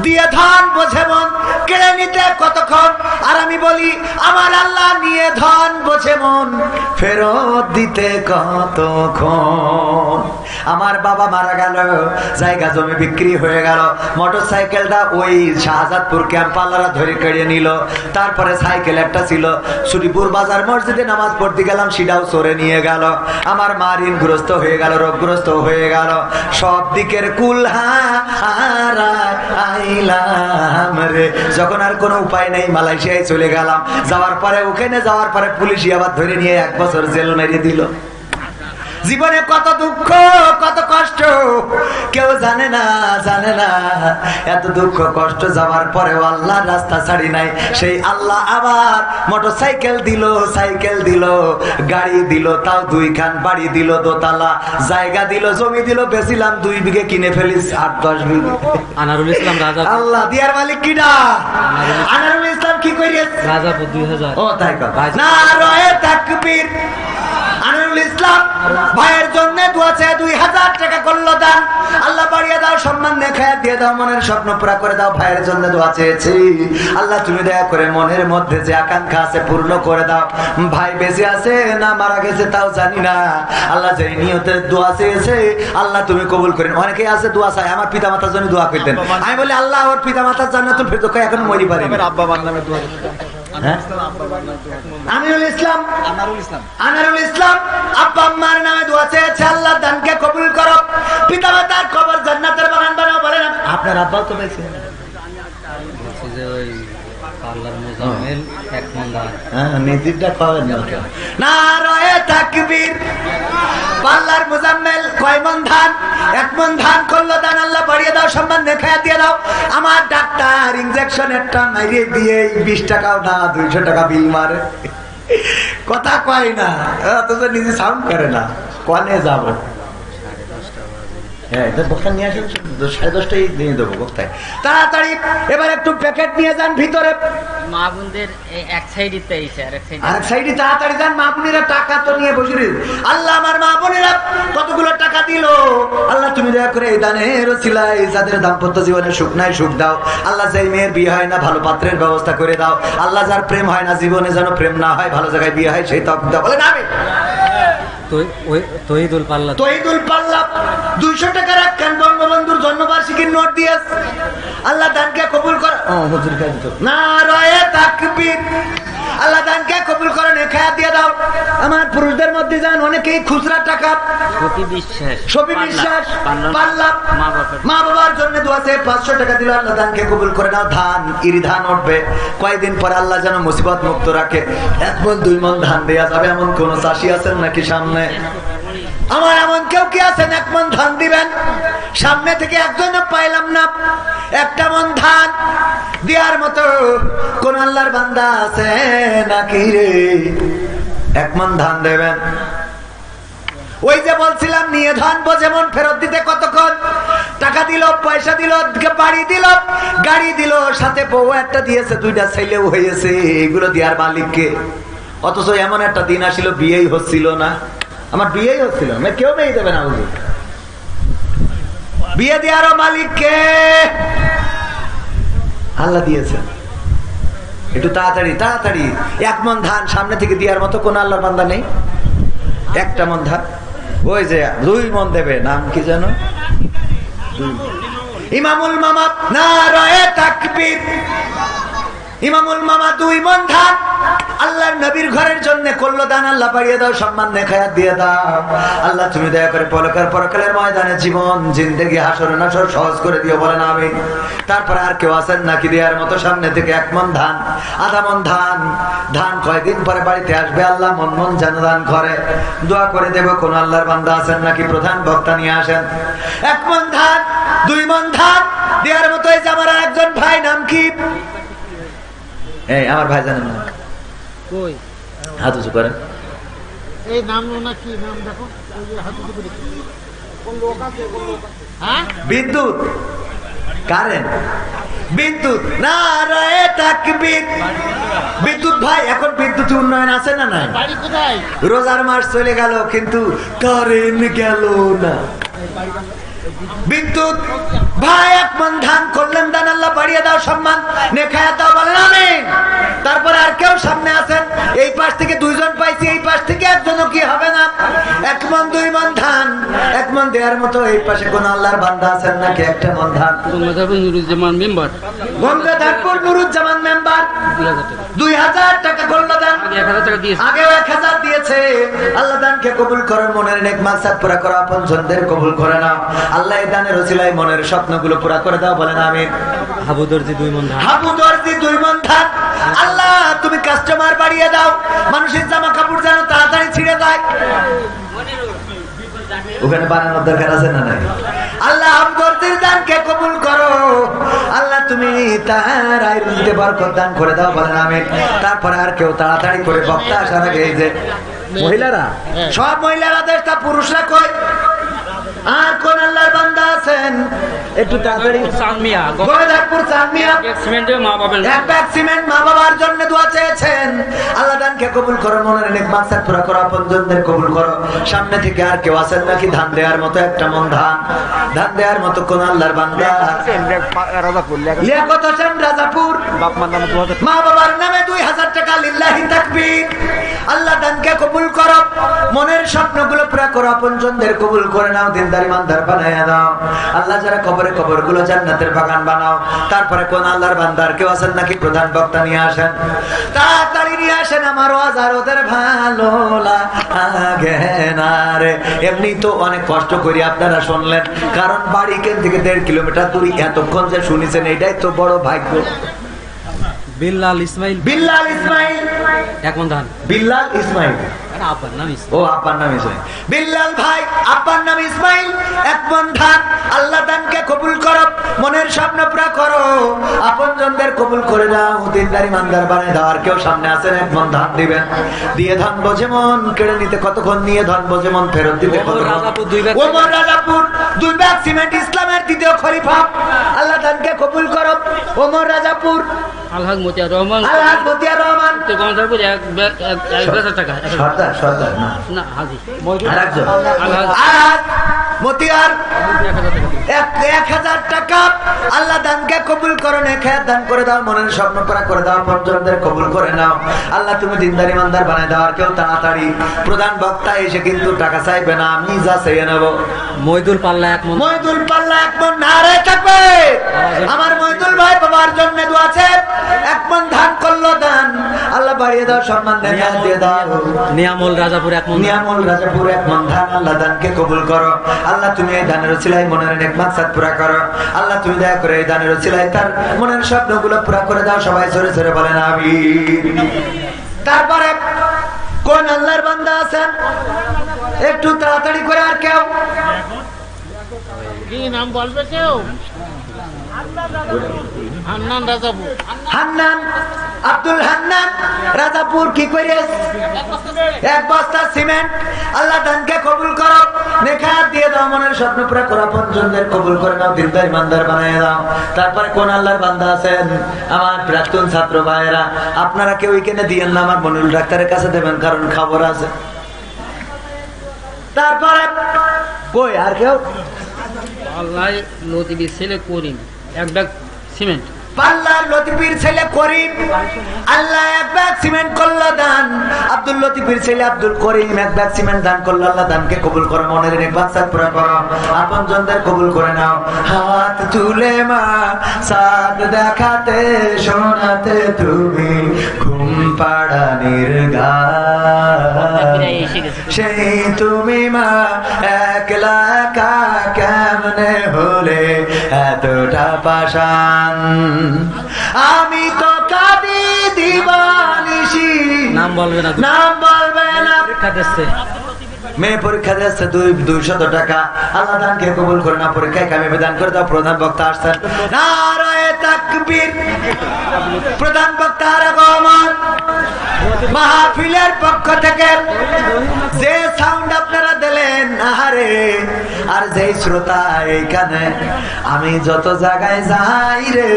দিয়ে ধন বোঝে মন, কেড়ে নিতে কতক্ষণ। আর আমি বলি আমার আল্লাহ নিয়ে ধন বোঝে মন, ফেরত দিতে কতক্ষণ। আমার বাবা মারা গেল, জায়গা জমি বিক্রি হয়ে গেল, মোটরসাইকেলটা ওই শাহজাদপুর ক্যাম্প পাল্লারা ধরে কেড়ে নিল। তারপরে সাইকেল একটা ছিল, সুরিপুর বাজার মসজিদে নামাজ পড়তে গেলাম, সেটাও চোরে নিয়ে গেল। আমার মা ঋণগ্রস্ত হয়ে গেল, রোগগ্রস্ত হয়ে গেল, সব দিকের কুলহারাইলাম রে। যখন আর কোনো উপায় নেই মালয়েশিয়ায় চলে গেলাম। যাওয়ার পরে ওখানে যাওয়ার পরে পুলিশই আবার ধরে নিয়ে 1 বছর জেল মেরে দিল। জীবনে কত দুঃখ কত কষ্ট কেউ জানে না, জানে না। এত দুঃখ কষ্ট যাওয়ার পরেও আল্লাহ রাস্তা ছাড়ি নাই। সেই আল্লাহ আবার মোটরসাইকেল দিল, সাইকেল দিল, গাড়ি দিল, তাও 2 খান, বাড়ি দিল 2 তলা, জায়গা দিল, জমি দিল, বেচিলাম 2 বিঘে, কিনে ফেলিস 8-10 বিঘে। আনারুল ইসলাম রাজা, আল্লাহ দিয়ার মালিক কিডা? আনারুল ইসলাম কি করিস? রাজাপুর 2000। ও তাই কথা। নারায়ে তাকবীর। আনারুল ইসলাম ভাইয়ের জন্য দোয়া চেয়ে 2000 টাকা করলো দান। আল্লাহ বাড়িয়ে দাও, সম্মান দেখায় দিয়ে দাও, মনের স্বপ্ন পুরা করে দাও। ভাইয়ের জন্য দোয়া চেয়েছি, আল্লাহ তুমি দয়া করে মনের মধ্যে যে আকাঙ্ক্ষা আছে পূর্ণ করে দাও। ভাই বেঁচে আছে না মারা গেছে তাও জানি না, আল্লাহ যে নিয়তে দোয়া চেয়েছে আল্লাহ তুমি কবুল করেন। অনেকে আছে দোয়া চায় আমার পিতা মাতার জন্য দোয়া করতেন। আমি বলি আল্লাহ ওর পিতা মাতার জান্নাতুল ফেরদৌস এখন মরি পারি। আব্বা আমার নামে দোয়া আমিরুল ইসলাম, আনারুল ইসলাম আব্বা আম্মার নামে দোয়া চেয়েছে, আল্লাহ দানকে কবুল করো, পিতা মাতার কবর জান্নাতের বাগান বানাও। বলেন আপনার আব্বাও তো বেঁচে বলছি যে ওই পাল্লার মোজাম্মেল 1 মণ ধান। নিজেরটা পাবেন না। নারায়ে তাকবীর। পাল্লার মোজাম্মেল কয় মণ ধান? 1 মণ ধান করলো দান। আল্লাহ বাড়িয়ে দাও, সম্মান দেখায় দিয়ে দাও। আমার ডাক্তার ইনজেকশন একটা মাইরে দিয়ে 20 টাকাও না 200 টাকা বিল মারে, কথা কয় না, অথচ নিজে সাউন্ড করে না। কনে যাবো? তাড়াতাড়ি এবার একটু প্যাকেট নিয়ে যান ভিতরে। মা বোনদের এক সাইডে আরেক সাইডে তাড়াতাড়ি যান। মা বোনেরা টাকা তো নিয়ে বসে রয়েছে। আল্লাহ আমার মা বোনেরা কতগুলো টাকা দিল, আল্লাহ তুমি দয়া করে এই দানের ওসিলায় যাদের দাম্পত্য জীবনে সুখ নাই সুখ দাও। আল্লাহ যেই মেয়ের বিয়ে হয় না ভালো পাত্রের ব্যবস্থা করে দাও। আল্লাহ যার প্রেম হয় না জীবনে যেন প্রেম না হয়, ভালো জায়গায় বিয়ে হয় সেই তক দাও। বলেন আমি তহিদুল পাল্লা, তহিদুল পাল্লা 200 টাকার একখান বঙ্গবন্ধুর জন্মবার্ষিকীর নোট দিয়েছে। আল্লাহ দানকে কবুল করে। নারায়ে তাকবীর। আল্লাহ দানকে কবুল করে নেখায়া দিয়ে দাও। আমার পুরুষদের মধ্যে যান অনেকেই খুচরা টাকা, সবই বিশ্বাস পাল্লা মা বাবার জন্য দোয়া চেয়ে 500 টাকা দিল। আল্লাহ দানকে কবুল করে নাও। ধান ইরি ধান উঠবে কয়েকদিন পরে, আল্লাহ যেন মুসিবত মুক্ত রাখে। 1 মণ 2 মণ ধান দেয়া যাবে এমন কোন চাষি আছেন নাকি সামনে? আমার এমন কেউ কি আছেন 1 মণ ধান দিবেন? সামনে থেকে একজনও পাইলাম না। 1টা মণ ধান দেওয়ার মতো কোন আল্লাহর বান্দা আছে নাকি রে? 1 মণ ধান দেবেন। ওই যে বলছিলাম নিয়ে ধান বোঝে মন, ফেরত দিতে কতক্ষণ? টাকা দিল, পয়সা দিল, বাড়ি দিল, গাড়ি দিল, সাথে বউ একটা দিয়েছে, 2টা ছেলেও হয়েছে। এগুলো দেওয়ার মালিককে। অথচ এমন একটা দিন আসিল বিয়েই হচ্ছিল না। আমার বিয়েই হচ্ছিল না, কেউ নেই দেবে না। বিয়ে দেওয়ারও মালিককে আল্লাহ দিয়েছেন। একটু তাড়াতাড়ি তাড়াতাড়ি 1 মণ ধান সামনে থেকে দেওয়ার মতো কোন আল্লাহর বান্দা নেই। 1টা মণ ধান। ওই যে 2 মণ দেবে, নাম কি জানো? ইমামুল মামা। নারায়ে তাকবীর। ইমামুল মামা 2 মণ ধান আল্লাহর নবীর ঘরের জন্য করলো দান, আল্লাহ বাড়িয়ে দাও, সম্মান নেখায়াত দিয়ে দাও। আল্লাহ তুমি দয়া করে পরকালের ময়দানে জীবন জিন্দেগি হাসর নাসর সহজ করে দিও, বলেন আমিন। তারপরে আর কেউ আছেন নাকি দেওয়ার মতো? সামনে থেকে 1 মণ ধান, আধা মণ ধান, ধান কয়দিন পরে বাড়িতে আসবে, আল্লাহ মন মন যেন দান করে দোয়া করে দেব। কোন আল্লাহর বান্দা আছেন নাকি? প্রধান বক্তা নিয়ে আসেন। 1 মণ ধান, 2 মণ ধান দেওয়ার মতো। এই যে আমার একজন ভাই, নাম কি? এই আমার ভাই জানেন না? কই হাত উঁচু করেন। এই নাম না কি নাম দেখো, ওই যে হাত উঁচু করে। কোন লোক আছে, কোন লোক আছে? হ্যাঁ, বিদ্যুৎ, কারেন্ট, বিদ্যুৎ না রে তাকবীর। বিদ্যুৎ ভাই, এখন বিদ্যুৎ উন্নয়ন আছে না নাই? বাড়ি কোথায়? রোজার মাস চলে গেল কিন্তু কারেন্ট গেল না। বিদ্যুৎ ভাই 1 মণ ধান করলেন দান, আল্লাহ বাড়িয়ে দাও, সম্মান নেখায়াত দাও, বলেন আমিন। তারপরে আর কেউ সামনে আছেন? এই পাশ থেকে 2 জন পাইছি, এই পাশ থেকে 1 জনও কি হবে না? 1 মণ 2 মণ ধান, 1 মণ দেওয়ার মতো। এই পাশে কোন আল্লাহর বান্দা আছেন নাকি? 1 মণ ধান। গঙ্গাধারপুর নুরুজ্জামান মেম্বার, গঙ্গাধারপুর নুরুজ্জামান মেম্বার 2000 টাকা করলো দান। 1000 টাকা দিয়েছে, আগেও 1000 দিয়েছে। আল্লাহ দানকে কবুল করেন, মনের নেক মাকসাদ পুরা করো, আপনজনদের কবুল করে নাও। আল্লাহ এই দানের ওসিলায় মনের স্বপ্নগুলো পুরা করে দাও, বলেন আমিন। হাবু দর্জি 2 মণ ধান, হাবু দর্জি 2 মণ ধান। আল্লাহ তুমি কাস্টমার বাড়িয়ে দাও, মানুষের জামা কাপড় যেন তাড়াতাড়ি ছিঁড়ে যায়। ওখানে বানানোর দরকার আছে না নাই? আল্লাহ হাবু দর্জির দানকে কবুল করো। আল্লাহ তুমি তার আয় রুজিতে বরকত দান করে দাও, বলেন আমিন। তারপরে আর কেউ তাড়াতাড়ি করে বক্তা আসার আগে এই যে মহিলারা, সব মহিলারা দেশটা, পুরুষরা কই? আর কোন আল্লাহর বান্দা আছেন? একটু তাড়াতাড়ি। সালমিয়া গোবিন্দপুর সালমিয়া সিমেন্টে মা বাবার 1 ব্যাগ সিমেন্ট মা বাবার জন্য দোয়া চেয়েছেন। আল্লাহ দানকে কবুল করো, মনের নেক মাকসাদ পুরা করো, আপনজনদের কবুল করো। সামনে থেকে আর কেউ আছেন নাকি ধান দেওয়ার মতো? 1 মণ ধান, ধান দেওয়ার মতো কোন আল্লাহর বান্দা? লিয়াকত হোসেন রাজাপুর, মা বাবার নামে 2000 টাকা, লিল্লাহি তাকবীর। আল্লাহ দানকে কবুল করো, মনের স্বপ্নগুলো পুরা করো, আপনজনদের কবুল করে নাও, দিনদার ইমানদার বানায়া দাও। আল্লাহ যারা কবরগুলো জান্নাতের বাগান বানাও। তারপরে কোন আল্লাহর বান্দার কেউ আছেন নাকি? প্রধান বক্তা নিয়ে আসেন, তাড়াতাড়ি নিয়ে আসেন। আমার ওয়াজ আর ওদের ভালো লাগে না রে। এমনি তো অনেক কষ্ট করি, আপনারা শুনলেন, কারণ বাড়ি কেন থেকে 1.5 কিলোমিটার দূরে, এতক্ষণ যে শুনেছেন এটাই তো বড় ভাগ্য। বিল্লাল ইসমাইল, বিল্লাল ইসমাইল 1 মণ ধান, বিল্লাল ইসমাইল, আপনার নাম ও আপার নাম ইসমাইল। বিল্লাল ভাই, আপার নাম ইসমাইল, 1 মণ ধান। আল্লাহ দানকে কবুল করো, মনের স্বপ্ন পুরা করো, আপনজনদের কবুল করে দাও, দিনদার ইমানদার বানায় দাও। আর কেউ সামনে আছেন? 1 মণ ধান দিবেন, দিয়ে ধন বোঝে মন কেড়ে নিতে কতক্ষণ, নিয়ে ধন বোঝে মন ফেরত দিতে কতক্ষণ। ওমর রাজাপুর 2 ব্যাগ সিমেন্ট, ইসলামের 2য় খলিফা। আল্লাহ দানকে কবুল করো, ওমর রাজাপুর। আলহাজ মতিয়ার রহমান, আলহাজ মতিয়ার রহমান গঙ্গাধারপুর 1000 টাকা। সর্দার, সর্দার না না হাজি আরেকজন আলহাজ আলহাজ মতিয়ার 1000 টাকা। 1000 টাকা। আল্লাহ দানকে কবুল করো, নেখায়াত দান করে দাও, মনের স্বপ্ন পুরা করে দাও, পঞ্চমদের কবুল করে নাও। আল্লাহ তুমি দিনদার ইমানদার বানায় দাও। আর কেউ তাড়াতাড়ি, প্রধান বক্তা এসে কিন্তু টাকা চাইবে না, আমি যা চাইয়ে নেব। মইদুল পাল্লা 1 মণ, মইদুল পাল্লা 1 মণ, নারে থাকবে। আমার মইদুল ভাই বাবার জন্য দোয়া আছে, 1 মণ ধান করলো দান, আল্লাহ বাড়িয়ে দাও, সম্মান দিয়ে দাও। নিয়ামুল রাজাপুর 1 মণ, নিয়ামুল রাজাপুর 1 মণ ধান। আল্লাহ দানকে কবুল করো। আল্লাহ তুমি এই দানের ওসিলায় মনের নেক মাকসাদ পুরা করো। আল্লাহ তুমি দয়া করে এই দানের ওসিলায় তার মনের স্বপ্নগুলো পুরা করে দাও। সবাই জোরে জোরে বলেন আমিন। তারপরে কোন আল্লাহর বান্দা আছেন? একটু তাড়াতাড়ি করে। আর কেউ? কি নাম বলবে কেউ? হান্নান রাজাপুর, হান্নান, আব্দুল হান্নান রাজাপুর। কি করে? 1 বস্তা সিমেন্ট। আল্লাহ দানকে কবুল করো, নেখায়াত দিয়ে দাও, মনের স্বপ্ন পুরা করো, আপনজনদের কবুল করে নাও, দিনদার ইমানদার বানিয়ে দাও। তারপরে কোন আল্লাহর বান্দা আছেন? আমার প্রাক্তন ছাত্র ভাইয়েরা, আপনারা কেউ এখানে দিয়েন না, আমার মনিরুল ডাক্তারের কাছে দেবেন, কারণ খবর আছে। তারপরে কই? আর কেউ? আল্লাহ লতিফের ছেলে করিম 1 ব্যাগ সিমেন্ট, পাল্লার লতিফের ছেলে করিম। আল্লাহ 1 ব্যাগ সিমেন্ট করলো দান। আব্দুল লতিফের ছেলে আব্দুল করিম 1 ব্যাগ সিমেন্ট দান করলো। আল্লাহ দানকে কবুল করো, মনের নেক মাকসাদ পুরা করো, আপনজনদের কবুল করে নাও। হাত তুলে মা সাদ দেখাতে শোনাতে তুমি ঘুম পাড়ানির গান সেই তুমি মা একলা কেমনে হলে এতটা পাষাণ আমি তো কাঁদি দিবানিশি নাম বলবে না, নাম বলবে না পরীক্ষা দিচ্ছে। মেয়ে পরীক্ষা দিচ্ছে 200 টাকা আল্লাহ দানকে কবুল করে না পরীক্ষায় কামিয়াবি দান করে দাও প্রধান বক্তা আসছেন নারায়ে তাকবীর প্রধান বক্তার আগমন মাহফিলের পক্ষ থেকে যে সাউন্ড আপনারা দিলেন আরে আর যেই শ্রোতা এইখানে আমি যত জায়গায় যাই রে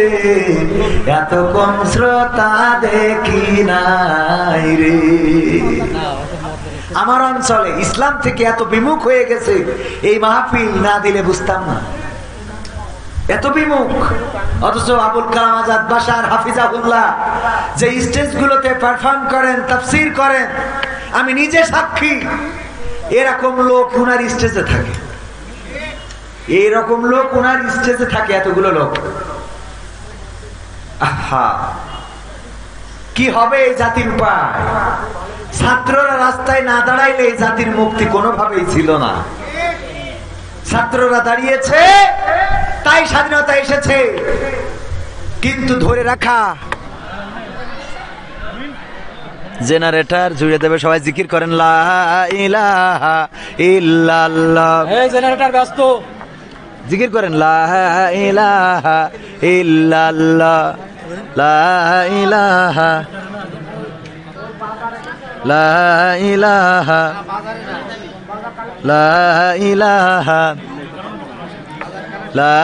এত কম শ্রোতা দেখি নাই রে আমার অঞ্চলে ইসলাম থেকে এত বিমুখ হয়ে গেছে এই মাহফিল না দিলে বুঝতাম না এত বিমুখ অথচ আবুল কালাম আজাদ বাশার হাফিজাহুল্লাহ যে স্টেজগুলোতে পারফর্ম করেন তাফসীর করেন আমি নিজে সাক্ষী এরকম লোক উনার স্টেজে থাকে এরকম লোক উনার স্টেজে থাকে এতগুলো লোক আহা কি হবে এই জাতির উপায় ছাত্ররা রাস্তায় না দাঁড়াইলে এই জাতির মুক্তি কোনোভাবেই ছিল না ছাত্ররা দাঁড়িয়েছে তাই স্বাধীনতা এসেছে কিন্তু ধরে রাখা জেনারেটর জুড়ে দেবে সবাই জিকির করেন লা ইলাহা ইল্লাল্লাহ এই জেনারেটর ব্যস্ত জিকির করেন লা ইলাহা ইল্লাল্লাহ লা ইলাহা লা ইলাহা লা ইলাহা লা